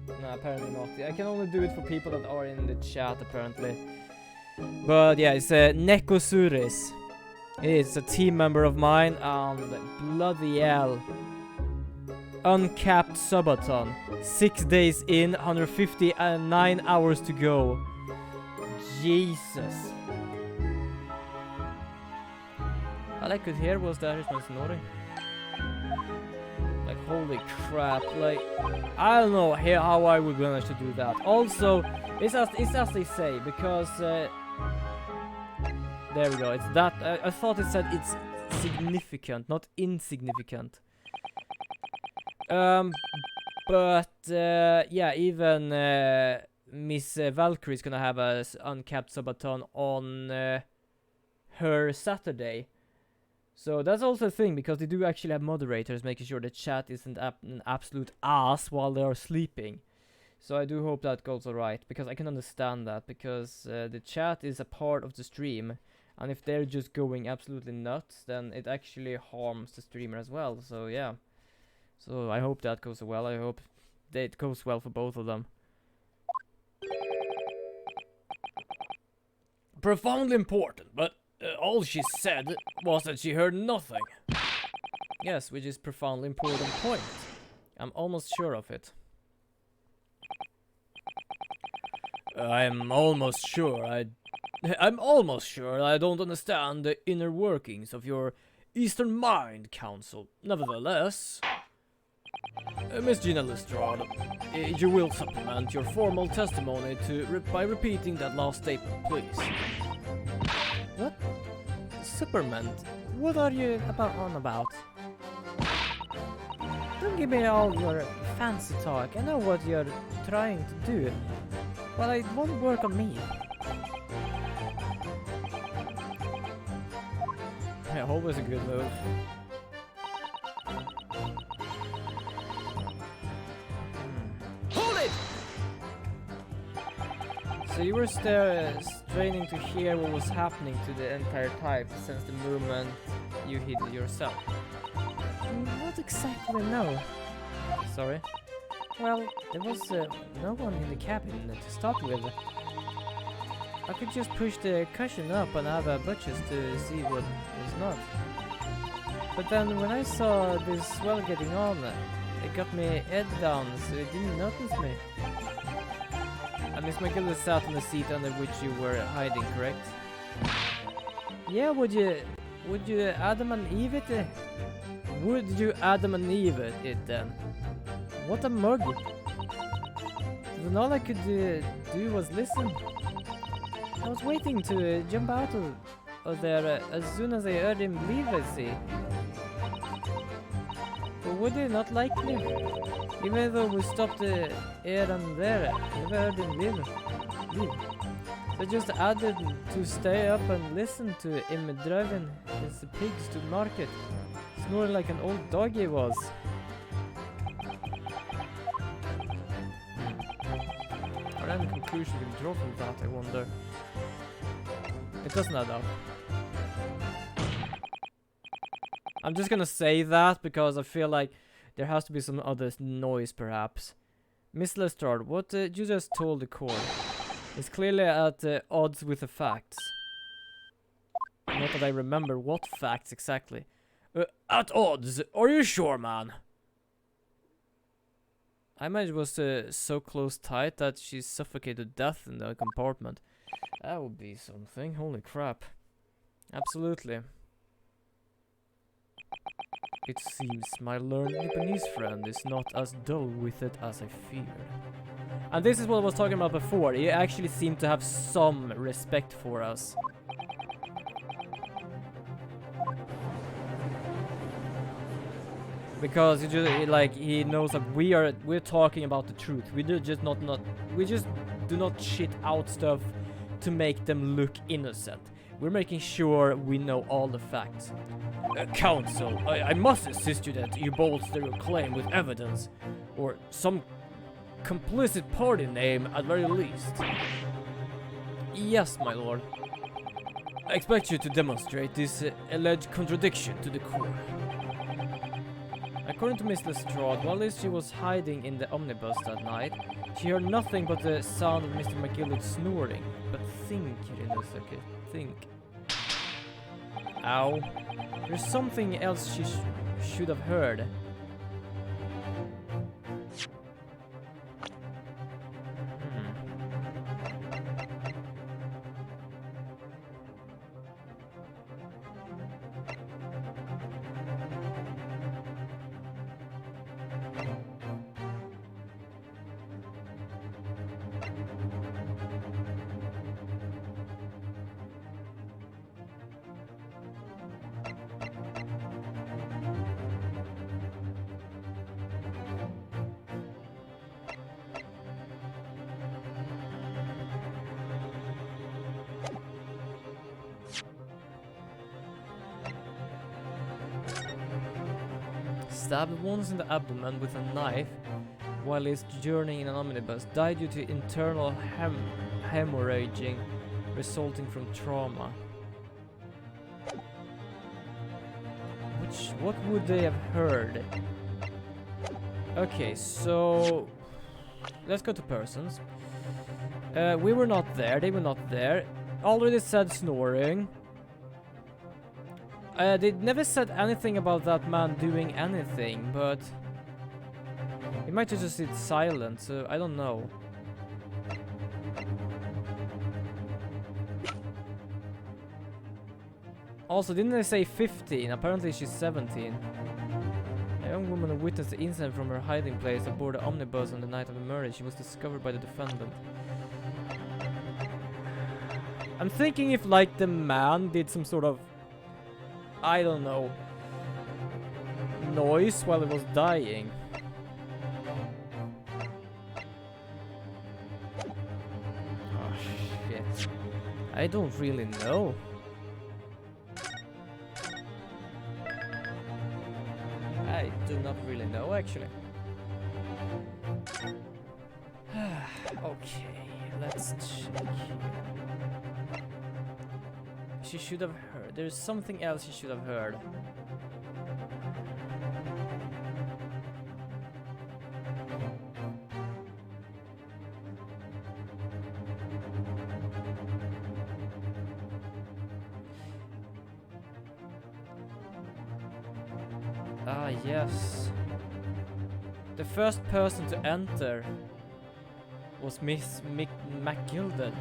No, apparently not. I can only do it for people that are in the chat apparently. But yeah, it's Nekosuris. It's a team member of mine, and bloody hell. Uncapped subathon. 6 days in, 159 hours to go. Jesus. All I could hear was the Irishman snoring. Like, holy crap. Like, I don't know how I would manage to do that. Also, it's as they say, because... there we go, it's that. I thought it said it's significant, not insignificant. But yeah, even Miss Valkyrie's gonna have a uncapped subathon on her Saturday. So that's also a thing, because they do actually have moderators making sure the chat isn't an absolute ass while they are sleeping. So I do hope that goes alright, because I can understand that, because the chat is a part of the stream. And if they're just going absolutely nuts, then it actually harms the streamer as well. So yeah. So I hope that goes well. I hope that it goes well for both of them. Profoundly important, but all she said was that she heard nothing. Yes, which is profoundly important point. I'm almost sure of it. I'm almost sure I don't understand the inner workings of your Eastern Mind Council. Nevertheless, Miss Gina Lestrade, you will supplement your formal testimony by repeating that last statement, please. What? Supplement? What are you on about? Don't give me all your fancy talk. I know what you're trying to do, but it won't work on me. Yeah, always a good move. Hold it! So you were straining to hear what was happening to the entire type since the moment you hid yourself. Not exactly, no. Sorry. Well, there was no one in the cabin to start with. I could just push the cushion up and have a butchers to see what was not. But then when I saw this swell getting on, it got me head down, so it didn't notice me. And Miss McGillis sat on the seat under which you were hiding, correct? Yeah, would you Adam and Eve it? Would you Adam and Eve it then? What a mug! Then all I could do was listen. I was waiting to jump out of there as soon as I heard him leave, I see. But would they not like me? Even though we stopped here and there, I never heard him leave. So I just added to stay up and listen to him driving his pigs to market, snoring like an old dog he was. Or any conclusion we can draw from that, I wonder. It doesn't add up. I'm just gonna say that because I feel like there has to be some other noise, perhaps. Miss Lestrade, what you just told the court? It's clearly at odds with the facts. Not that I remember what facts exactly. At odds? Are you sure, man? I imagine it was so close tight that she suffocated to death in the compartment. That would be something. Holy crap. Absolutely. It seems my learned Nipponese friend is not as dull with it as I feared. And this is what I was talking about before. He actually seemed to have some respect for us. Because he knows that we're talking about the truth. We do just we just do not shit out stuff to make them look innocent. We're making sure we know all the facts. Counsel, I must insist you that you bolster your claim with evidence, or some complicit party name at very least. Yes, my lord. I expect you to demonstrate this alleged contradiction to the court. According to Miss Lestrade, while she was hiding in the omnibus that night, she heard nothing but the sound of Mr. McGillicud's snoring. But think, Rinnosuke, think. Ow. There's something else she should have heard. Stabbed once in the abdomen with a knife while he's journeying in an omnibus. Died due to internal hemorrhaging resulting from trauma. What would they have heard? Okay, so let's go to persons. We were not there, they were not there. Already said snoring. They never said anything about that man doing anything, but he might have just sit silent, so I don't know. Also, didn't they say 15? Apparently she's 17. A young woman who witnessed the incident from her hiding place aboard the omnibus on the night of the murder. She was discovered by the defendant. I'm thinking if, like, the man did some sort of, I don't know, noise while he was dying. Oh shit. I don't really know. I do not really know actually. Okay, let's check here. She should have heard. There's something else she should have heard. Ah, yes. The first person to enter was Miss McGilden,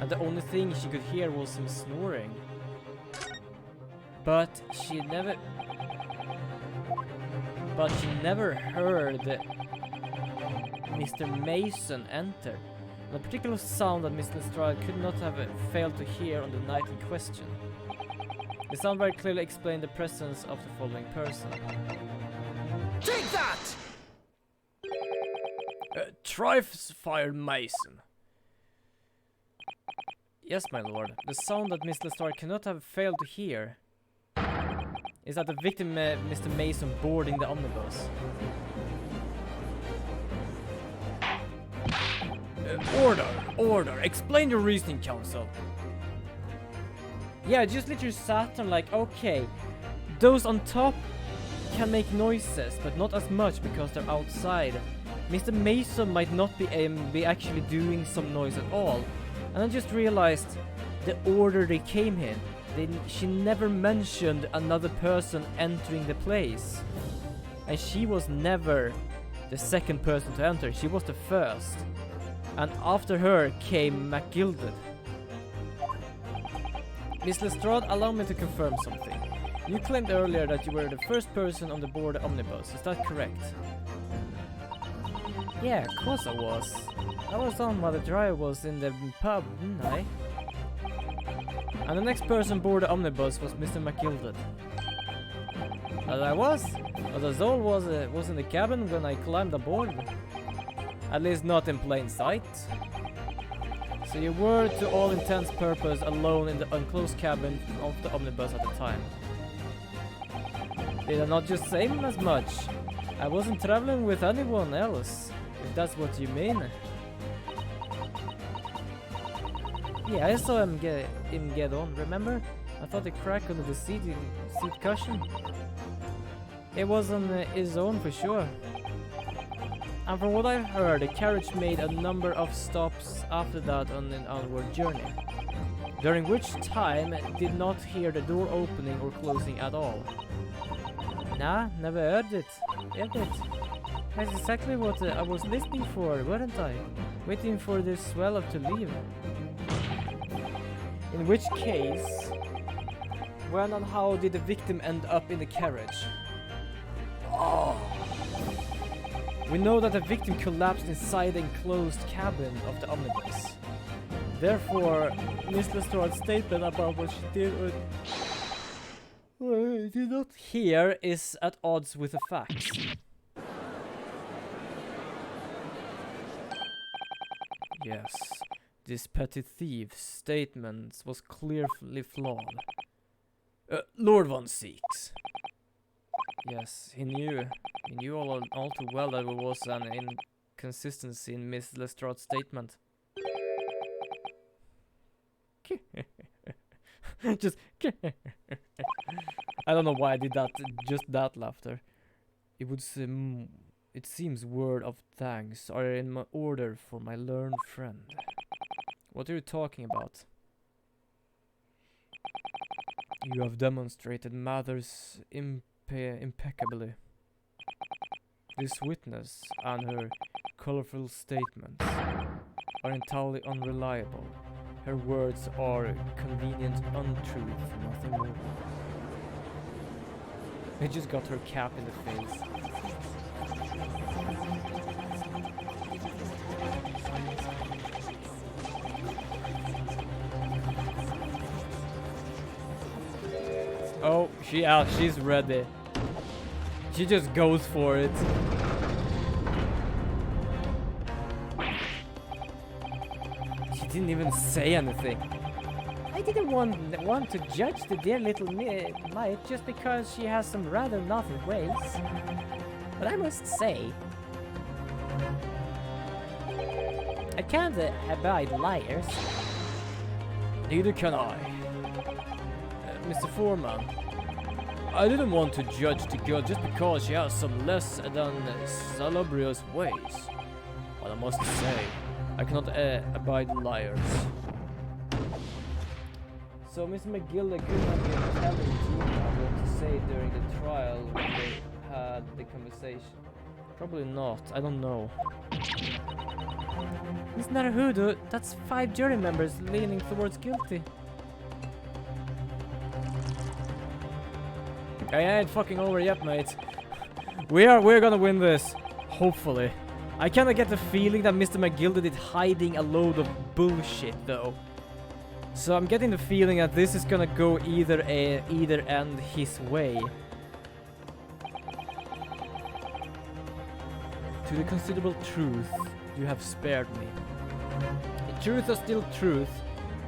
and the only thing she could hear was him snoring. But she never heard Mr. Mason enter. The particular sound that Miss Lestrade could not have failed to hear on the night in question. The sound very clearly explained the presence of the following person. Take that! Trifle Mason. Yes, my lord. The sound that Miss Lestrade cannot have failed to hear is that the victim, Mr. Mason, boarding the omnibus. Order. Explain your reasoning, counsel. Yeah, just literally sat there like, okay, those on top can make noises, but not as much because they're outside. Mr. Mason might not be actually doing some noise at all. And I just realized the order they came in. She never mentioned another person entering the place. And she was never the second person to enter, she was the first. And after her came McGilded. Miss Lestrade, allow me to confirm something. You claimed earlier that you were the first person on the board omnibus, is that correct? Yeah, of course I was. I was on while the driver was in the pub, didn't I? And the next person aboard the omnibus was Mr. McGilded. As I was? But the Zol was in the cabin when I climbed aboard. At least not in plain sight. So you were, to all intents purpose, alone in the enclosed cabin of the omnibus at the time. Did I not just say as much? I wasn't traveling with anyone else, if that's what you mean. Yeah, I saw him get on, remember? I thought the crack under the seat cushion. It was on his own for sure. And from what I've heard, the carriage made a number of stops after that on an onward journey, during which time did not hear the door opening or closing at all. Nah, never heard it. That's exactly what I was listening for, weren't I? Waiting for this swell up to leave. In which case, when and how did the victim end up in the carriage? Oh. We know that the victim collapsed inside the enclosed cabin of the omnibus. Therefore, Miss Lestrade's statement about what she did not hear is at odds with the facts. Yes, this petty thief's statement was clearly flawed. Lord Von Seeks. Yes, he knew all too well that there was an inconsistency in Miss Lestrade's statement. Just I don't know why I did that, just that laughter. It seems word of thanks are in my order for my learned friend. What are you talking about? You have demonstrated matters impeccably. This witness and her colorful statements are entirely unreliable. Her words are convenient untruth, nothing more. They just got her cap in the face. Oh, she's ready. She just goes for it. She didn't even say anything. I didn't want to judge the dear little mite just because she has some rather naughty ways. But I must say, I can't abide liars. Neither can I. Mr. Foreman, I didn't want to judge the girl just because she has some less than salubrious ways. But I must say, I cannot abide liars. So Mr. McGilded could have been telling Gina what to say during the trial when they had the conversation. Probably not, I don't know. It's not a hoodoo, that's 5 jury members leaning towards guilty. I ain't fucking over yet, mate. We're gonna win this. Hopefully. I kinda get the feeling that Mr. McGilded is hiding a load of bullshit, though. So I'm getting the feeling that this is gonna go either end his way. To the considerable truth, you have spared me. The truth is still truth.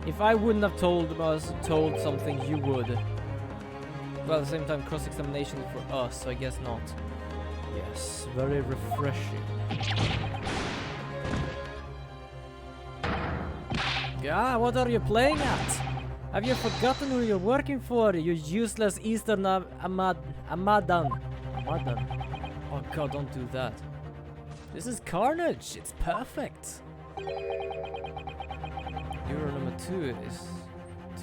If I wouldn't have told something, you would. Well, at the same time, cross-examination is for us, so I guess not. Yes, very refreshing. Yeah, what are you playing at? Have you forgotten who you're working for, you useless Eastern Amadan? Oh god, don't do that. This is carnage, it's perfect. Juror number 2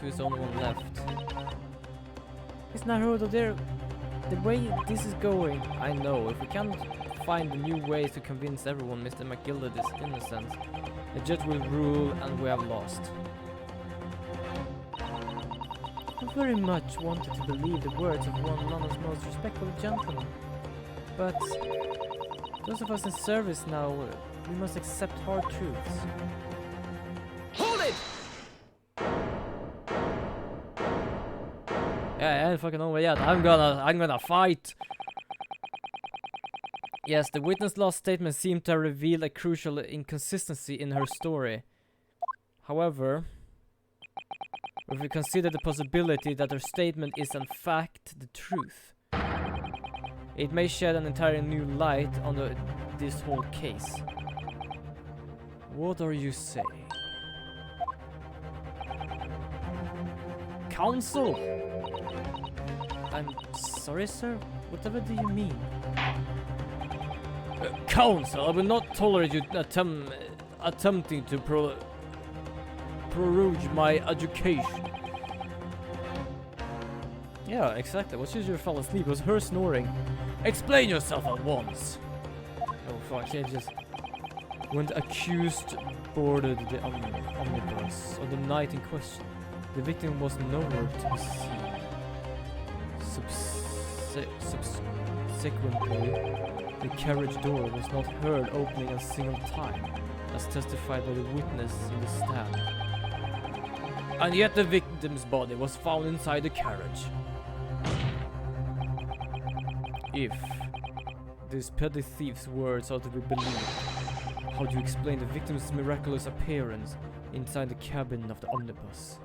is the only one left. It's Naruto, the way this is going, I know. If we can't find new ways to convince everyone Mr. McGilded is innocent, the judge will rule and we have lost. I very much wanted to believe the words of one of London's most respectable gentlemen. But those of us in service now, we must accept hard truths. Hold it! Yeah, I ain't fucking over yet. I'm gonna fight. Yes, the witness last statement seemed to have revealed a crucial inconsistency in her story. However, if we consider the possibility that her statement is in fact the truth, it may shed an entirely new light on this whole case. What are you saying? Counsel! I'm sorry, sir. Whatever do you mean? Counsel, I will not tolerate you attempting to prorogue my education. Yeah, exactly. What should you fall asleep? It was her snoring. Explain yourself at once. Oh fuck! I just when the accused boarded the omnibus on the night in question, the victim was nowhere to be seen. Subsequently, the carriage door was not heard opening a single time, as testified by the witness in the stand. And yet the victim's body was found inside the carriage. If this petty thief's words are to be believed, how do you explain the victim's miraculous appearance inside the cabin of the omnibus?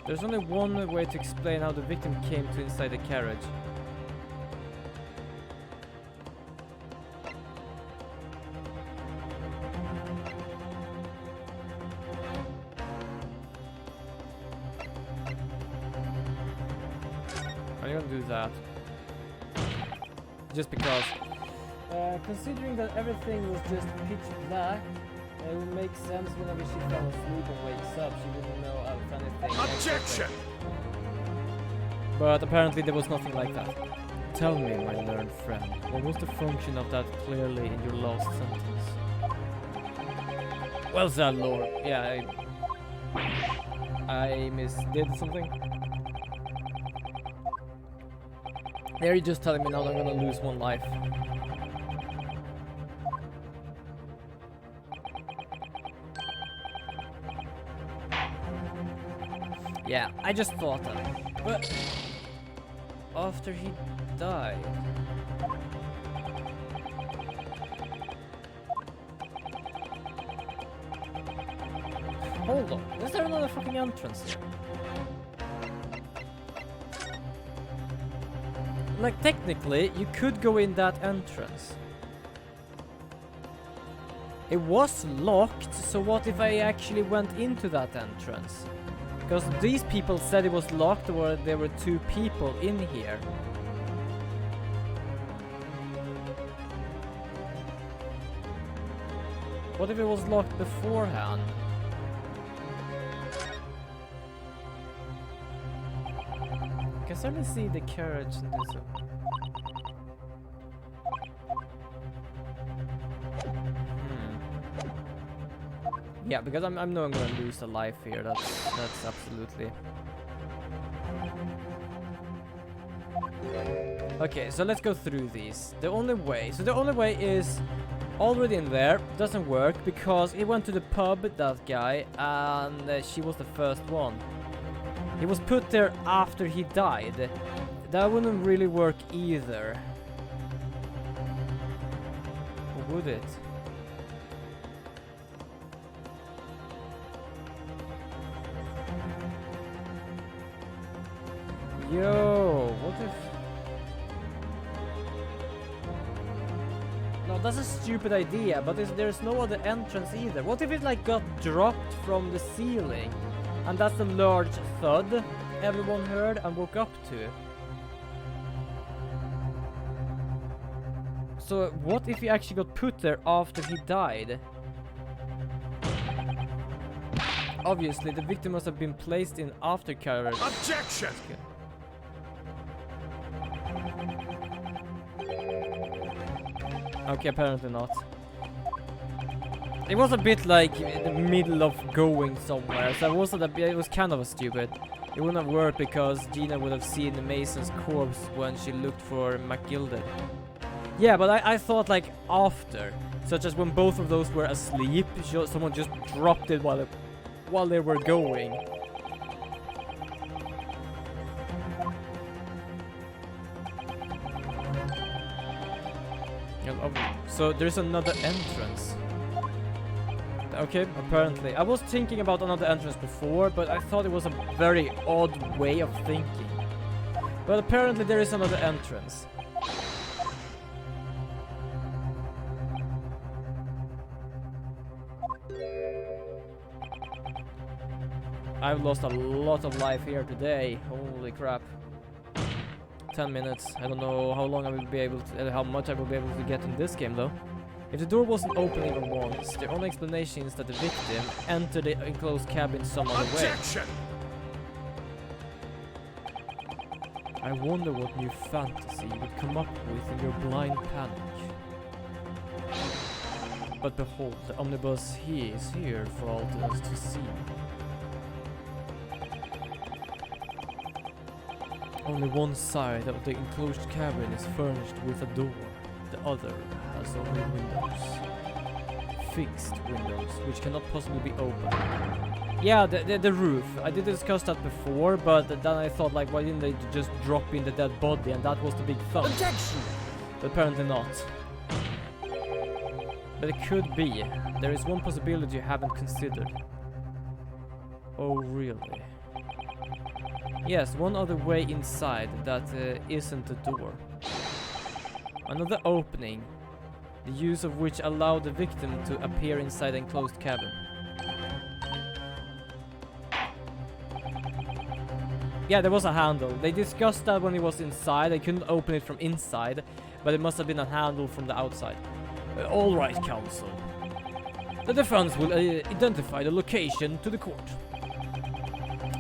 There's only one way to explain how the victim came to inside the carriage. I'm gonna do that. Just because. Considering that everything was just pitch black, it would make sense whenever she fell asleep and wakes up, she wouldn't know if anything. Objection! But apparently there was nothing like that. Tell me, my learned friend, what was the function of that clearly in your last sentence? Well said, Lord. Yeah, I misdid something. There you're just telling me now that I'm gonna lose one life. Yeah, I just thought that. But after he died. Hold on, is there another fucking entrance here? Like technically, you could go in that entrance. It was locked, so what if I actually went into that entrance? Because these people said it was locked or there were two people in here. What if it was locked beforehand? I can certainly see the carriage in this. Yeah, because I know I'm gonna lose a life here. That's absolutely. Okay, so let's go through these. The only way is already in there. Doesn't work because he went to the pub, that guy, and she was the first one. He was put there after he died. That wouldn't really work either. Or would it? Yo, what if... No, that's a stupid idea, but there's no other entrance either. What if it like got dropped from the ceiling? And that's the large thud everyone heard and woke up to. So what if he actually got put there after he died? Obviously, the victim must have been placed in aftercarriage. Objection! Okay, apparently not. It was a bit like in the middle of going somewhere, so it was kind of stupid. It wouldn't have worked because Gina would have seen Mason's corpse when she looked for McGilden. Yeah, but I thought like after, such as when both of those were asleep, someone just dropped it while they were going. So there's another entrance. Okay, apparently. I was thinking about another entrance before, but I thought it was a very odd way of thinking. But apparently there is another entrance. I've lost a lot of life here today. Holy crap. 10 minutes. I don't know how long I will be able to, how much I will be able to get in this game though. If the door wasn't open even once, the only explanation is that the victim entered the enclosed cabin some other way. I wonder what new fantasy you would come up with in your blind panic. But behold, the omnibus he is here for all of us to see. Only one side of the enclosed cabin is furnished with a door. The other has only windows. Fixed windows, which cannot possibly be opened. Yeah, the roof. I did discuss that before, but then I thought, like, why didn't they just drop in the dead body? And that was the big thumb. Objection! But apparently not. But it could be. There is one possibility you haven't considered. Oh, really? Yes, one other way inside that isn't the door. Another opening, the use of which allowed the victim to appear inside the enclosed cabin. Yeah, there was a handle. They discussed that when he was inside. They couldn't open it from inside, but it must have been a handle from the outside. All right, counsel. The defense will identify the location to the court.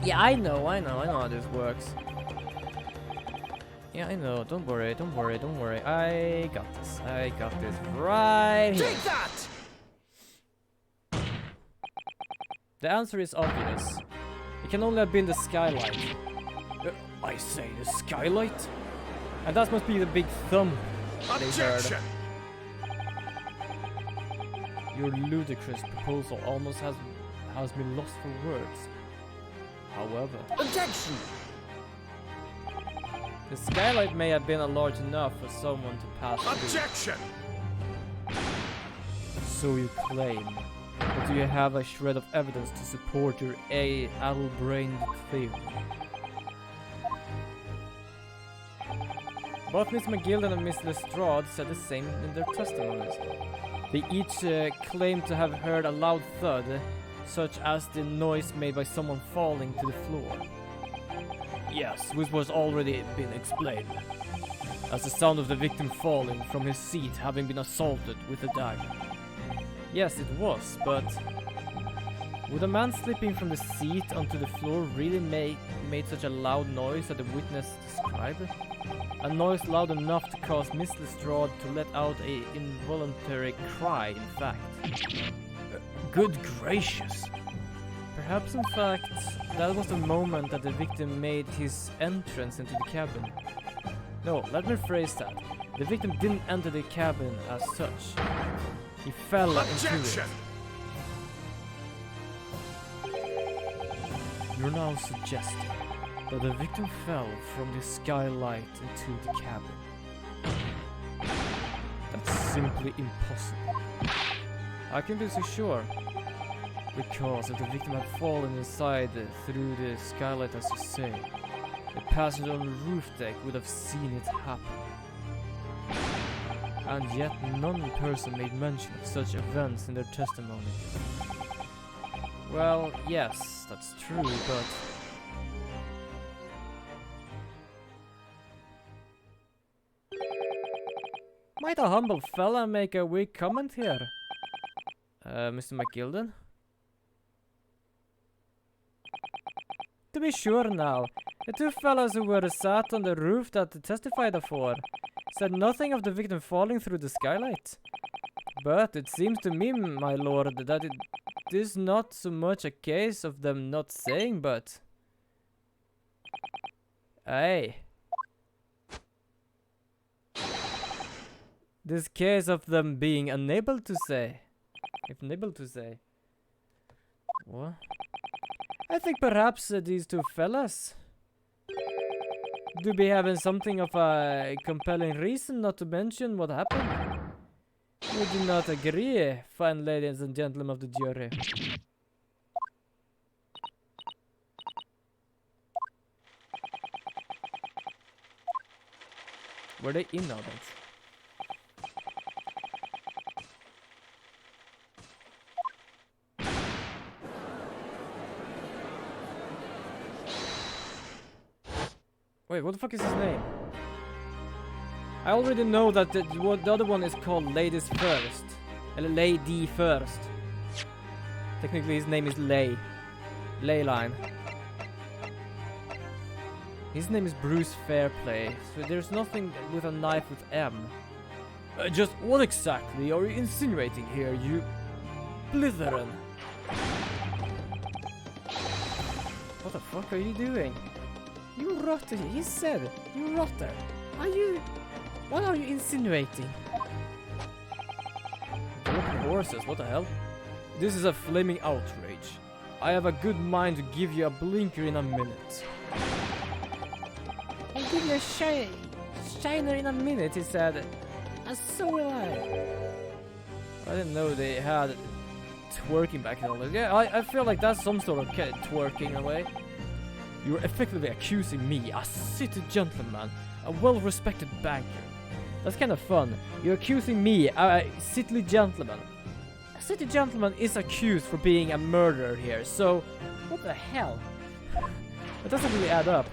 Yeah, I know how this works. Yeah, I know. Don't worry. I got this right here. Take that! The answer is obvious. It can only have been the skylight. I say the skylight? And that must be the big thumb they heard. Your ludicrous proposal almost has been lost for words. However, Objection! the skylight may have been large enough for someone to pass through. Objection! So you claim. But do you have a shred of evidence to support your addle-brained theory? Both Miss McGilden and Miss Lestrade said the same in their testimonies. They each claimed to have heard a loud thud, such as the noise made by someone falling to the floor. Yes, which was already been explained, as the sound of the victim falling from his seat having been assaulted with a dagger. Yes, it was, but would a man slipping from the seat onto the floor really made such a loud noise that the witness described? A noise loud enough to cause Miss Lestrade to let out an involuntary cry, in fact. Good gracious! Perhaps, in fact, that was the moment that the victim made his entrance into the cabin. No, let me rephrase that. The victim didn't enter the cabin as such. He fell into it. You're now suggesting that the victim fell from the skylight into the cabin. That's simply impossible. I can be so sure. Because if the victim had fallen inside through the skylight as you say, the passenger on the roof deck would have seen it happen. And yet none person made mention of such events in their testimony. Well, yes, that's true, but... Might a humble fella make a weak comment here? Mr. McGilden? To be sure now, the two fellows who were sat on the roof that testified afore said nothing of the victim falling through the skylight. But it seems to me, my lord, that it is not so much a case of them not saying, but... Aye. This case of them being unable to say. If unable to say. What? I think perhaps these two fellas do be having something of a compelling reason not to mention what happened. You do not agree, fine ladies and gentlemen of the jury. Were they in on it? Wait, what the fuck is his name? I already know that the other one is called Ladies First. Lady First. Technically his name is Leyline. His name is Bruce Fairplay, so there's nothing with a knife with M. Just what exactly are you insinuating here, you Blitherin? What the fuck are you doing? You rotter, he said, you rotter. What are you insinuating? Broken horses, what the hell? This is a flaming outrage. I have a good mind to give you a blinker in a minute. I'll give you a shiner in a minute, he said. And so will I. I didn't know they had twerking back then. Yeah, I feel like that's some sort of twerking in a way. You're effectively accusing me, a city gentleman, a well-respected banker. That's kind of fun. You're accusing me, a city gentleman. A city gentleman is accused for being a murderer here, so what the hell? That doesn't really add up.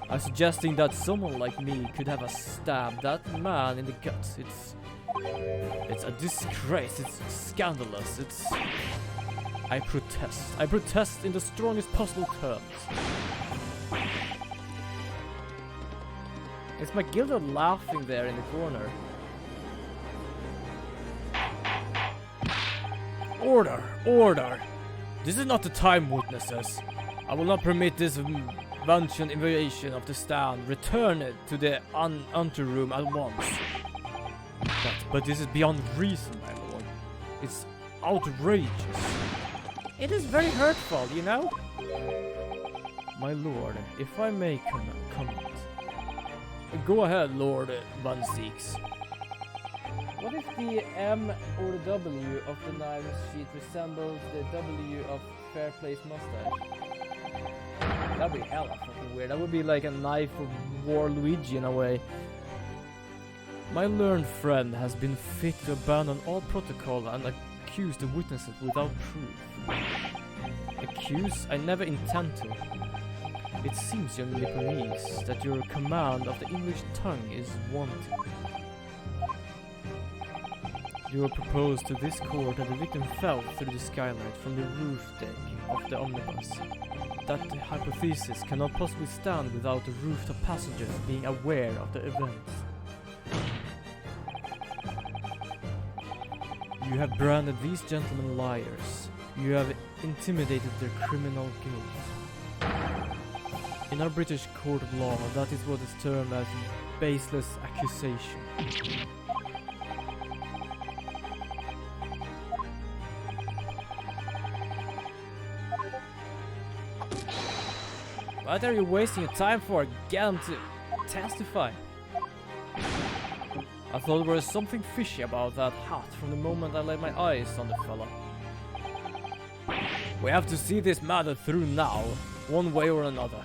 I'm suggesting that someone like me could have a stabbed that man in the guts. It's a disgrace. It's scandalous. I protest. I protest in the strongest possible terms. Is McGilden laughing there in the corner? Order! Order! This is not the time, witnesses. I will not permit this wanton invasion of the stand. Return it to the anteroom at once. But this is beyond reason, my lord. It's outrageous. It is very hurtful, you know? My lord, if I may comment. Go ahead, Lord Van Seeks. What if the M or the W of the knife sheet resembles the W of Fairplay's mustache? That'd be hella fucking weird. That would be like a knife of Waluigi in a way. My learned friend has been fit to abandon all protocol and accuse the witnesses without proof. Accuse? I never intend to. It seems, young Nipponese, that your command of the English tongue is wanting. You will propose to this court that the victim fell through the skylight from the roof deck of the omnibus. That hypothesis cannot possibly stand without the rooftop passengers being aware of the events. You have branded these gentlemen liars. You have intimidated their criminal guilt. In our British court of law, that is what is termed as baseless accusation. What are you wasting your time for? Get him to testify. I thought there was something fishy about that hat from the moment I laid my eyes on the fella. We have to see this matter through now, one way or another.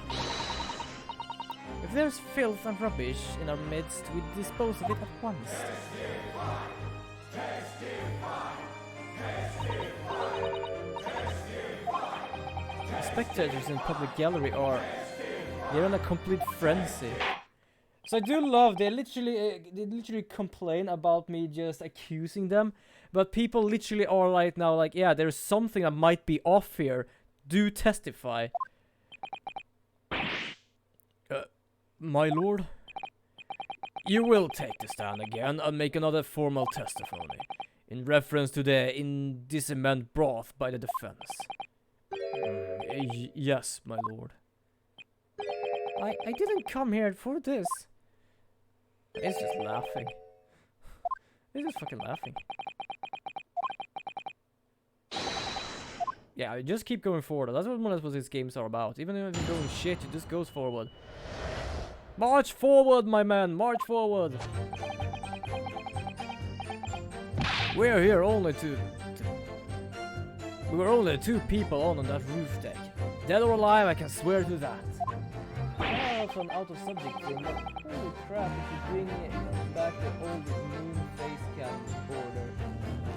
If there's filth and rubbish in our midst, we dispose of it at once. The spectators in the public gallery are... they're in a complete frenzy. So I do love they literally complain about me just accusing them, but people literally are right now like, yeah, there's something that might be off here. Do testify. My lord, you will take the stand again and make another formal testimony in reference to the indictment brought by the defense. Yes, my lord. I didn't come here for this. He's just laughing. He's just fucking laughing. Yeah, just keep going forward. That's what these games are about. Even if you're doing shit, it just goes forward. March forward, my man! March forward! We're here only we were only 2 people on that roof deck. Dead or alive, I can swear to that. Also an out of subject thing, but holy crap, if you bring back the old moon face cam border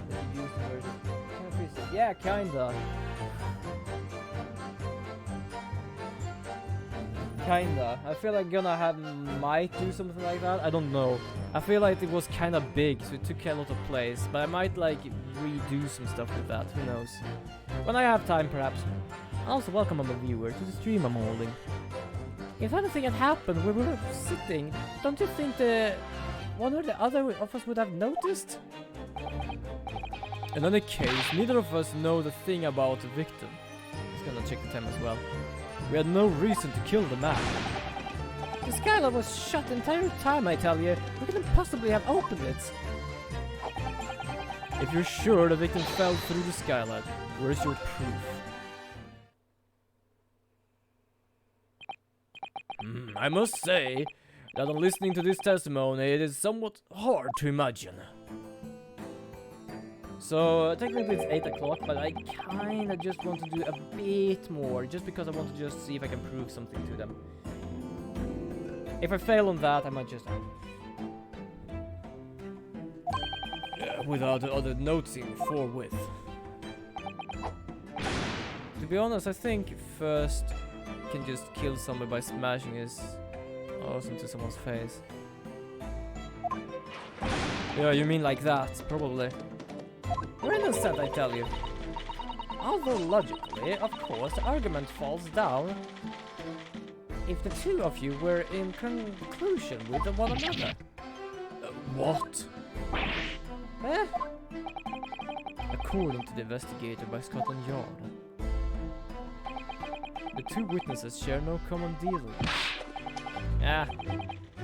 that you used for it. Yeah, kinda. Kinda. I feel like might do something like that. I don't know. I feel like it was kinda big, so it took a lot of place. But I might like redo some stuff with that. Who knows? When I have time, perhaps. Also, welcome on the viewer to the stream I'm holding. If anything had happened where we were sitting, don't you think one or the other of us would have noticed? In any case, neither of us know the thing about the victim. Just gonna check the time as well. We had no reason to kill the man. The skylight was shut the entire time, I tell you. We couldn't possibly have opened it. If you're sure the victim fell through the skylight, where's your proof? I must say that on listening to this testimony, it is somewhat hard to imagine. So, technically it's 8 o'clock, but I kinda just want to do a bit more, just because I want to just see if I can prove something to them. If I fail on that, I might just... without the other noticing forthwith. To be honest, I think first you can just kill somebody by smashing his nose into someone's face. Yeah, you mean like that, probably. We're innocent, I tell you. Although logically, of course, the argument falls down if the 2 of you were in conclusion with one another. What? Eh? According to the investigator by Scotland Yard, the 2 witnesses share no common dealings. Yeah,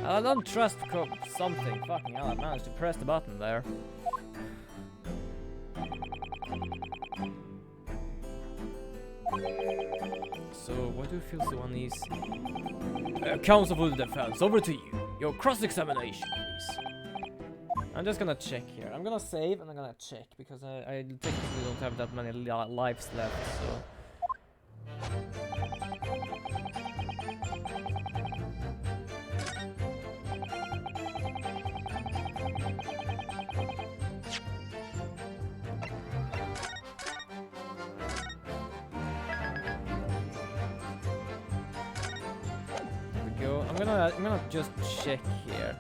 I don't trust something. Fucking hell, I managed to press the button there. So, why do you feel so uneasy? Counsel for the defense, over to you. Your cross-examination, please. I'm just gonna check here. I'm gonna save and I'm gonna check because I technically don't have that many lives left, so... I'm gonna just check here.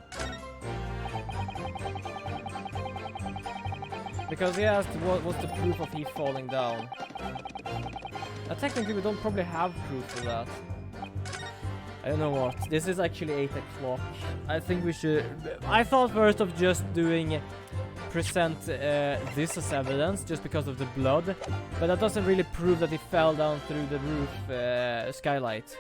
Because he asked what's the proof of he falling down. Technically we don't probably have proof for that. I don't know what. This is actually 8 o'clock. I think we should... I thought first of just doing... present this as evidence just because of the blood. But that doesn't really prove that he fell down through the roof skylight.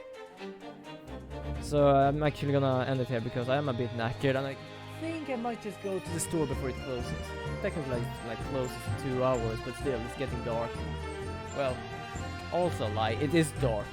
So I'm actually gonna end it here because I am a bit knackered and I think I might just go to the store before it closes. Technically like closes in 2 hours, but still it's getting dark. Well, also lie, it is dark.